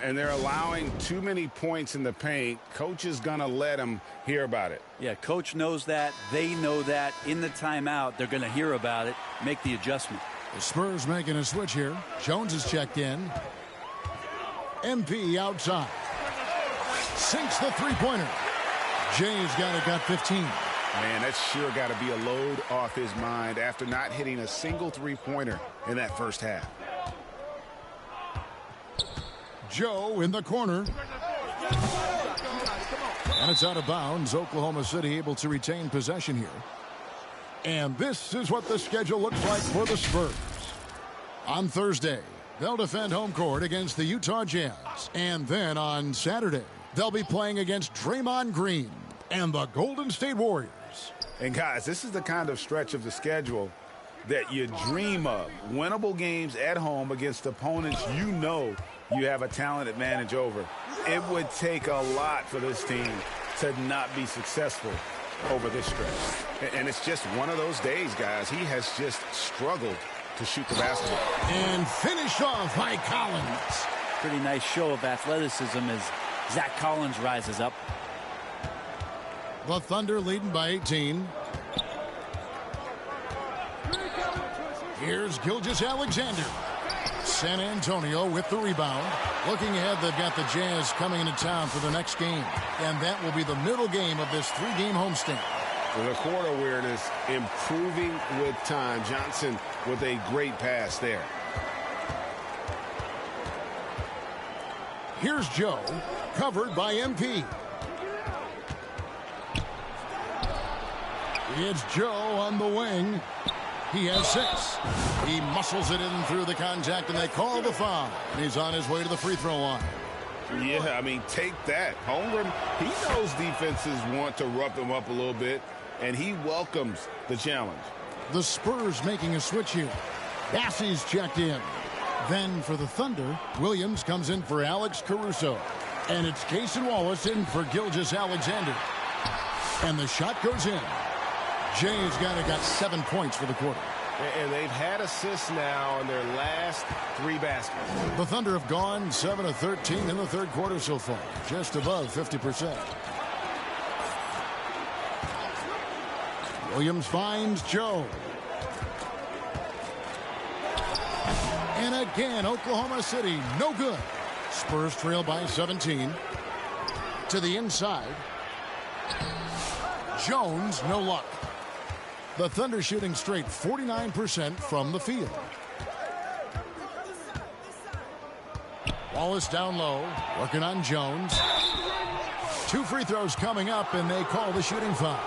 And they're allowing too many points in the paint. Coach is going to let them hear about it. Yeah, coach knows that. They know that. In the timeout, they're going to hear about it, make the adjustment. The Spurs making a switch here. Jones is checked in. MP outside. Sinks the three-pointer. Jay's got 15. Man, that's sure got to be a load off his mind after not hitting a single three-pointer in that first half. Joe in the corner. And it's out of bounds. Oklahoma City able to retain possession here. And this is what the schedule looks like for the Spurs. On Thursday, they'll defend home court against the Utah Jazz. And then on Saturday, they'll be playing against Draymond Green and the Golden State Warriors. And guys, this is the kind of stretch of the schedule that you dream of. Winnable games at home against opponents you know you have a talent advantage over. It would take a lot for this team to not be successful over this stretch. And it's just one of those days, guys. He has just struggled to shoot the basketball. And finished off by Collins. Pretty nice show of athleticism as Zach Collins rises up. The Thunder leading by 18. Here's Gilgeous-Alexander. San Antonio with the rebound. Looking ahead, they've got the Jazz coming into town for the next game. And that will be the middle game of this 3-game homestand. The court awareness improving with time. Johnson with a great pass there. Here's Joe, covered by MP. It's Joe on the wing. He has 6. He muscles it in through the contact, and they call the foul. And he's on his way to the free throw line. Yeah, I mean, take that. Holmgren, he knows defenses want to rough him up a little bit, and he welcomes the challenge. The Spurs making a switch here. Bassey's checked in. Then for the Thunder, Williams comes in for Alex Caruso. And it's Cason Wallace in for Gilgeous-Alexander. And the shot goes in. Jay's got 7 points for the quarter. And they've had assists now in their last 3 baskets. The Thunder have gone 7 of 13 in the third quarter so far, just above 50%. Williams finds Joe. And again, Oklahoma City, no good. Spurs trail by 17. To the inside. Jones, no luck. The Thunder shooting straight 49% from the field. Wallace down low, working on Jones. 2 free throws coming up, and they call the shooting foul.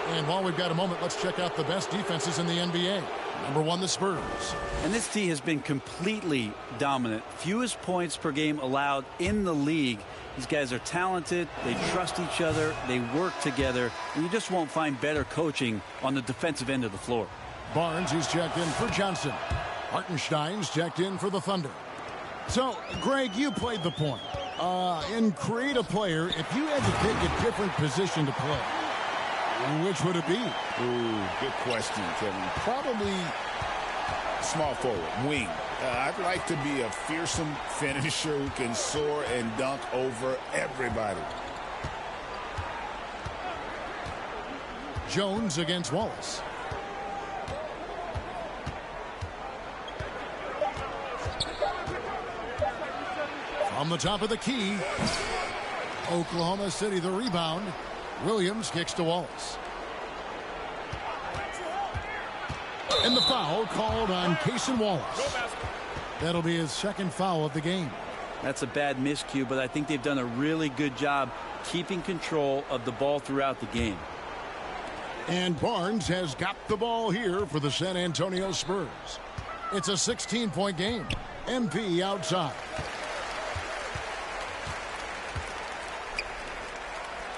And while we've got a moment, let's check out the best defenses in the NBA. Number 1, the Spurs. And this team has been completely dominant. Fewest points per game allowed in the league. These guys are talented. They trust each other. They work together. And you just won't find better coaching on the defensive end of the floor. Barnes, he's checked in for Johnson. Hartenstein's checked in for the Thunder. So, Greg, you played the point. In create a player, if you had to pick a different position to play, which would it be? Ooh, good question, Kevin. Probably small forward, wing. I'd like to be a fearsome finisher who can soar and dunk over everybody. Jones against Wallace. From the top of the key, Oklahoma City the rebound. Williams kicks to Wallace. And the foul called on Cason Wallace. That'll be his second foul of the game. That's a bad miscue, but I think they've done a really good job keeping control of the ball throughout the game. And Barnes has got the ball here for the San Antonio Spurs. It's a 16-point game. MP outside.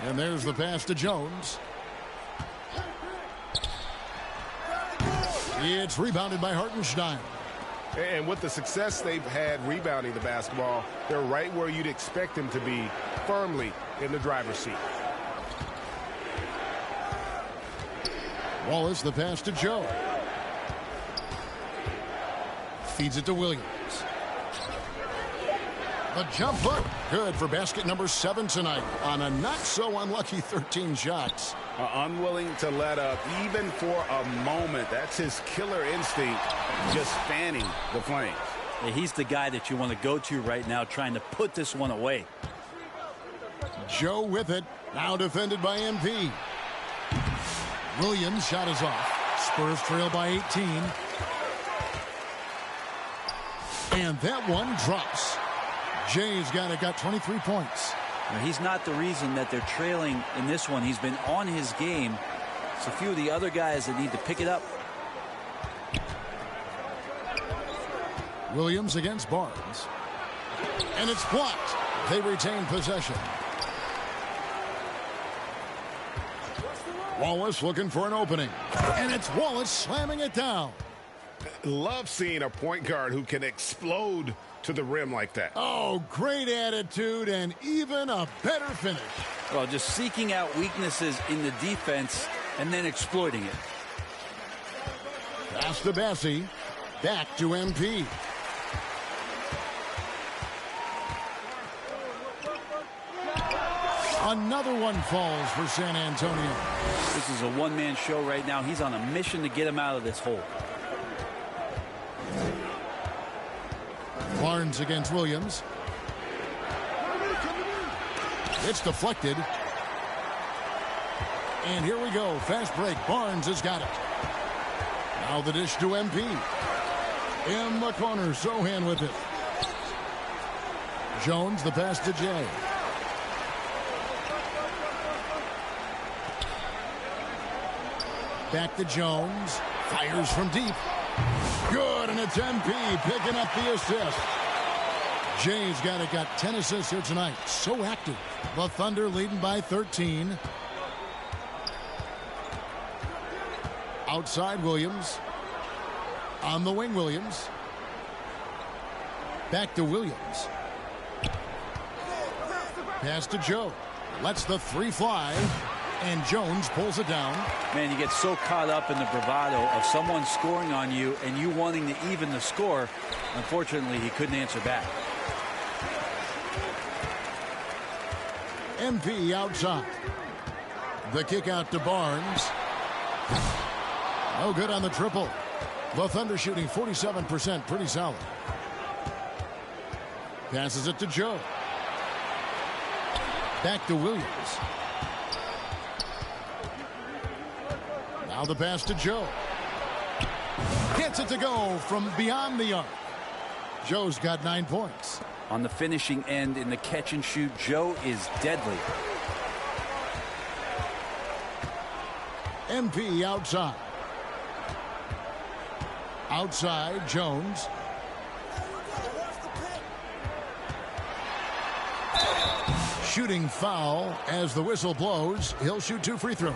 And there's the pass to Jones. It's rebounded by Hartenstein. And with the success they've had rebounding the basketball, they're right where you'd expect them to be, firmly in the driver's seat. Wallace, the pass to Joe. Feeds it to Williams. The jump hook, good for basket number 7 tonight on a not-so-unlucky 13 shots. Unwilling to let up, even for a moment. That's his killer instinct, just fanning the flames. Yeah, he's the guy that you want to go to right now, trying to put this one away. Joe with it, now defended by MP. Williams' shot is off. Spurs trail by 18. And that one drops. Jay's got 23 points. Now, he's not the reason that they're trailing in this one. He's been on his game. It's a few of the other guys that need to pick it up. Williams against Barnes. And it's blocked. They retain possession. Wallace looking for an opening. And it's Wallace slamming it down. Love seeing a point guard who can explode to the rim like that. Oh, great attitude and even a better finish. Well, just seeking out weaknesses in the defense and then exploiting it. Pass to Bassie. Back to MP. Another one falls for San Antonio. This is a one-man show right now. He's on a mission to get him out of this hole. Barnes against Williams. It's deflected. And here we go. Fast break. Barnes has got it. Now the dish to MP. In the corner. Sohan with it. Jones, the pass to Jay. Back to Jones. Fires from deep. Good, and it's MP picking up the assist. Jay's got 10 assists here tonight. So active. The Thunder leading by 13. Outside Williams. On the wing, Williams. Back to Williams. Pass to Joe. Lets the three fly. And Jones pulls it down. Man, you get so caught up in the bravado of someone scoring on you and you wanting to even the score. Unfortunately, he couldn't answer back. MP outside. The kick out to Barnes. No good on the triple. The Thunder shooting 47%, pretty solid. Passes it to Joe. Back to Williams. Now the pass to Joe. Gets it to go from beyond the arc. Joe's got 9 points. On the finishing end in the catch and shoot, Joe is deadly. MP outside. Outside, Jones. Shooting foul as the whistle blows. He'll shoot 2 free throws.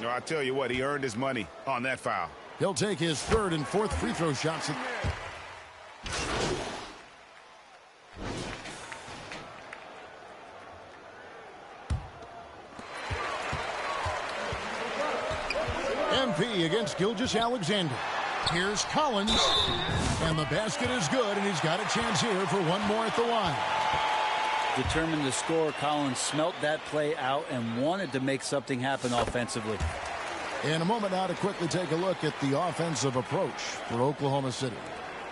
No, I tell you what, he earned his money on that foul. He'll take his 3rd and 4th free throw shots. MP against Gilgeous-Alexander. Here's Collins, and the basket is good, and he's got a chance here for one more at the line. Determined to score, Collins smelt that play out and wanted to make something happen offensively. In a moment now to quickly take a look at the offensive approach for Oklahoma City.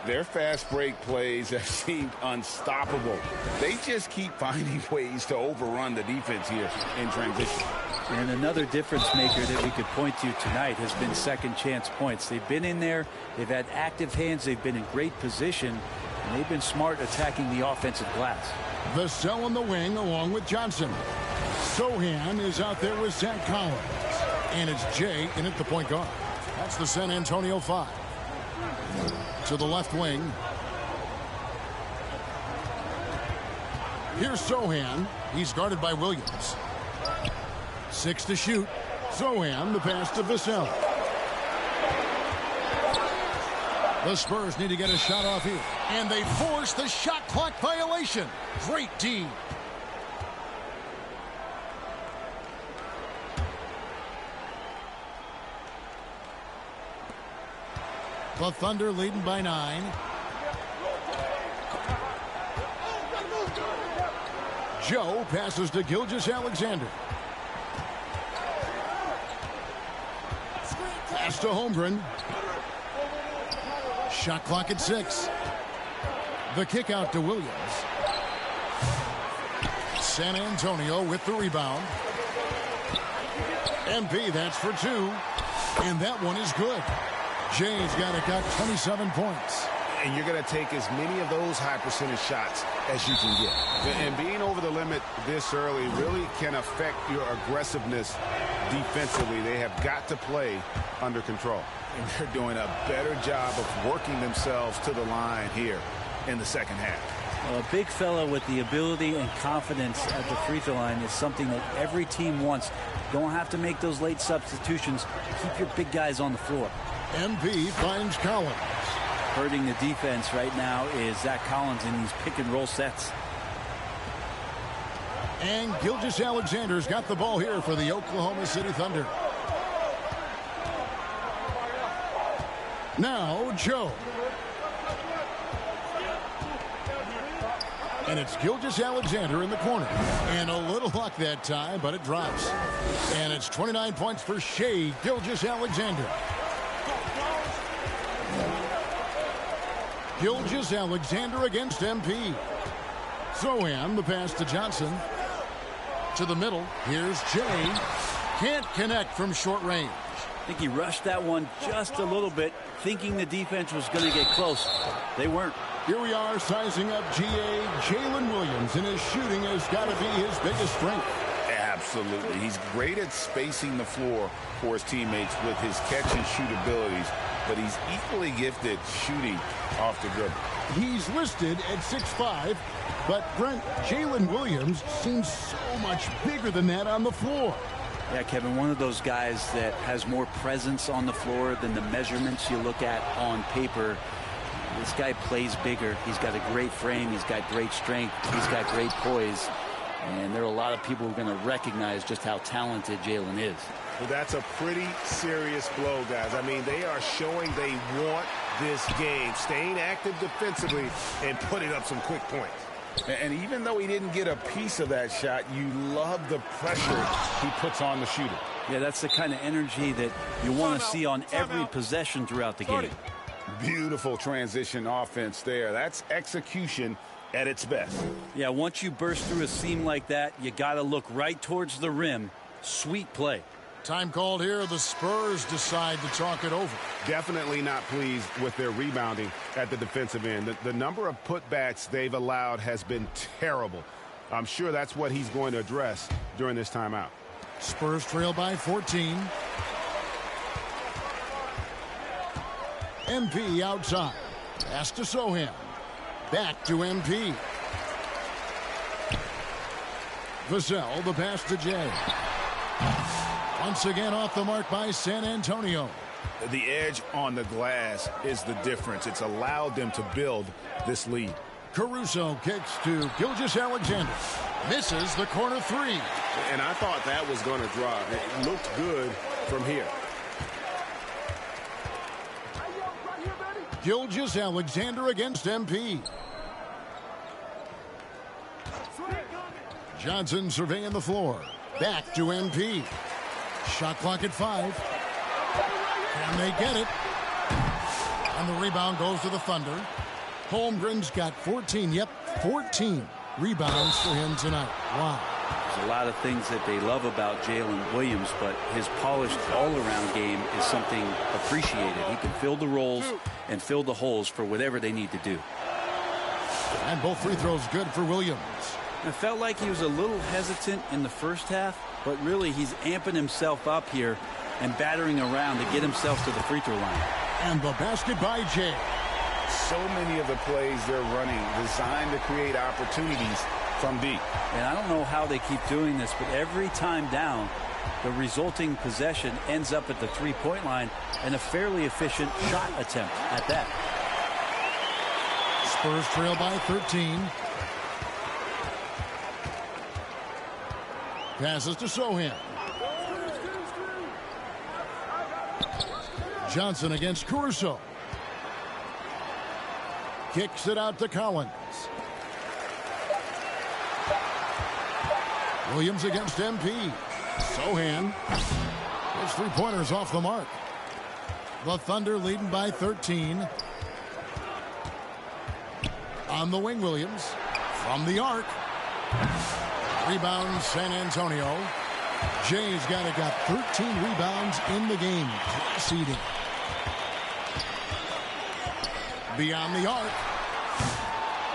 Their fast break plays have seemed unstoppable. They just keep finding ways to overrun the defense here in transition. And another difference maker that we could point to tonight has been second chance points. They've been in there, they've had active hands, they've been in great position, and they've been smart attacking the offensive glass. The cell on the wing along with Johnson. Sohan is out there with Zach Collins. And it's Jay in at the point guard. That's the San Antonio 5. To the left wing. Here's Sohan. He's guarded by Williams. 6 to shoot. Sohan, the pass to Vassell. The Spurs need to get a shot off here. And they force the shot clock violation. Great D. The Thunder leading by 9. Joe passes to Gilgeous-Alexander. Pass to Holmgren. Shot clock at 6. The kick out to Williams. San Antonio with the rebound. MP, that's for 2. And that one is good. Jay's got 27 points. And you're going to take as many of those high percentage shots as you can get. And being over the limit this early really can affect your aggressiveness defensively. They have got to play under control. And they're doing a better job of working themselves to the line here in the second half. Well, a big fella with the ability and confidence at the free throw line is something that every team wants. Don't have to make those late substitutions. Keep your big guys on the floor. MP finds Collins. Hurting the defense right now is Zach Collins in these pick and roll sets. And Gilgeous-Alexander's got the ball here for the Oklahoma City Thunder. Now Joe. And it's Gilgeous-Alexander in the corner. And a little luck that time, but it drops. And it's 29 points for Shai Gilgeous-Alexander. Gilgeous-Alexander against MP. Sohan, the pass to Johnson. To the middle. Here's Jay. Can't connect from short range. I think he rushed that one just a little bit, thinking the defense was going to get close. They weren't. Here we are sizing up GA Jalen Williams, and his shooting has got to be his biggest strength. Absolutely. He's great at spacing the floor for his teammates with his catch and shoot abilities, but he's equally gifted shooting off the dribble. He's listed at 6'5", but Brent, Jalen Williams seems so much bigger than that on the floor. Yeah, Kevin, one of those guys that has more presence on the floor than the measurements you look at on paper. This guy plays bigger. He's got a great frame. He's got great strength. He's got great poise. And there are a lot of people who are going to recognize just how talented Jalen is. Well, that's a pretty serious blow, guys. I mean, they are showing they want this game, staying active defensively and putting up some quick points. And even though he didn't get a piece of that shot, you love the pressure he puts on the shooter. Yeah, that's the kind of energy that you want to see on every possession throughout the game. Beautiful transition offense there. That's execution at its best. Yeah, once you burst through a seam like that, you got to look right towards the rim. Sweet play. Time called here. The Spurs decide to talk it over. Definitely not pleased with their rebounding at the defensive end. The number of putbacks they've allowed has been terrible. I'm sure that's what he's going to address during this timeout. Spurs trail by 14. MP outside. Pass to Sohan. Back to MP. Vassell, the pass to Jay. Once again off the mark by San Antonio. The edge on the glass is the difference. It's allowed them to build this lead. Caruso kicks to Gilgeous-Alexander. Misses the corner three. And I thought that was going to drop. It looked good from here. Gilgeous-Alexander against MP. Johnson surveying the floor. Back to MP. Shot clock at 5. Can they get it? And the rebound goes to the Thunder. Holmgren's got 14. Yep, 14 rebounds for him tonight. Wow. There's a lot of things that they love about Jalen Williams, but his polished all-around game is something appreciated. He can fill the roles and fill the holes for whatever they need to do. And both free throws good for Williams. It felt like he was a little hesitant in the first half, but really he's amping himself up here and battering around to get himself to the free throw line. And the basket by Jay. So many of the plays they're running designed to create opportunities from deep. And I don't know how they keep doing this, but every time down, the resulting possession ends up at the three-point line and a fairly efficient shot attempt at that. Spurs trail by 13. Passes to Sohan. Johnson against Caruso. Kicks it out to Collins. Williams against MP. Sohan. His three-pointers off the mark. The Thunder leading by 13. On the wing, Williams. From the arc. Rebound, San Antonio. Jay's got 13 rebounds in the game. Seeding. Beyond the arc.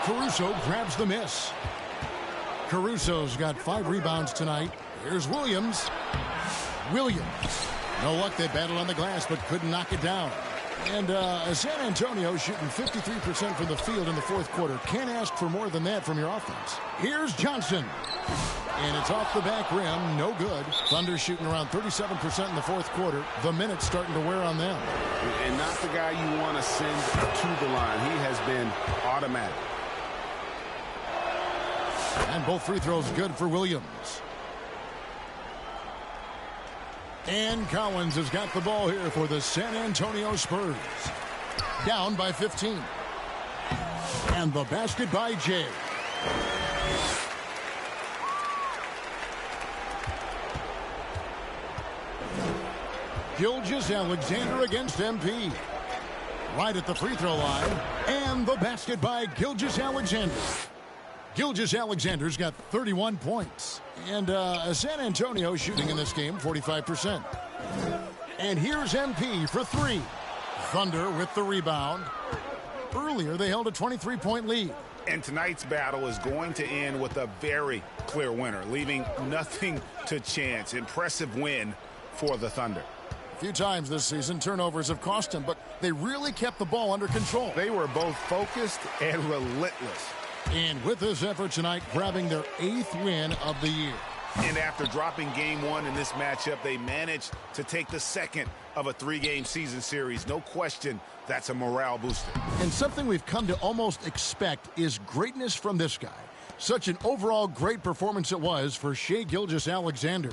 Caruso grabs the miss. Caruso's got 5 rebounds tonight. Here's Williams. No luck. They battled on the glass but couldn't knock it down. And San Antonio shooting 53% from the field in the fourth quarter. Can't ask for more than that from your offense. Here's Johnson. And it's off the back rim. No good. Thunder shooting around 37% in the fourth quarter. The minutes starting to wear on them. And not the guy you want to send to the line. He has been automatic. And both free throws good for Williams. And Collins has got the ball here for the San Antonio Spurs. Down by 15. And the basket by Jay. Gilgeous-Alexander against MP. Right at the free throw line. And the basket by Gilgeous-Alexander. Gilgeous-Alexander's got 31 points. And San Antonio shooting in this game 45%. And here's MP for 3. Thunder with the rebound. Earlier, they held a 23-point lead. And tonight's battle is going to end with a very clear winner, leaving nothing to chance. Impressive win for the Thunder. A few times this season, turnovers have cost them, but they really kept the ball under control. They were both focused and relentless. And with this effort tonight, grabbing their 8th win of the year. And after dropping game 1 in this matchup, they managed to take the second of a 3-game season series. No question, that's a morale booster. And something we've come to almost expect is greatness from this guy. Such an overall great performance it was for Shai Gilgeous-Alexander.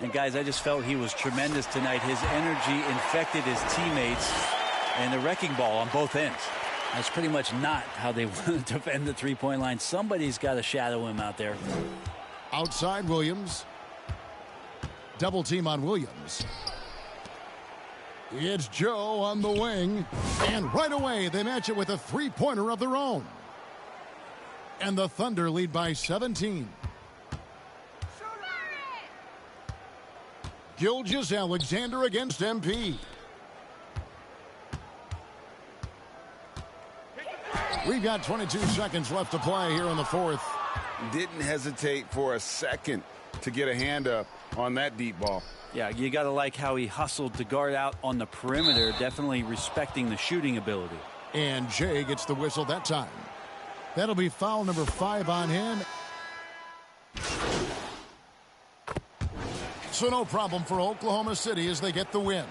And guys, I just felt he was tremendous tonight. His energy infected his teammates and the wrecking ball on both ends. That's pretty much not how they want to defend the three-point line. Somebody's got to shadow him out there. Outside Williams. Double team on Williams. It's Joe on the wing. And right away, they match it with a three-pointer of their own. And the Thunder lead by 17. Gilgeous-Alexander against MP. We've got 22 seconds left to play here in the fourth. Didn't hesitate for a second to get a hand up on that deep ball. Yeah, you got to like how he hustled to guard out on the perimeter, definitely respecting the shooting ability. And Jay gets the whistle that time. That'll be foul number 5 on him. So no problem for Oklahoma City as they get the win.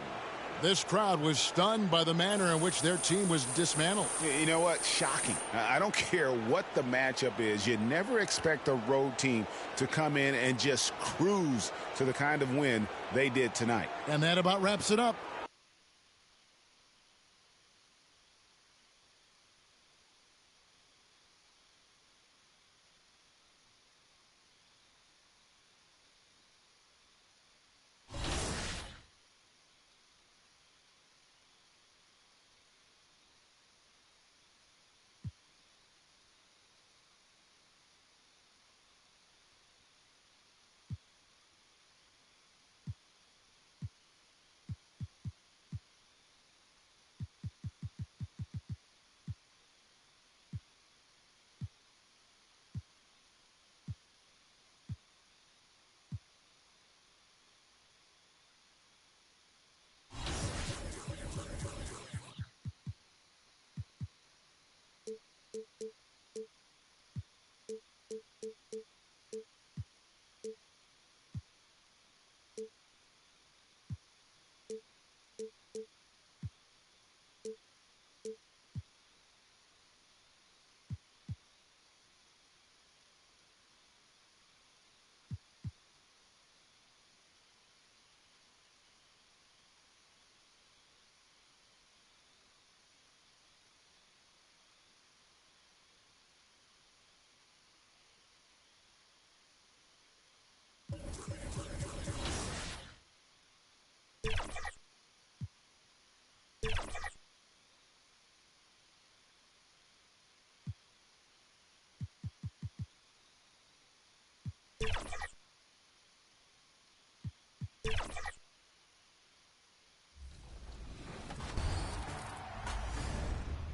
This crowd was stunned by the manner in which their team was dismantled. You know what? Shocking. I don't care what the matchup is. You never expect a road team to come in and just cruise to the kind of win they did tonight. And that about wraps it up.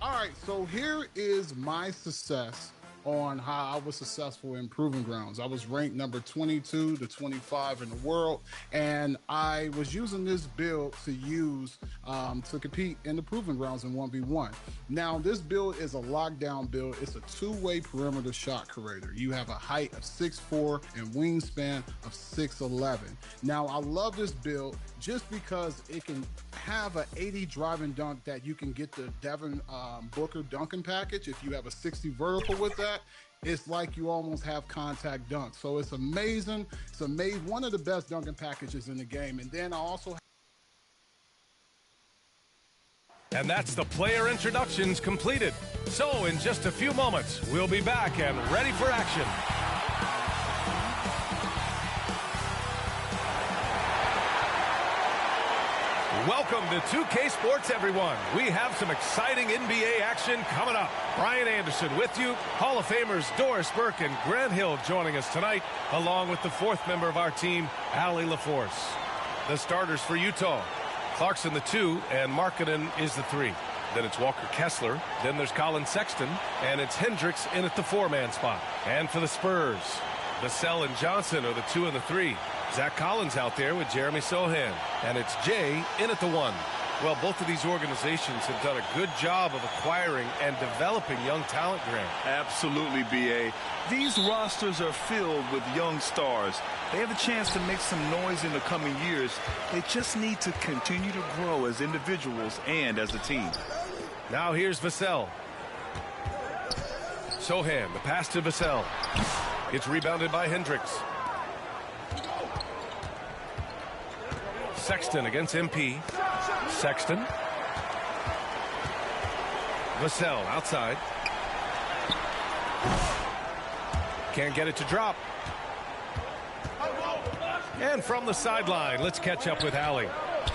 All right, so here is my success on how I was successful in Proving Grounds. I was ranked number 22 to 25 in the world, and I was using this build to use to compete in the Proving Grounds in 1v1. Now, this build is a lockdown build. It's a two-way perimeter shot creator. You have a height of 6'4" and wingspan of 6'11". Now, I love this build just because it can have an 80 drive and dunk that you can get the Devin Booker dunking package. If you have a 60 vertical with that, it's like you almost have contact dunk. So it's amazing. It's amazing. One of the best dunking packages in the game. And then I also And that's the player introductions completed. So in just a few moments, we'll be back and ready for action. Welcome to 2K Sports, everyone. We have some exciting NBA action coming up. Brian Anderson with you. Hall of Famers Doris Burke and Grant Hill joining us tonight, along with the fourth member of our team, Allie LaForce. The starters for Utah: Clarkson the 2, and Markkanen is the 3. Then it's Walker Kessler. Then there's Colin Sexton, and it's Hendricks in at the 4-man spot. And for the Spurs, Vassell and Johnson are the 2 and the 3. Zach Collins out there with Jeremy Sohan. And it's Jay in at the 1. Well, both of these organizations have done a good job of acquiring and developing young talent, Grant. Absolutely, B.A. These rosters are filled with young stars. They have a chance to make some noise in the coming years. They just need to continue to grow as individuals and as a team. Now here's Vassell. Sohan, the pass to Vassell. It's rebounded by Hendricks. Sexton against MP. Sexton. Vassell outside. Can't get it to drop. And from the sideline, let's catch up with Allie.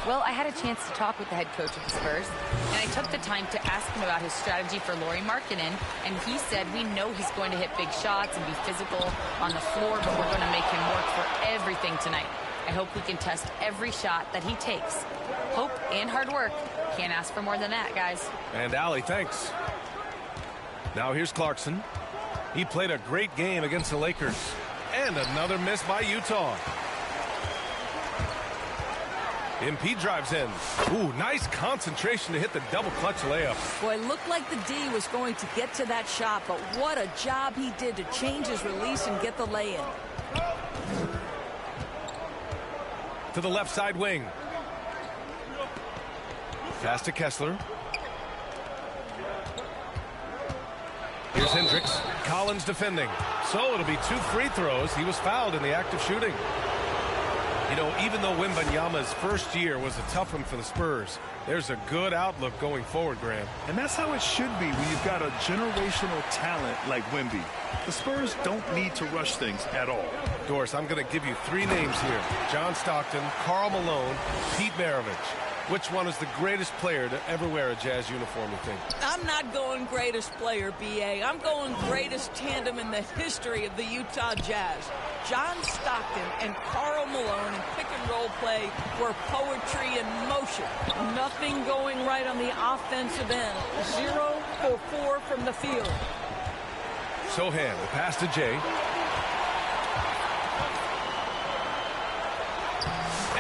Well, I had a chance to talk with the head coach of the Spurs, and I took the time to ask him about his strategy for Lauri Markkanen, and he said we know he's going to hit big shots and be physical on the floor, but we're going to make him work for everything tonight. I hope we can test every shot that he takes. Hope and hard work. Can't ask for more than that, guys. And Allie, thanks. Now here's Clarkson. He played a great game against the Lakers. And another miss by Utah. MP drives in. Ooh, nice concentration to hit the double clutch layup. Boy, it looked like the D was going to get to that shot, but what a job he did to change his release and get the lay-in. To the left side wing. Pass to Kessler. Here's Hendricks. Collins defending. So it'll be 2 free throws. He was fouled in the act of shooting. You know, even though Wembanyama's first year was a tough one for the Spurs, there's a good outlook going forward, Graham. And that's how it should be when you've got a generational talent like Wemby. The Spurs don't need to rush things at all. Doris, I'm going to give you 3 names here. John Stockton, Karl Malone, Pete Maravich. Which one is the greatest player to ever wear a Jazz uniform, you think? I'm not going greatest player, B.A. I'm going greatest tandem in the history of the Utah Jazz. John Stockton and Karl Malone in pick-and-roll play were poetry in motion. Nothing going right on the offensive end. 0 for 4 from the field. Sohan, the pass to Jay.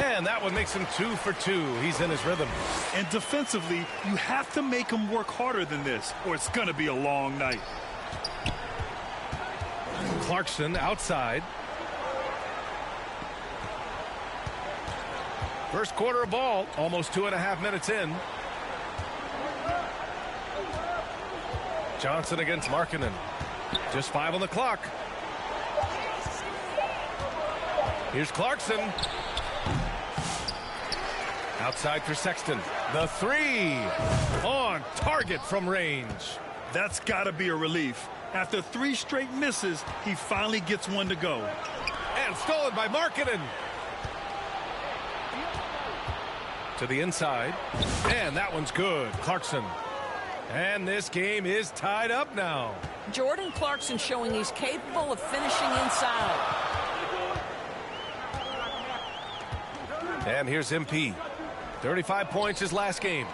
And that one makes him 2 for 2. He's in his rhythm. And defensively, you have to make him work harder than this, or it's going to be a long night. Clarkson outside. First quarter of ball, almost 2.5 minutes in. Johnson against Markkanen. Just 5 on the clock. Here's Clarkson. Outside for Sexton. The 3 on target from range. That's got to be a relief. After 3 straight misses, he finally gets one to go. And stolen by Markkanen. To the inside. And that one's good. Clarkson. And this game is tied up now. Jordan Clarkson showing he's capable of finishing inside. And here's MP. 35 points his last game.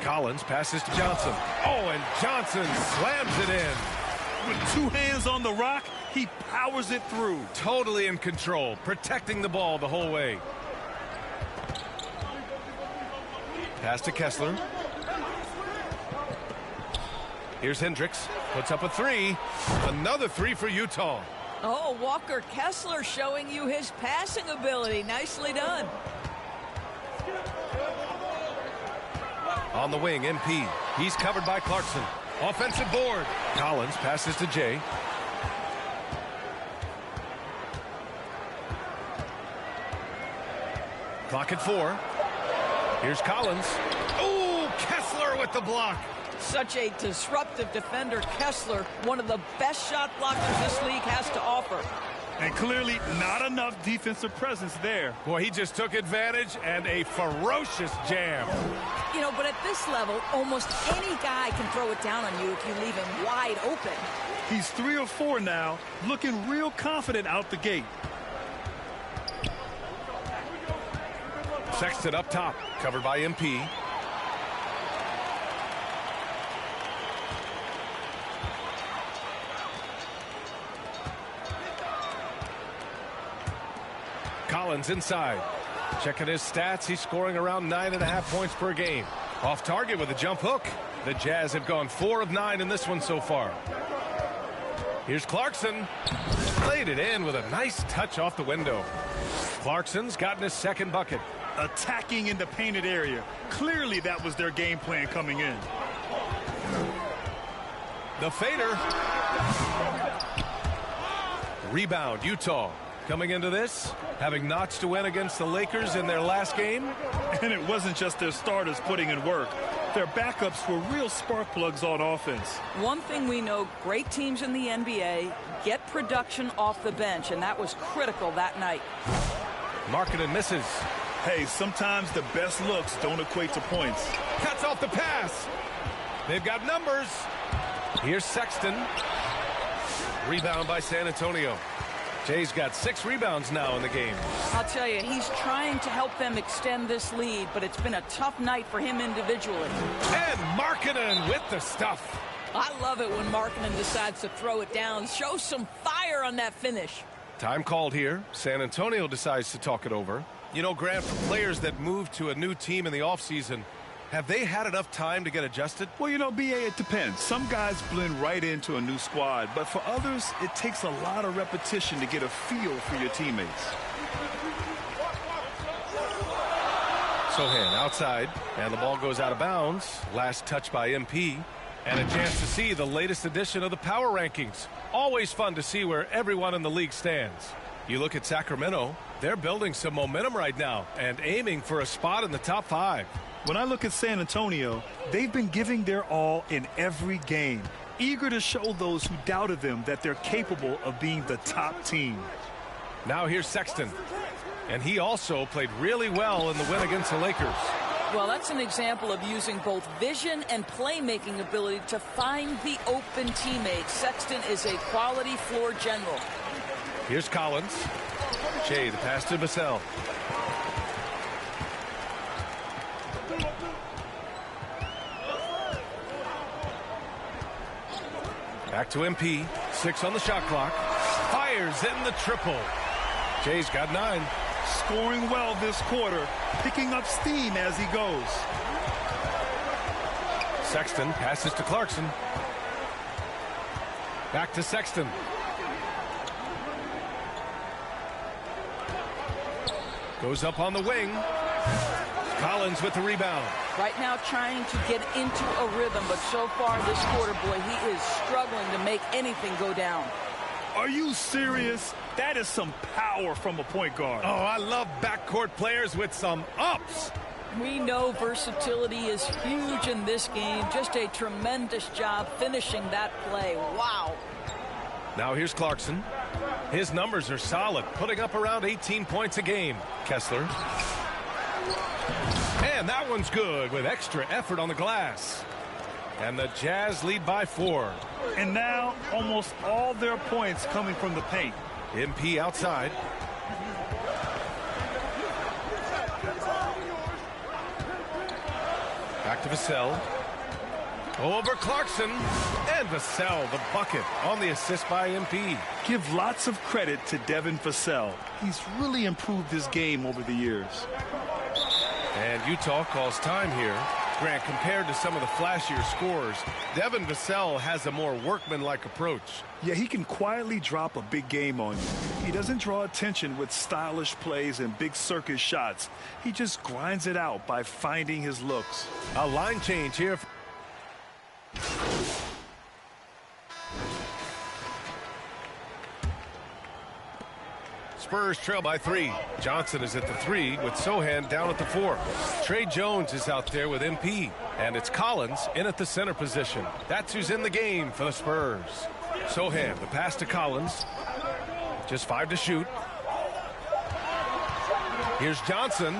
Collins passes to Johnson. Oh, and Johnson slams it in. With 2 hands on the rock, he powers it through. Totally in control, protecting the ball the whole way. Pass to Kessler. Here's Hendricks. Puts up a 3. Another 3 for Utah. Oh, Walker Kessler showing you his passing ability. Nicely done. On the wing, MP. He's covered by Clarkson. Offensive board. Collins passes to Jay. Clock at 4. Here's Collins. Oh, Kessler with the block. Such a disruptive defender, Kessler, one of the best shot blockers this league has to offer. And clearly not enough defensive presence there. Boy, he just took advantage and a ferocious jam. You know, but at this level, almost any guy can throw it down on you if you leave him wide open. He's 3 or 4 now, looking real confident out the gate. Sexton up top, covered by MP. Collins inside. Checking his stats, he's scoring around 9.5 points per game. Off target with a jump hook. The Jazz have gone 4 of 9 in this one so far. Here's Clarkson. Laid it in with a nice touch off the window. Clarkson's gotten his second bucket. Attacking in the painted area. Clearly that was their game plan coming in. The fader. Rebound, Utah. Coming into this, having notched a win against the Lakers in their last game. And it wasn't just their starters putting in work. Their backups were real spark plugs on offense. One thing we know, great teams in the NBA get production off the bench, and that was critical that night. Markkanen misses. Hey, sometimes the best looks don't equate to points. Cuts off the pass. They've got numbers. Here's Sexton. Rebound by San Antonio. Jay's got 6 rebounds now in the game. I'll tell you, he's trying to help them extend this lead, but it's been a tough night for him individually. And Markkanen with the stuff. I love it when Markkanen decides to throw it down. Show some fire on that finish. Time called here. San Antonio decides to talk it over. You know, Grant, for players that move to a new team in the offseason, have they had enough time to get adjusted? Well, you know, B.A., it depends. Some guys blend right into a new squad, but for others, it takes a lot of repetition to get a feel for your teammates. Sohan outside, and the ball goes out of bounds. Last touch by MP, and a chance to see the latest edition of the power rankings. Always fun to see where everyone in the league stands. You look at Sacramento, they're building some momentum right now and aiming for a spot in the top 5. When I look at San Antonio, they've been giving their all in every game, eager to show those who doubted them that they're capable of being the top team. Now here's Sexton, and he also played really well in the win against the Lakers. Well, that's an example of using both vision and playmaking ability to find the open teammate. Sexton is a quality floor general. Here's Collins. Shea, the pass to Vassell. Back to MP. 6 on the shot clock. Fires in the triple. Shea's got 9. Scoring well this quarter, picking up steam as he goes. Sexton passes to Clarkson. Back to Sexton. Goes up on the wing. Collins with the rebound. Right now trying to get into a rhythm, but so far this quarter, boy, he is struggling to make anything go down. Are you serious? That is some power from a point guard. Oh, I love backcourt players with some ups. We know versatility is huge in this game. Just a tremendous job finishing that play. Wow. Now here's Clarkson. His numbers are solid, putting up around 18 points a game. Kessler. And that one's good with extra effort on the glass. And the Jazz lead by 4. And now almost all their points coming from the paint. MP outside. Back to Vassell. Over Clarkson. And Vassell, the bucket on the assist by MP. Give lots of credit to Devin Vassell. He's really improved his game over the years. And Utah calls time here. Grant, compared to some of the flashier scorers, Devin Vassell has a more workmanlike approach. Yeah, he can quietly drop a big game on you. He doesn't draw attention with stylish plays and big circus shots. He just grinds it out by finding his looks. A line change here. Spurs trail by 3. Johnson is at the 3 with Sohan down at the 4. Trey Jones is out there with MP. And it's Collins in at the center position. That's who's in the game for the Spurs. Sohan, the pass to Collins. Just 5 to shoot. Here's Johnson.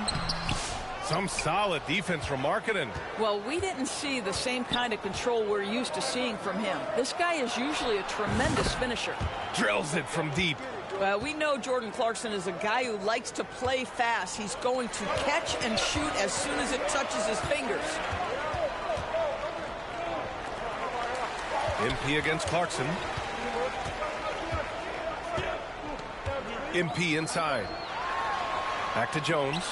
Some solid defense from Markkanen. Well, we didn't see the same kind of control we're used to seeing from him. This guy is usually a tremendous finisher. Drills it from deep. Well, we know Jordan Clarkson is a guy who likes to play fast. He's going to catch and shoot as soon as it touches his fingers. MP against Clarkson. MP inside. Back to Jones.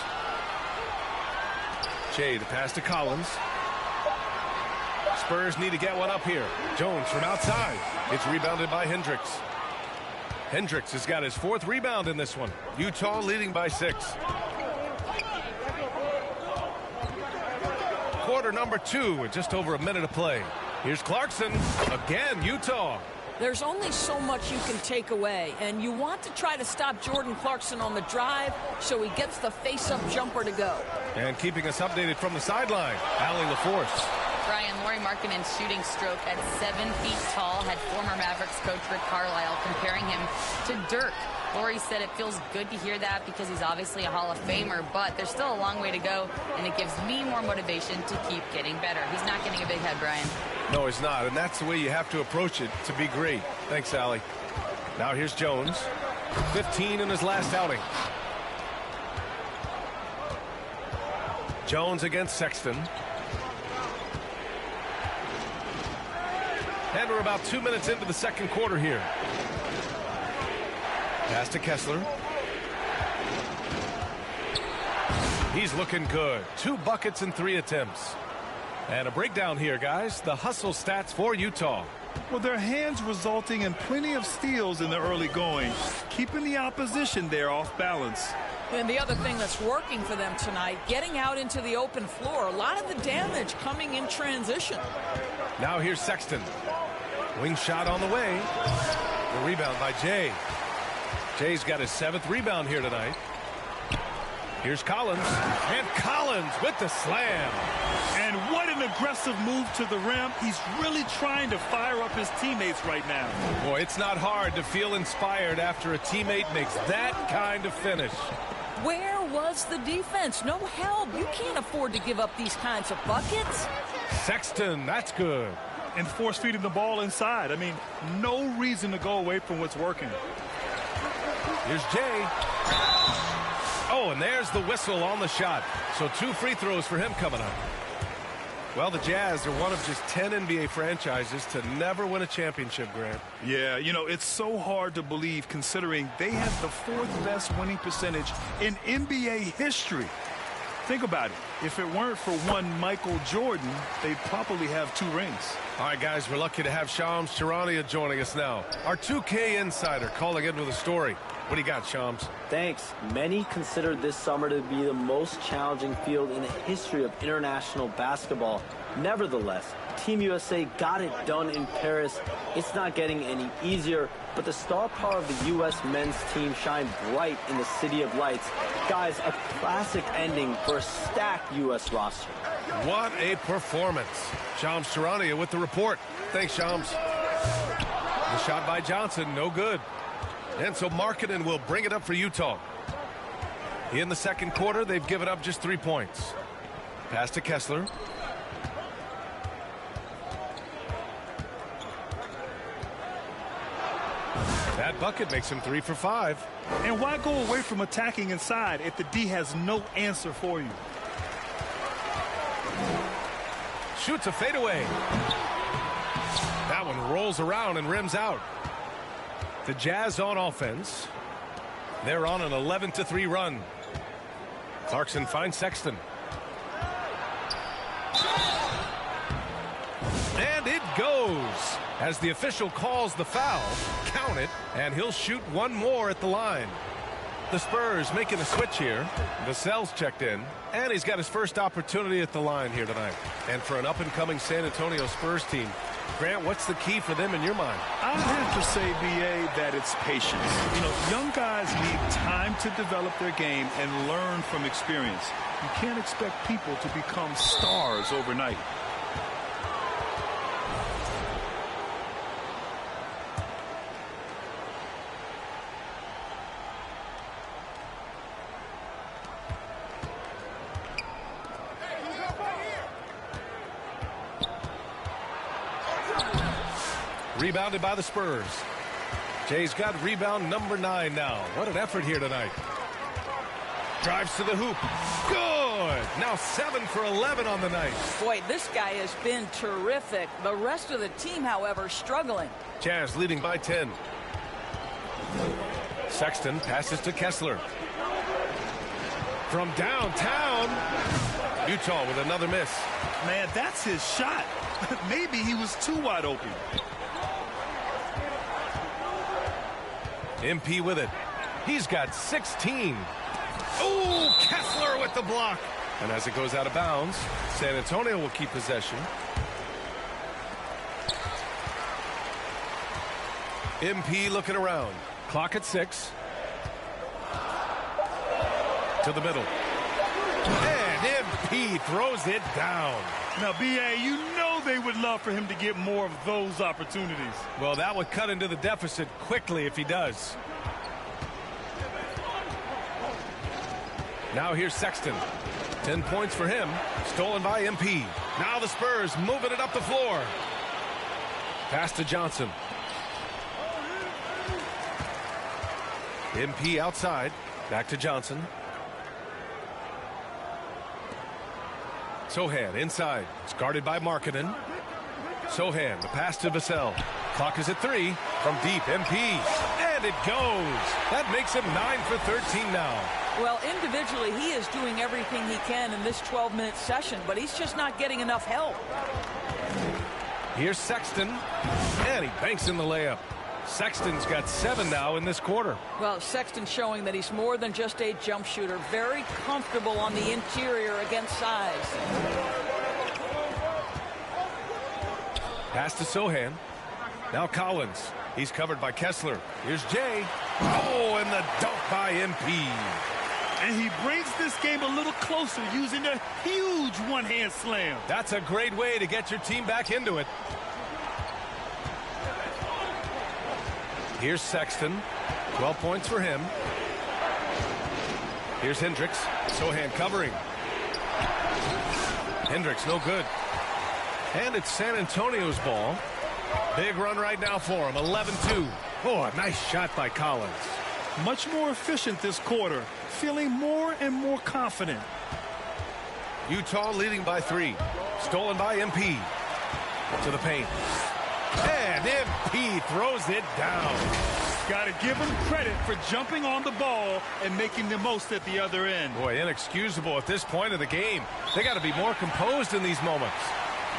Shea, the pass to Collins. Spurs need to get one up here. Jones from outside. It's rebounded by Hendricks. Hendricks has got his 4th rebound in this one. Utah leading by 6. Quarter number 2 with just over a minute of play. Here's Clarkson. Again, Utah. There's only so much you can take away, and you want to try to stop Jordan Clarkson on the drive so he gets the face-up jumper to go. And keeping us updated from the sideline, Allie LaForce. Brian, Lauri Markkanen's shooting stroke at 7 feet tall had former Mavericks coach Rick Carlisle comparing him to Dirk. Lauri said it feels good to hear that because he's obviously a Hall of Famer, but there's still a long way to go, and it gives me more motivation to keep getting better. He's not getting a big head, Brian. No, he's not, and that's the way you have to approach it to be great. Thanks, Allie. Now here's Jones. 15 in his last outing. Jones against Sexton. And we're about 2 minutes into the second quarter here. Pass to Kessler. He's looking good. 2 buckets in 3 attempts. And a breakdown here, guys. The hustle stats for Utah. Well, their hands resulting in plenty of steals in the early going, keeping the opposition there off balance. And the other thing that's working for them tonight, getting out into the open floor. A lot of the damage coming in transition. Now here's Sexton. Wing shot on the way. The rebound by Jay. Jay's got his 7th rebound here tonight. Here's Collins. And Collins with the slam. And what an aggressive move to the rim. He's really trying to fire up his teammates right now. Boy, it's not hard to feel inspired after a teammate makes that kind of finish. Where was the defense? No help. You can't afford to give up these kinds of buckets. Sexton, that's good. And force feeding the ball inside. I mean, no reason to go away from what's working. Here's Jay. Oh, and there's the whistle on the shot. So 2 free throws for him coming up. Well, the Jazz are one of just 10 NBA franchises to never win a championship, Grant. Yeah, you know, it's so hard to believe considering they have the 4th best winning percentage in NBA history. Think about it. If it weren't for one Michael Jordan, they'd probably have 2 rings. All right, guys, we're lucky to have Shams Charania joining us now. Our 2K insider calling in with a story. What do you got, Shams? Thanks. Many consider this summer to be the most challenging field in the history of international basketball. Nevertheless, Team USA got it done in Paris. It's not getting any easier, but the star power of the U.S. men's team shined bright in the City of Lights. Guys, a classic ending for a stacked U.S. roster. What a performance. Shams Charania with the report. Thanks, Shams. The shot by Johnson, no good. And so Markkanen will bring it up for Utah. In the second quarter, they've given up just 3 points. Pass to Kessler. That bucket makes him 3 for 5. And why go away from attacking inside if the D has no answer for you? Shoots a fadeaway. That one rolls around and rims out. The Jazz on offense. They're on an 11-3 run. Clarkson finds Sexton. And it goes. As the official calls the foul, count it, and he'll shoot 1 more at the line. The Spurs making a switch here. Vassell's checked in, and he's got his first opportunity at the line here tonight. And for an up-and-coming San Antonio Spurs team, Grant, what's the key for them in your mind? I have to say, B.A., that it's patience. You know, young guys need time to develop their game and learn from experience. You can't expect people to become stars overnight. Rebounded by the Spurs. Jay's got rebound number 9 now. What an effort here tonight. Drives to the hoop. Good. Now 7 for 11 on the night. Boy, this guy has been terrific. The rest of the team, however, struggling. Jazz leading by 10. Sexton passes to Kessler. From downtown. Utah with another miss. Man, that's his shot. Maybe he was too wide open. MP with it. He's got 16. Oh, Kessler with the block. And as it goes out of bounds, San Antonio will keep possession. MP looking around. Clock at 6. To the middle. And MP throws it down. Now, B.A., you know they would love for him to get more of those opportunities. Well, that would cut into the deficit quickly if he does. Now here's Sexton. 10 points for him. Stolen by MP. Now the Spurs moving it up the floor. Pass to Johnson. MP outside. Back to Johnson. Sohan inside. It's guarded by Markkanen. Sohan, the pass to Vassell. Clock is at 3. From deep, MP. And And it goes. That makes him 9 for 13 now. Well, individually, he is doing everything he can in this 12-minute session, but he's just not getting enough help. Here's Sexton, and he banks in the layup. Sexton's got 7 now in this quarter. Well, Sexton showing that he's more than just a jump shooter. Very comfortable on the interior against size. Pass to Sohan. Now Collins. He's covered by Kessler. Here's Jay. Oh, and the dunk by MP. And he brings this game a little closer using a huge one-hand slam. That's a great way to get your team back into it. Here's Sexton. 12 points for him. Here's Hendricks. Sohan covering. Hendricks no good. And it's San Antonio's ball. Big run right now for him. 11-2. Oh, a nice shot by Collins. Much more efficient this quarter. Feeling more and more confident. Utah leading by 3. Stolen by MP. To the paint. And MP throws it down. Got to give him credit for jumping on the ball and making the most at the other end. Boy, inexcusable at this point of the game. They got to be more composed in these moments.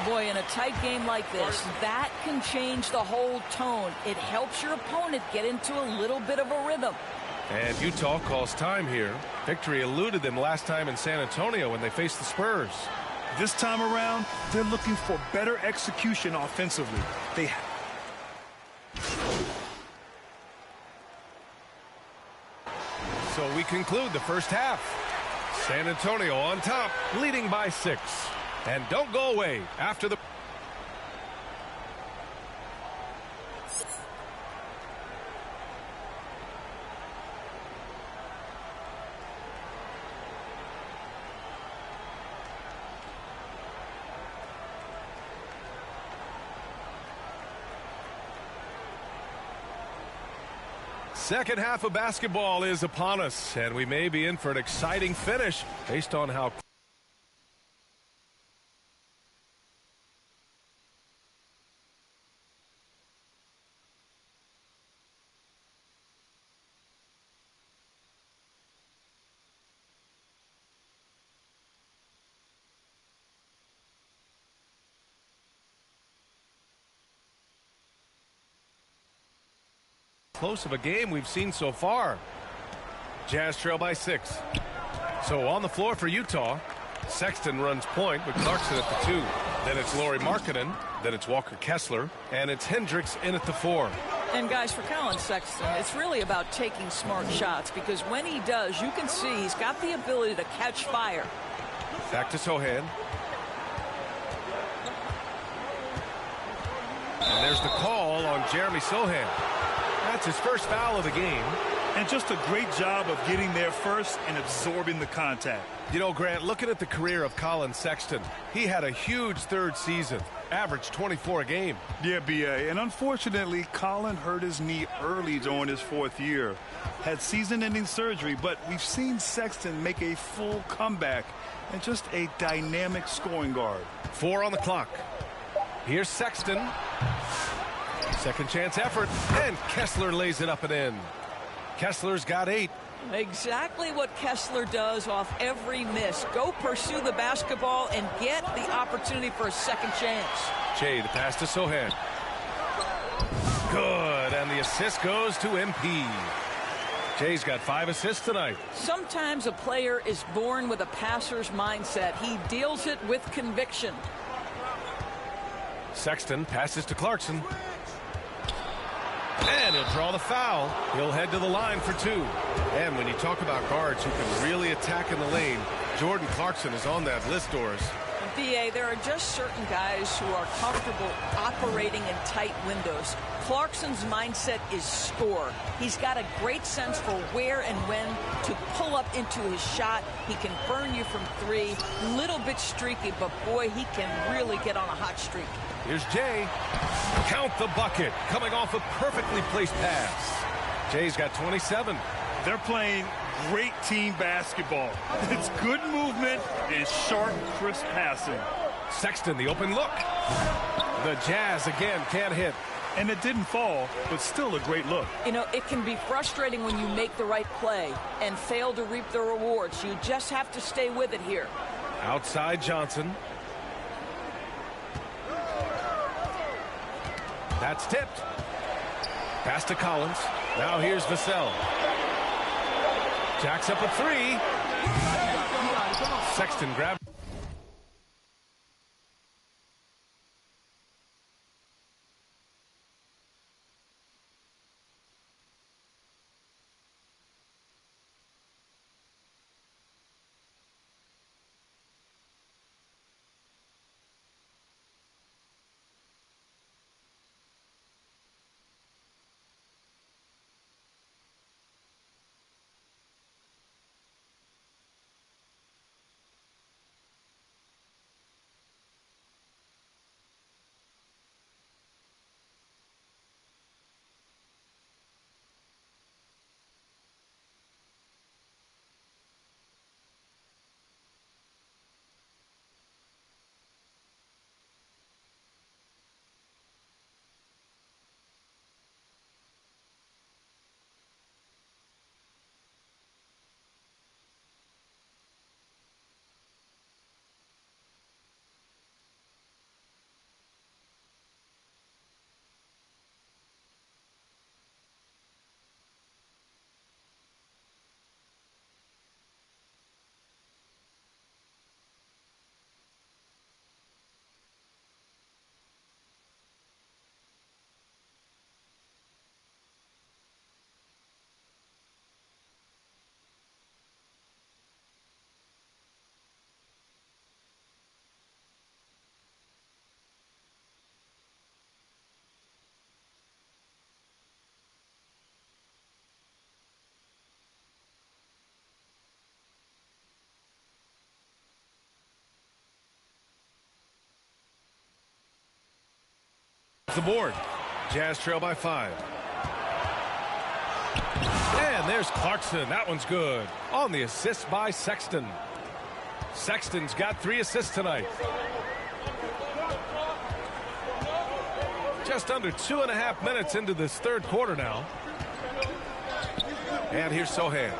Boy, in a tight game like this, that can change the whole tone. It helps your opponent get into a little bit of a rhythm. And Utah calls time here. Victory eluded them last time in San Antonio when they faced the Spurs. This time around, they're looking for better execution offensively. So we conclude the first half. San Antonio on top, leading by 6. And don't go away after the... Second half of basketball is upon us, and we may be in for an exciting finish based on how... close of a game we've seen so far. Jazz trail by 6. So on the floor for Utah, Sexton runs point with Clarkson at the 2. Then it's Lauri Markkanen. Then it's Walker Kessler. And it's Hendricks in at the 4. And guys, for Colin Sexton, it's really about taking smart shots, because when he does, you can see he's got the ability to catch fire. Back to Sohan. And there's the call on Jeremy Sohan. That's his first foul of the game. And just a great job of getting there first and absorbing the contact. You know, Grant, looking at the career of Colin Sexton, he had a huge third season, averaged 24 a game. Yeah, B.A., and unfortunately, Colin hurt his knee early during his 4th year. Had season-ending surgery, but we've seen Sexton make a full comeback and just a dynamic scoring guard. 4 on the clock. Here's Sexton. Second chance effort, and Kessler lays it up and in. Kessler's got 8. Exactly what Kessler does off every miss. Go pursue the basketball and get the opportunity for a second chance. Jay, the pass to Sohan. Good, and the assist goes to MP. Jay's got 5 assists tonight. Sometimes a player is born with a passer's mindset. He deals it with conviction. Sexton passes to Clarkson. And he'll draw the foul. He'll head to the line for 2. And when you talk about guards who can really attack in the lane, Jordan Clarkson is on that list, Doris. B.A., there are just certain guys who are comfortable operating in tight windows. Clarkson's mindset is score. He's got a great sense for where and when to pull up into his shot. He can burn you from 3. Little bit streaky, but boy, he can really get on a hot streak. Here's Jay. Count the bucket. Coming off a perfectly placed pass. Jay's got 27. They're playing great team basketball. It's good movement and sharp, crisp passing. Sexton, the open look. The Jazz again can't hit. And it didn't fall, but still a great look. You know, it can be frustrating when you make the right play and fail to reap the rewards. You just have to stay with it here. Outside Johnson. That's tipped. Pass to Collins. Now here's Vassell. Jacks up a three. Sexton grabs. The board. Jazz trail by 5. And there's Clarkson. That one's good. On the assist by Sexton. Sexton's got 3 assists tonight. Just under 2.5 minutes into this third quarter now. And here's Sohan.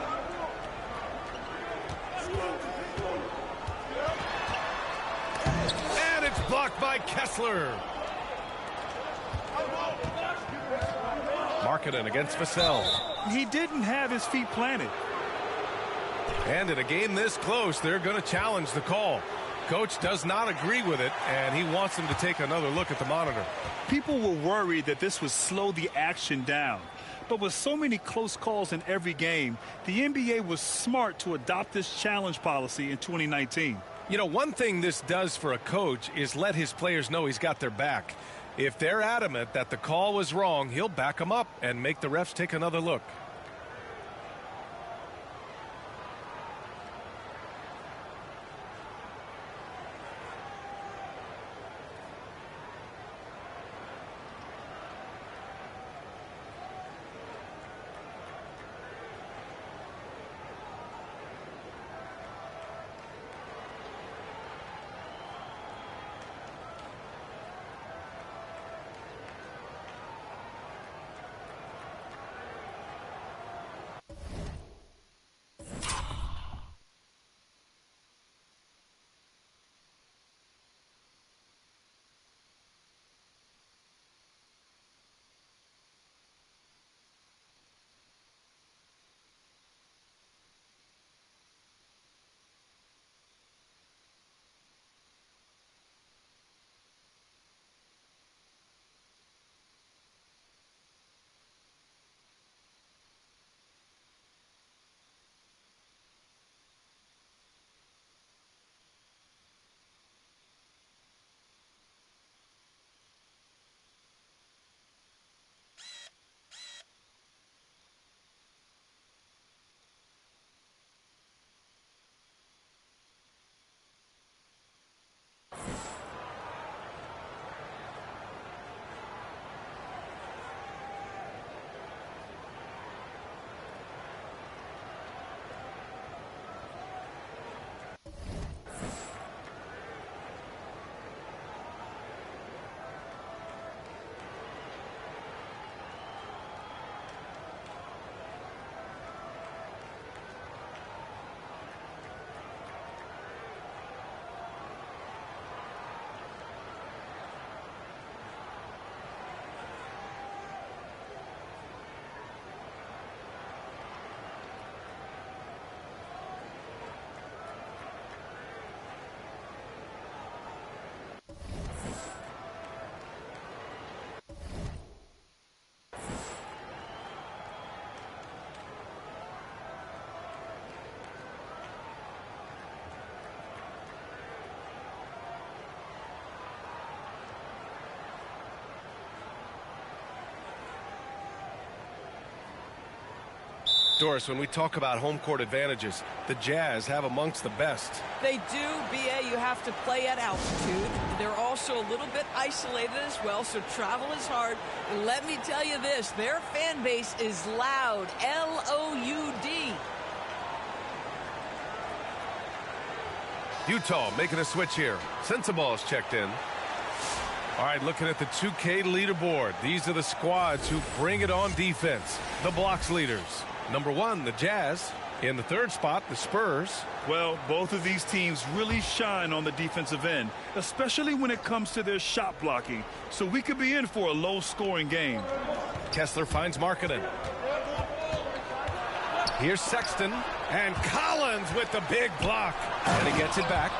And it's blocked by Kessler. Markkanen against Vassell. He didn't have his feet planted. And in a game this close, they're going to challenge the call. Coach does not agree with it, and he wants them to take another look at the monitor. People were worried that this would slow the action down. But with so many close calls in every game, the NBA was smart to adopt this challenge policy in 2019. You know, one thing this does for a coach is let his players know he's got their back. If they're adamant that the call was wrong, he'll back them up and make the refs take another look. Doris, when we talk about home court advantages, the Jazz have amongst the best. They do, B.A. You have to play at altitude. They're also a little bit isolated as well, so travel is hard. And let me tell you this, their fan base is loud, L-O-U-D. Utah making a switch here. Sensaball's checked in. All right, looking at the 2K leaderboard. These are the squads who bring it on defense. The blocks leaders. Number 1, the Jazz. In the 3rd spot, the Spurs. Well, both of these teams really shine on the defensive end, especially when it comes to their shot blocking. So we could be in for a low-scoring game. Kessler finds Markkanen. Here's Sexton. And Collins with the big block. And he gets it back.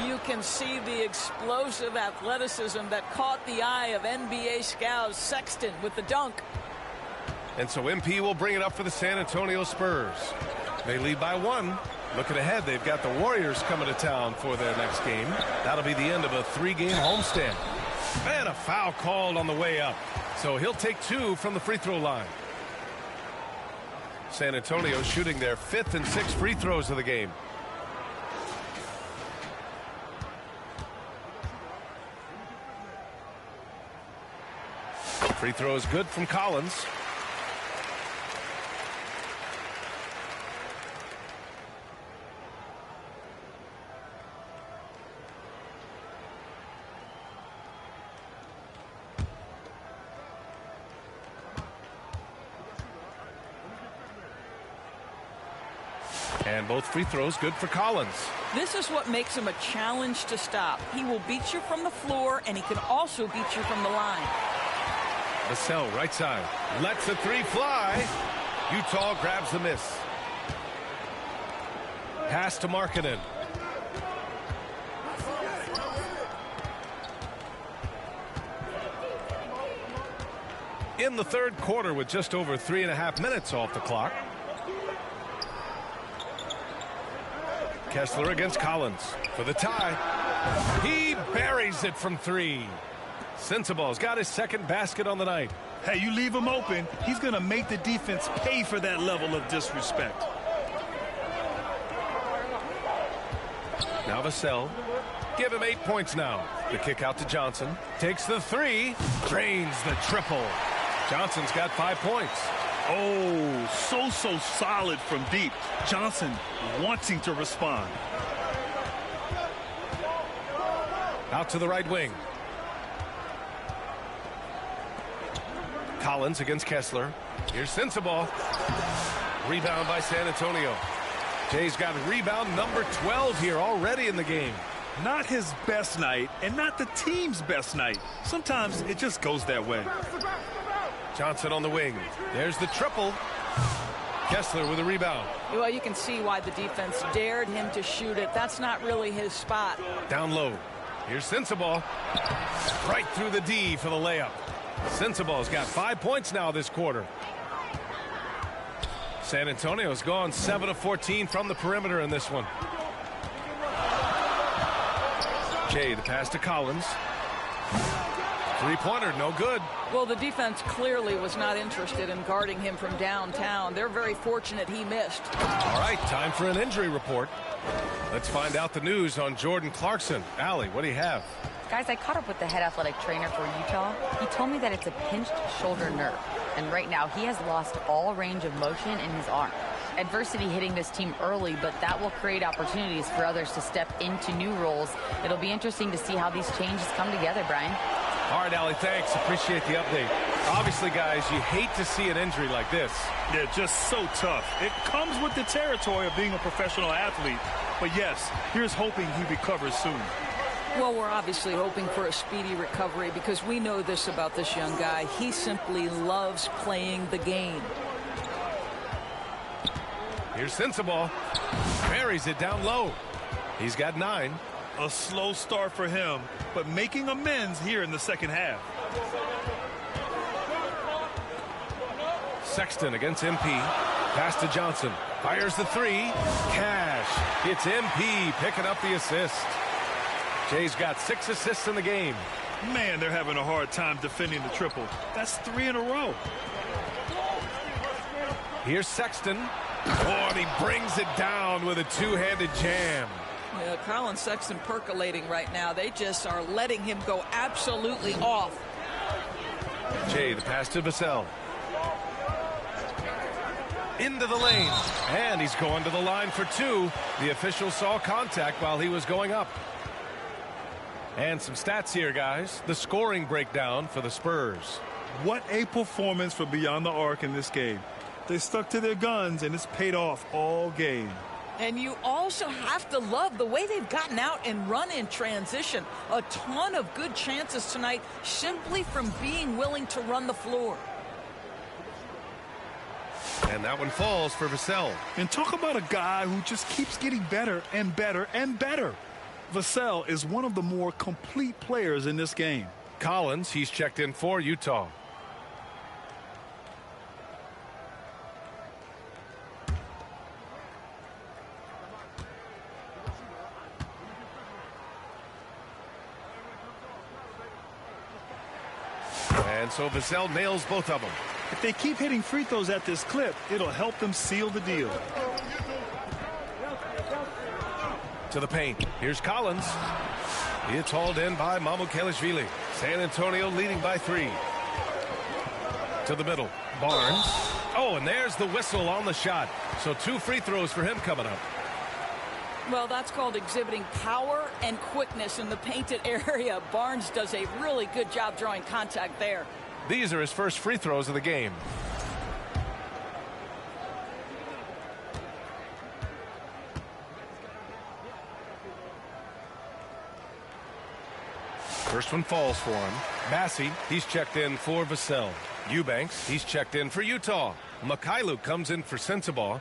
You can see the explosive athleticism that caught the eye of NBA scouts. Sexton with the dunk. And so MP will bring it up for the San Antonio Spurs. They lead by 1. Looking ahead, they've got the Warriors coming to town for their next game. That'll be the end of a 3-game homestand. And a foul called on the way up. So he'll take 2 from the free throw line. San Antonio shooting their 5th and 6th free throws of the game. Free throw is good from Collins. And both free throws good for Collins. This is what makes him a challenge to stop. He will beat you from the floor, and he can also beat you from the line. Vassell, right side. Lets the 3 fly. Utah grabs the miss. Pass to Markkanen. In the 3rd quarter with just over 3.5 minutes off the clock. Kessler against Collins for the tie. He buries it from 3. Sensaball's got his 2nd basket on the night. Hey, you leave him open, he's going to make the defense pay for that level of disrespect. Now Vassell. Give him 8 points now. The kick out to Johnson. Takes the 3. Drains the triple. Johnson's got 5 points. Oh, so solid from deep. Johnson wanting to respond. Out to the right wing. Collins against Kessler. Here's Sensaball. Rebound by San Antonio. Jay's got rebound number 12 here already in the game. Not his best night and not the team's best night. Sometimes it just goes that way. Johnson on the wing. There's the triple. Kessler with a rebound. Well, you can see why the defense dared him to shoot it. That's not really his spot. Down low. Here's Sensaball. Right through the D for the layup. Sensaball's got 5 points now this quarter. San Antonio's gone 7 of 14 from the perimeter in this one. Jay, the pass to Collins. 3-pointer, no good. Well, the defense clearly was not interested in guarding him from downtown. They're very fortunate he missed. All right, time for an injury report. Let's find out the news on Jordan Clarkson. Allie, what do you have? Guys, I caught up with the head athletic trainer for Utah. He told me that it's a pinched shoulder nerve. And right now, he has lost all range of motion in his arm. Adversity hitting this team early, but that will create opportunities for others to step into new roles. It'll be interesting to see how these changes come together, Brian. All right, Allie, thanks. Appreciate the update. Obviously, guys, you hate to see an injury like this. Yeah, just so tough. It comes with the territory of being a professional athlete. But yes, here's hoping he recovers soon. Well, we're obviously hoping for a speedy recovery because we know this about this young guy. He simply loves playing the game. Here's Sensaball. Buries it down low. He's got 9. A slow start for him, but making amends here in the second half. Sexton against MP. Pass to Johnson. Fires the 3. Cash. It's MP picking up the assist. Jay's got 6 assists in the game. Man, they're having a hard time defending the triple. That's 3 in a row. Here's Sexton. Oh, and he brings it down with a two-handed jam. Yeah, Colin Sexton percolating right now. They just are letting him go absolutely off. Jay, the pass to Vassell. Into the lane. And he's going to the line for two. The official saw contact while he was going up. And some stats here, guys. The scoring breakdown for the Spurs. What a performance for Beyond the Arc in this game. They stuck to their guns, and it's paid off all game. And you also have to love the way they've gotten out and run in transition. A ton of good chances tonight simply from being willing to run the floor. And that one falls for Vassell. And talk about a guy who just keeps getting better and better and better. Vassell is one of the more complete players in this game. Collins, he's checked in for Utah. And so Vassell nails both of them. If they keep hitting free throws at this clip, it'll help them seal the deal. To the paint. Here's Collins. It's hauled in by Mamukelashvili. San Antonio leading by 3. To the middle. Barnes. Oh, and there's the whistle on the shot. So 2 free throws for him coming up. Well, that's called exhibiting power and quickness in the painted area. Barnes does a really good job drawing contact there. These are his first free throws of the game. First one falls for him. Massey, he's checked in for Vassell. Eubanks, he's checked in for Utah. Mikhailuk comes in for Sensabaugh.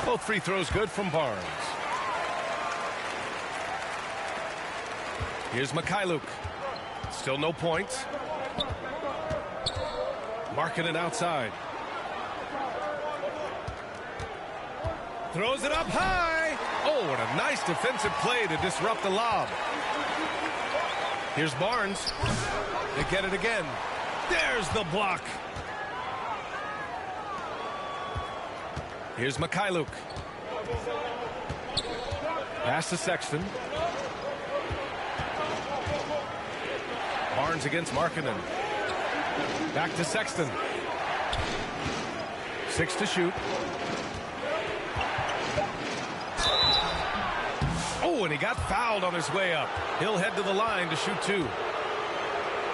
Both free throws good from Barnes. Here's Mikhailuk. Still no points. Markkanen outside. Throws it up high. Oh, what a nice defensive play to disrupt the lob. Here's Barnes. They get it again. There's the block. Here's Mikhailuk. Pass to Sexton. Barnes against Markkanen. Back to Sexton. 6 to shoot. Oh, and he got fouled on his way up. He'll head to the line to shoot 2.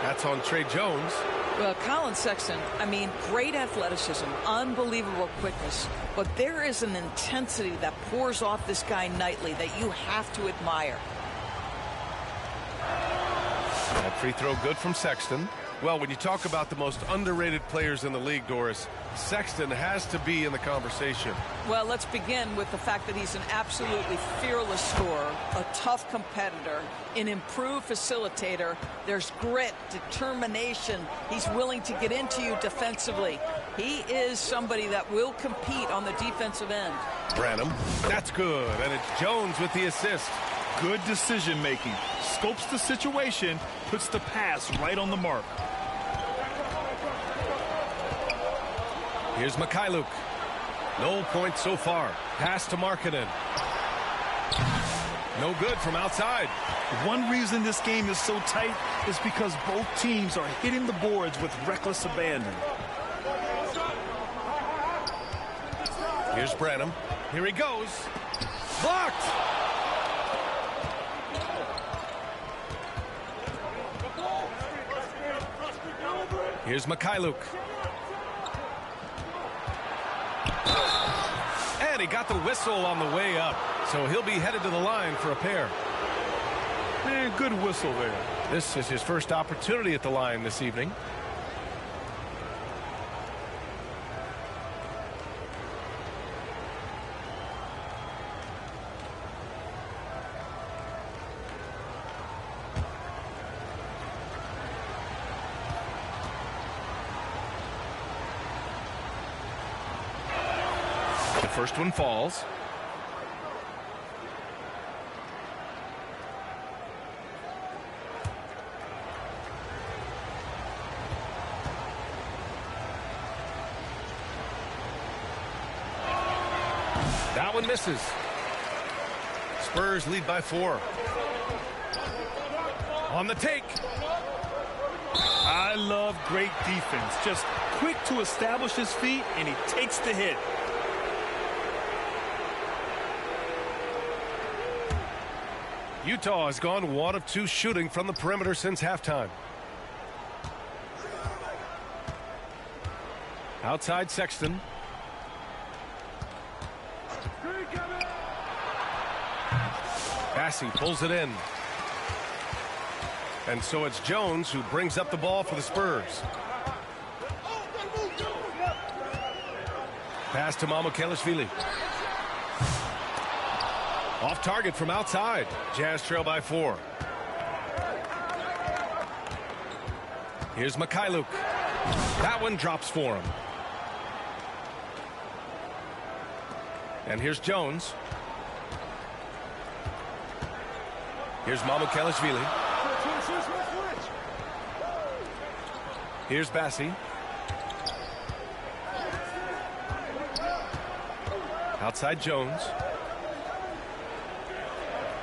That's on Trey Jones. Well, Colin Sexton, I mean, great athleticism, unbelievable quickness, but there is an intensity that pours off this guy nightly that you have to admire. That free throw good from Sexton. Well, when you talk about the most underrated players in the league, Doris, Sexton has to be in the conversation. Well, let's begin with the fact that he's an absolutely fearless scorer, a tough competitor, an improved facilitator. There's grit, determination. He's willing to get into you defensively. He is somebody that will compete on the defensive end. Branham, that's good, and it's Jones with the assist. Good decision making. Scopes the situation, puts the pass right on the mark. Here's Mikhailuk. No points so far. Pass to Markkanen. No good from outside. One reason this game is so tight is because both teams are hitting the boards with reckless abandon. Here's Branham. Here he goes. Blocked. Here's Mikhailuk. And he got the whistle on the way up. So he'll be headed to the line for a pair. Man, good whistle there. This is his first opportunity at the line this evening. First one falls. That one misses. Spurs lead by 4. On the take. I love great defense. Just quick to establish his feet, and he takes the hit. Utah has gone 1 of 2 shooting from the perimeter since halftime. Outside Sexton. Bassey pulls it in. And so it's Jones who brings up the ball for the Spurs. Pass to MyCareer. Off target from outside. Jazz trail by 4. Here's MyCareer. That one drops for him. And here's Jones. Here's MyCareer. Here's Bassey. Outside Jones.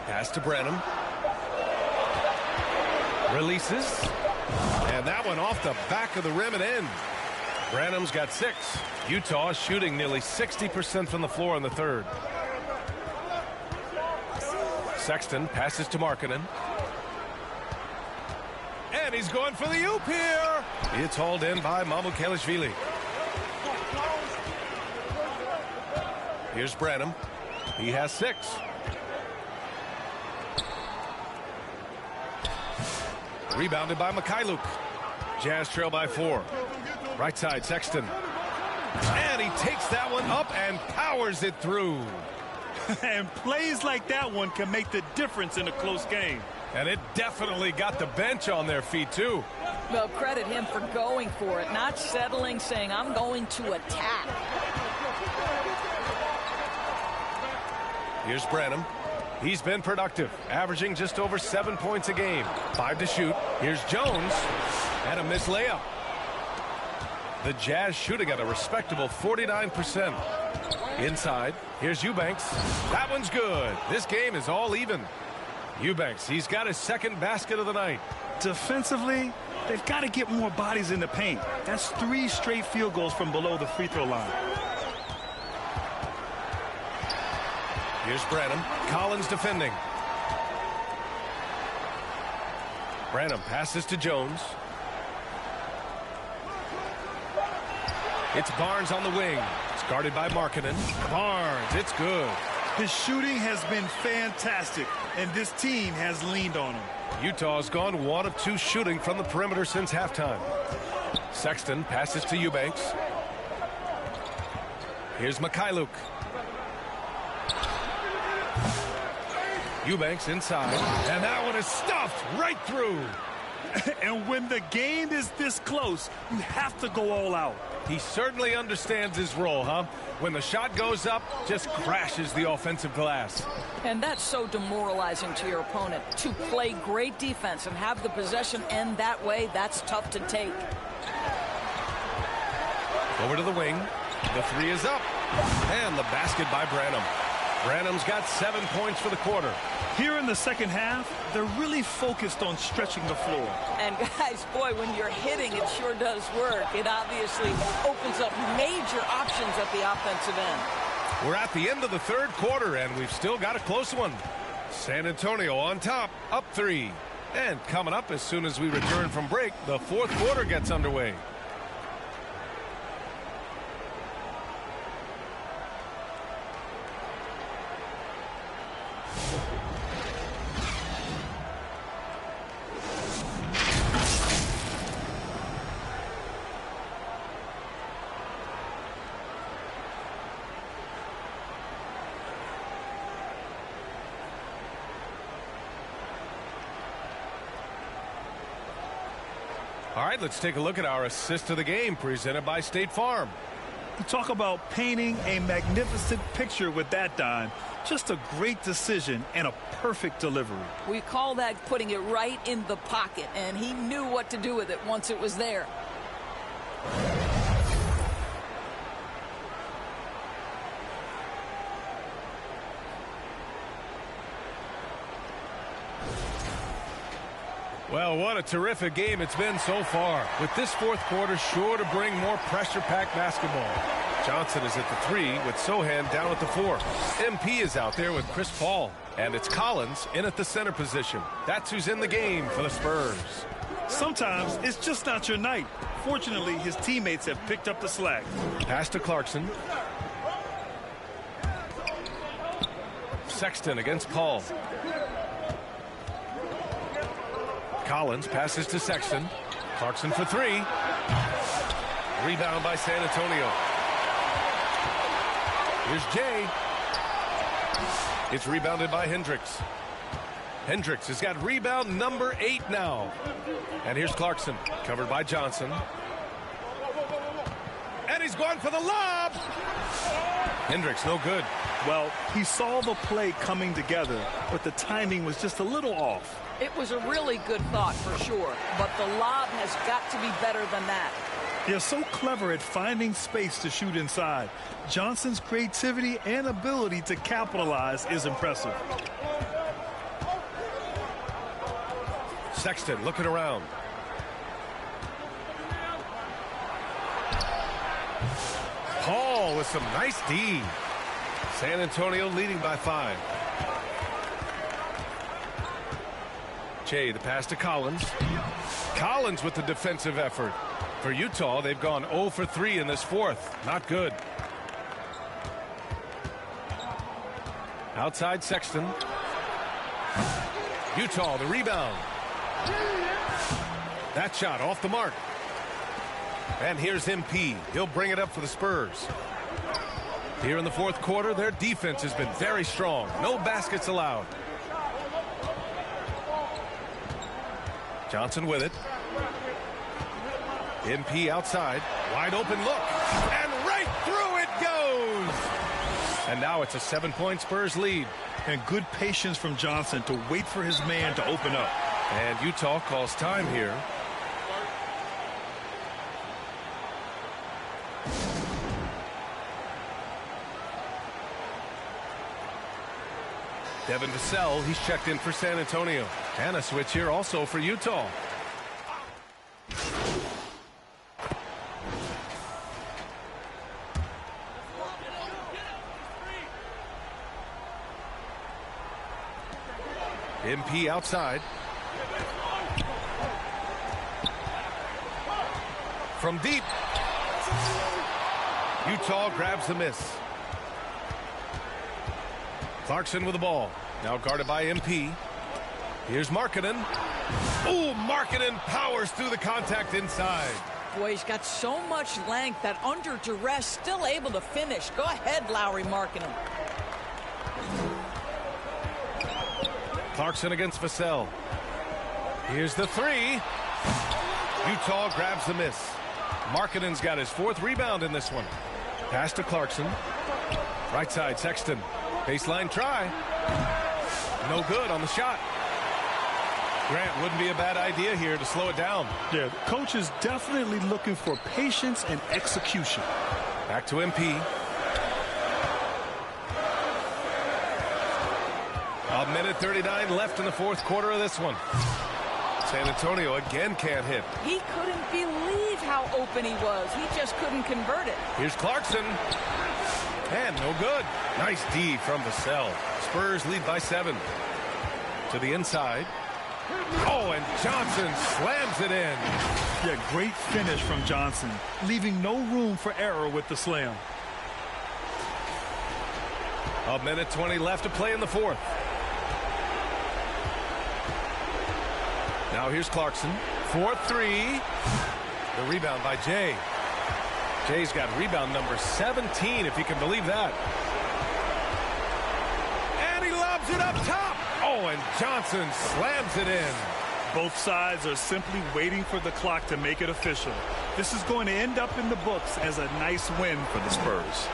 Pass to Branham. Releases. And that one off the back of the rim and in. Branham's got 6. Utah shooting nearly 60% from the floor in the third. Sexton passes to Markkanen. And he's going for the oop here. It's hauled in by MyCareer. Here's Branham. He has 6. Rebounded by MyCareer. Jazz trail by 4. Right side, Sexton. And he takes that one up and powers it through. And plays like that one can make the difference in a close game. And it definitely got the bench on their feet, too. Well, credit him for going for it, not settling, saying, I'm going to attack. Here's Branham. He's been productive, averaging just over 7 points a game. 5 to shoot. Here's Jones. And a missed layup. The Jazz shooting at a respectable 49%. Inside, here's Eubanks. That one's good. This game is all even. Eubanks, he's got his second basket of the night. Defensively, they've got to get more bodies in the paint. That's 3 straight field goals from below the free throw line. Here's Branham. Collins defending. Branham passes to Jones. It's Barnes on the wing. It's guarded by Markkanen. Barnes, it's good. His shooting has been fantastic, and this team has leaned on him. Utah's gone 1 of 2 shooting from the perimeter since halftime. Sexton passes to Eubanks. Here's MyCareer. Eubanks inside, and that one is stuffed right through. And when the game is this close, you have to go all out. He certainly understands his role, huh? When the shot goes up, just crashes the offensive glass. And that's so demoralizing to your opponent. To play great defense and have the possession end that way, that's tough to take. Over to the wing. The 3 is up. And the basket by Branham. Branham's got 7 points for the quarter. Here in the second half, they're really focused on stretching the floor. And guys, boy, when you're hitting, it sure does work. It obviously opens up major options at the offensive end. We're at the end of the third quarter, and we've still got a close one. San Antonio on top, up 3. And coming up as soon as we return from break, the fourth quarter gets underway. All right, let's take a look at our assist of the game presented by State Farm. You talk about painting a magnificent picture with that dime. Just a great decision and a perfect delivery. We call that putting it right in the pocket, and he knew what to do with it once it was there. Well, what a terrific game it's been so far. With this fourth quarter sure to bring more pressure-packed basketball. Johnson is at the 3 with Sohan down at the 4. MP is out there with Chris Paul. And it's Collins in at the center position. That's who's in the game for the Spurs. Sometimes it's just not your night. Fortunately, his teammates have picked up the slack. Pass to Clarkson. Sexton against Paul. Collins passes to Sexton. Clarkson for 3. Rebound by San Antonio. Here's Jay. It's rebounded by Hendricks. Hendricks has got rebound number 8 now. And here's Clarkson, covered by Johnson. And he's going for the lob. Hendricks, no good. Well, he saw the play coming together, but the timing was just a little off. It was a really good thought for sure, but the lob has got to be better than that. They're so clever at finding space to shoot inside. Johnson's creativity and ability to capitalize is impressive. Sexton looking around. Paul with some nice D. San Antonio leading by 5. Jay, the pass to Collins. Collins with the defensive effort. For Utah, they've gone 0 for 3 in this fourth. Not good. Outside Sexton. Utah, the rebound. That shot off the mark. And here's MP. He'll bring it up for the Spurs. Here in the fourth quarter, their defense has been very strong. No baskets allowed. Johnson with it. MP outside. Wide open look. And right through it goes. And now it's a 7-point Spurs lead. And good patience from Johnson to wait for his man to open up. And Utah calls time here. Devin Vassell, he's checked in for San Antonio. And a switch here also for Utah. MP outside. From deep. Utah grabs the miss. Clarkson with the ball. Now guarded by MP. Here's Markkanen. Oh, Markkanen powers through the contact inside. Boy, he's got so much length that under duress, still able to finish. Go ahead, Lauri Markkanen. Clarkson against Vassell. Here's the 3. Utah grabs the miss. Markkanen's got his 4th rebound in this one. Pass to Clarkson. Right side, Sexton. Baseline try. No good on the shot. Grant, wouldn't be a bad idea here to slow it down. Yeah, the coach is definitely looking for patience and execution. Back to MP. A minute 39 left in the fourth quarter of this one. San Antonio again can't hit. He couldn't believe how open he was. He just couldn't convert it. Here's Clarkson. And no good. Nice D from Vassell. Spurs lead by 7. To the inside. Oh, and Johnson slams it in. Yeah, great finish from Johnson, leaving no room for error with the slam. A minute 20 left to play in the fourth. Now here's Clarkson. 4-3. The rebound by Jay. Jay's got rebound number 17, if you can believe that. And he lobs it up top. Oh, and Johnson slams it in. Both sides are simply waiting for the clock to make it official. This is going to end up in the books as a nice win for the Spurs.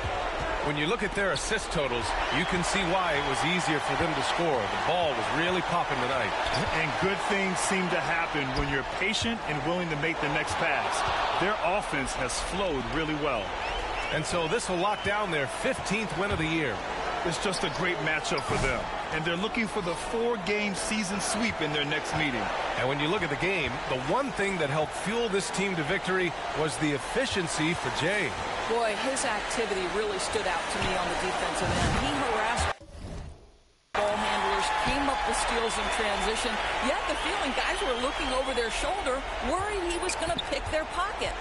When you look at their assist totals, you can see why it was easier for them to score. The ball was really popping tonight. And good things seem to happen when you're patient and willing to make the next pass. Their offense has flowed really well. And so this will lock down their 15th win of the year. It's just a great matchup for them. And they're looking for the 4-game season sweep in their next meeting. And when you look at the game, the one thing that helped fuel this team to victory was the efficiency for Jay. Boy, his activity really stood out to me on the defensive end. He harassed ball handlers, came up with steals in transition. You had the feeling guys were looking over their shoulder, worried he was going to pick their pocket.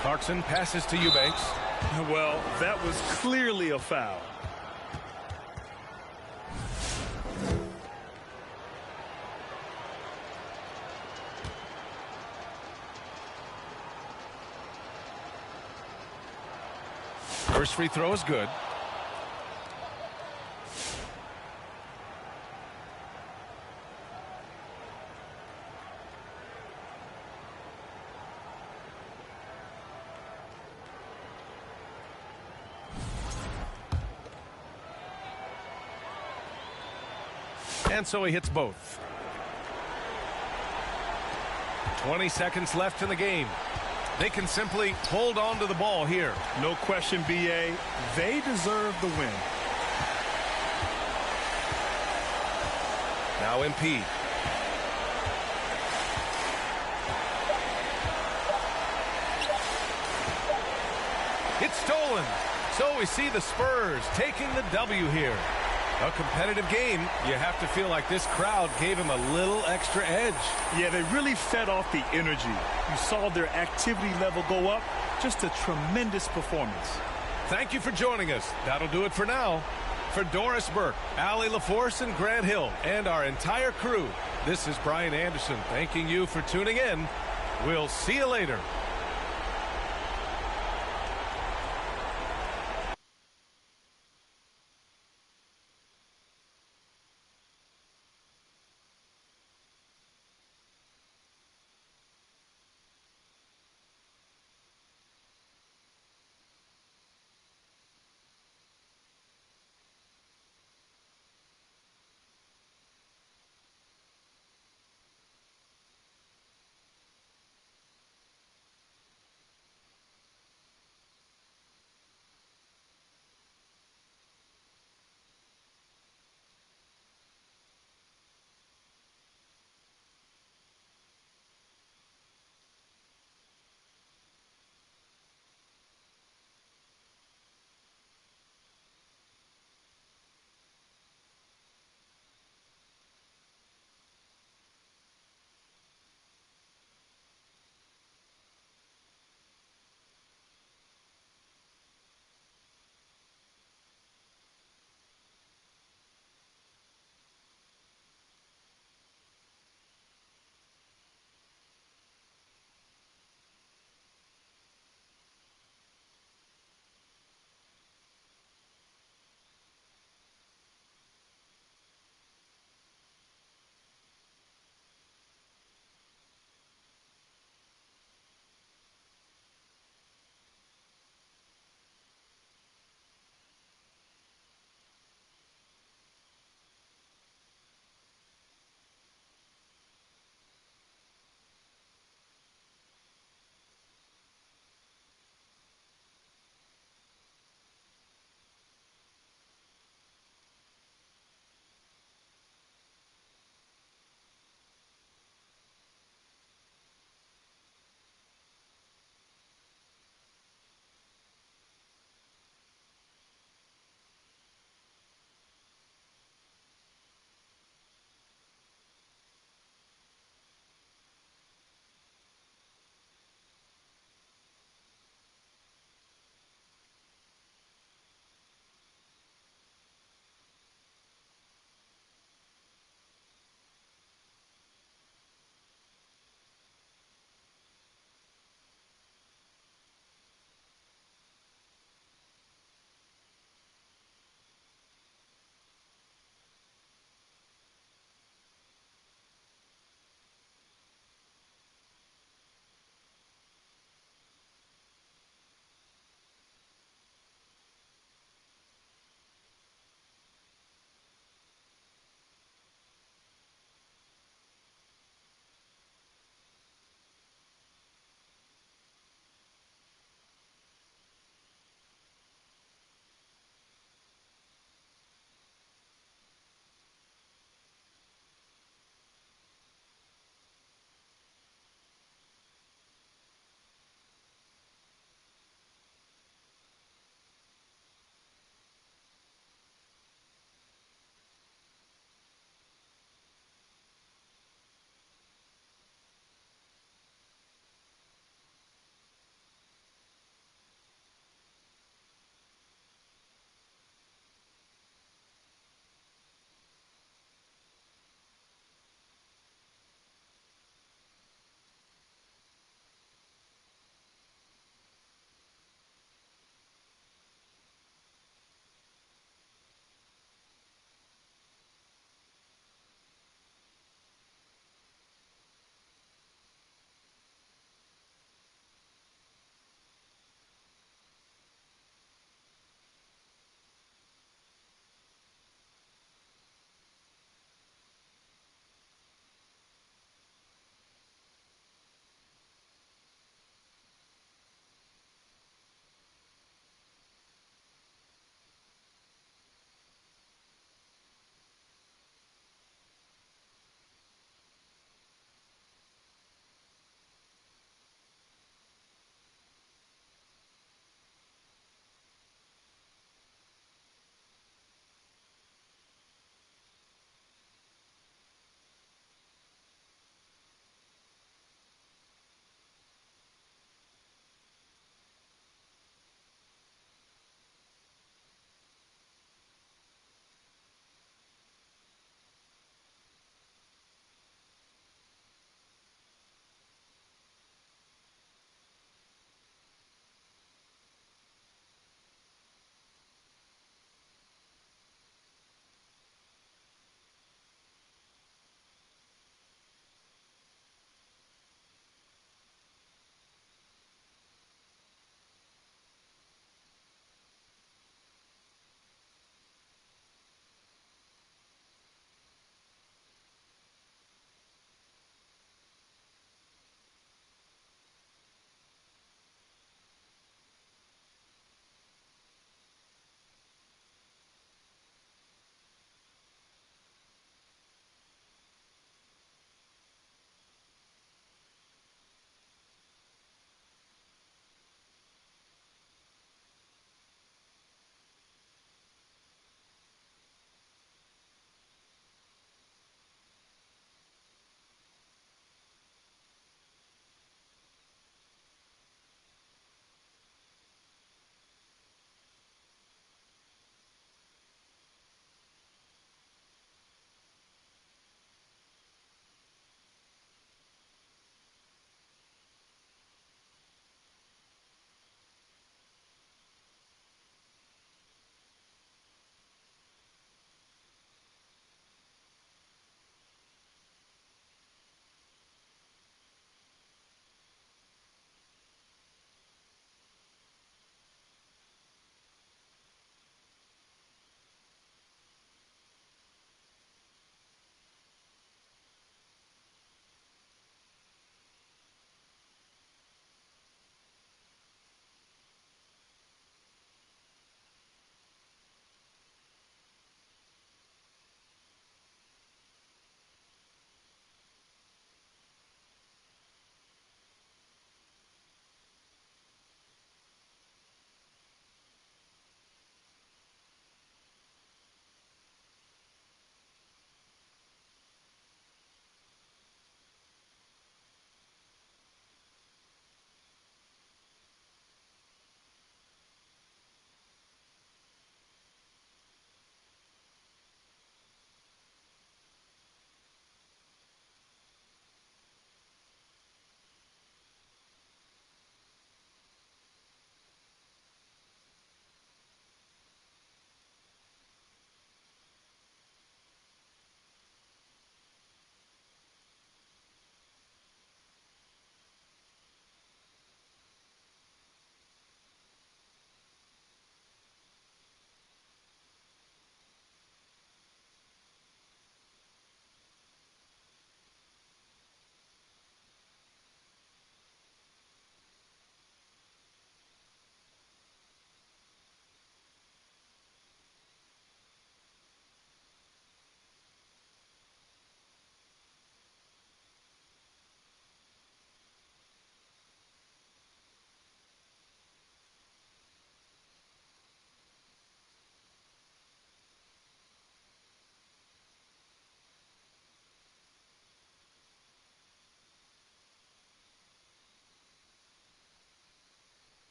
Clarkson passes to Eubanks. Well, that was clearly a foul. First free throw is good. And so he hits both. 20 seconds left in the game. They can simply hold on to the ball here. No question, B.A. They deserve the win. Now MP. It's stolen. So we see the Spurs taking the W here. A competitive game. You have to feel like this crowd gave him a little extra edge. Yeah, they really fed off the energy. You saw their activity level go up. Just a tremendous performance. Thank you for joining us. That'll do it for now. For Doris Burke, Allie LaForce, and Grant Hill, and our entire crew, this is Brian Anderson thanking you for tuning in. We'll see you later.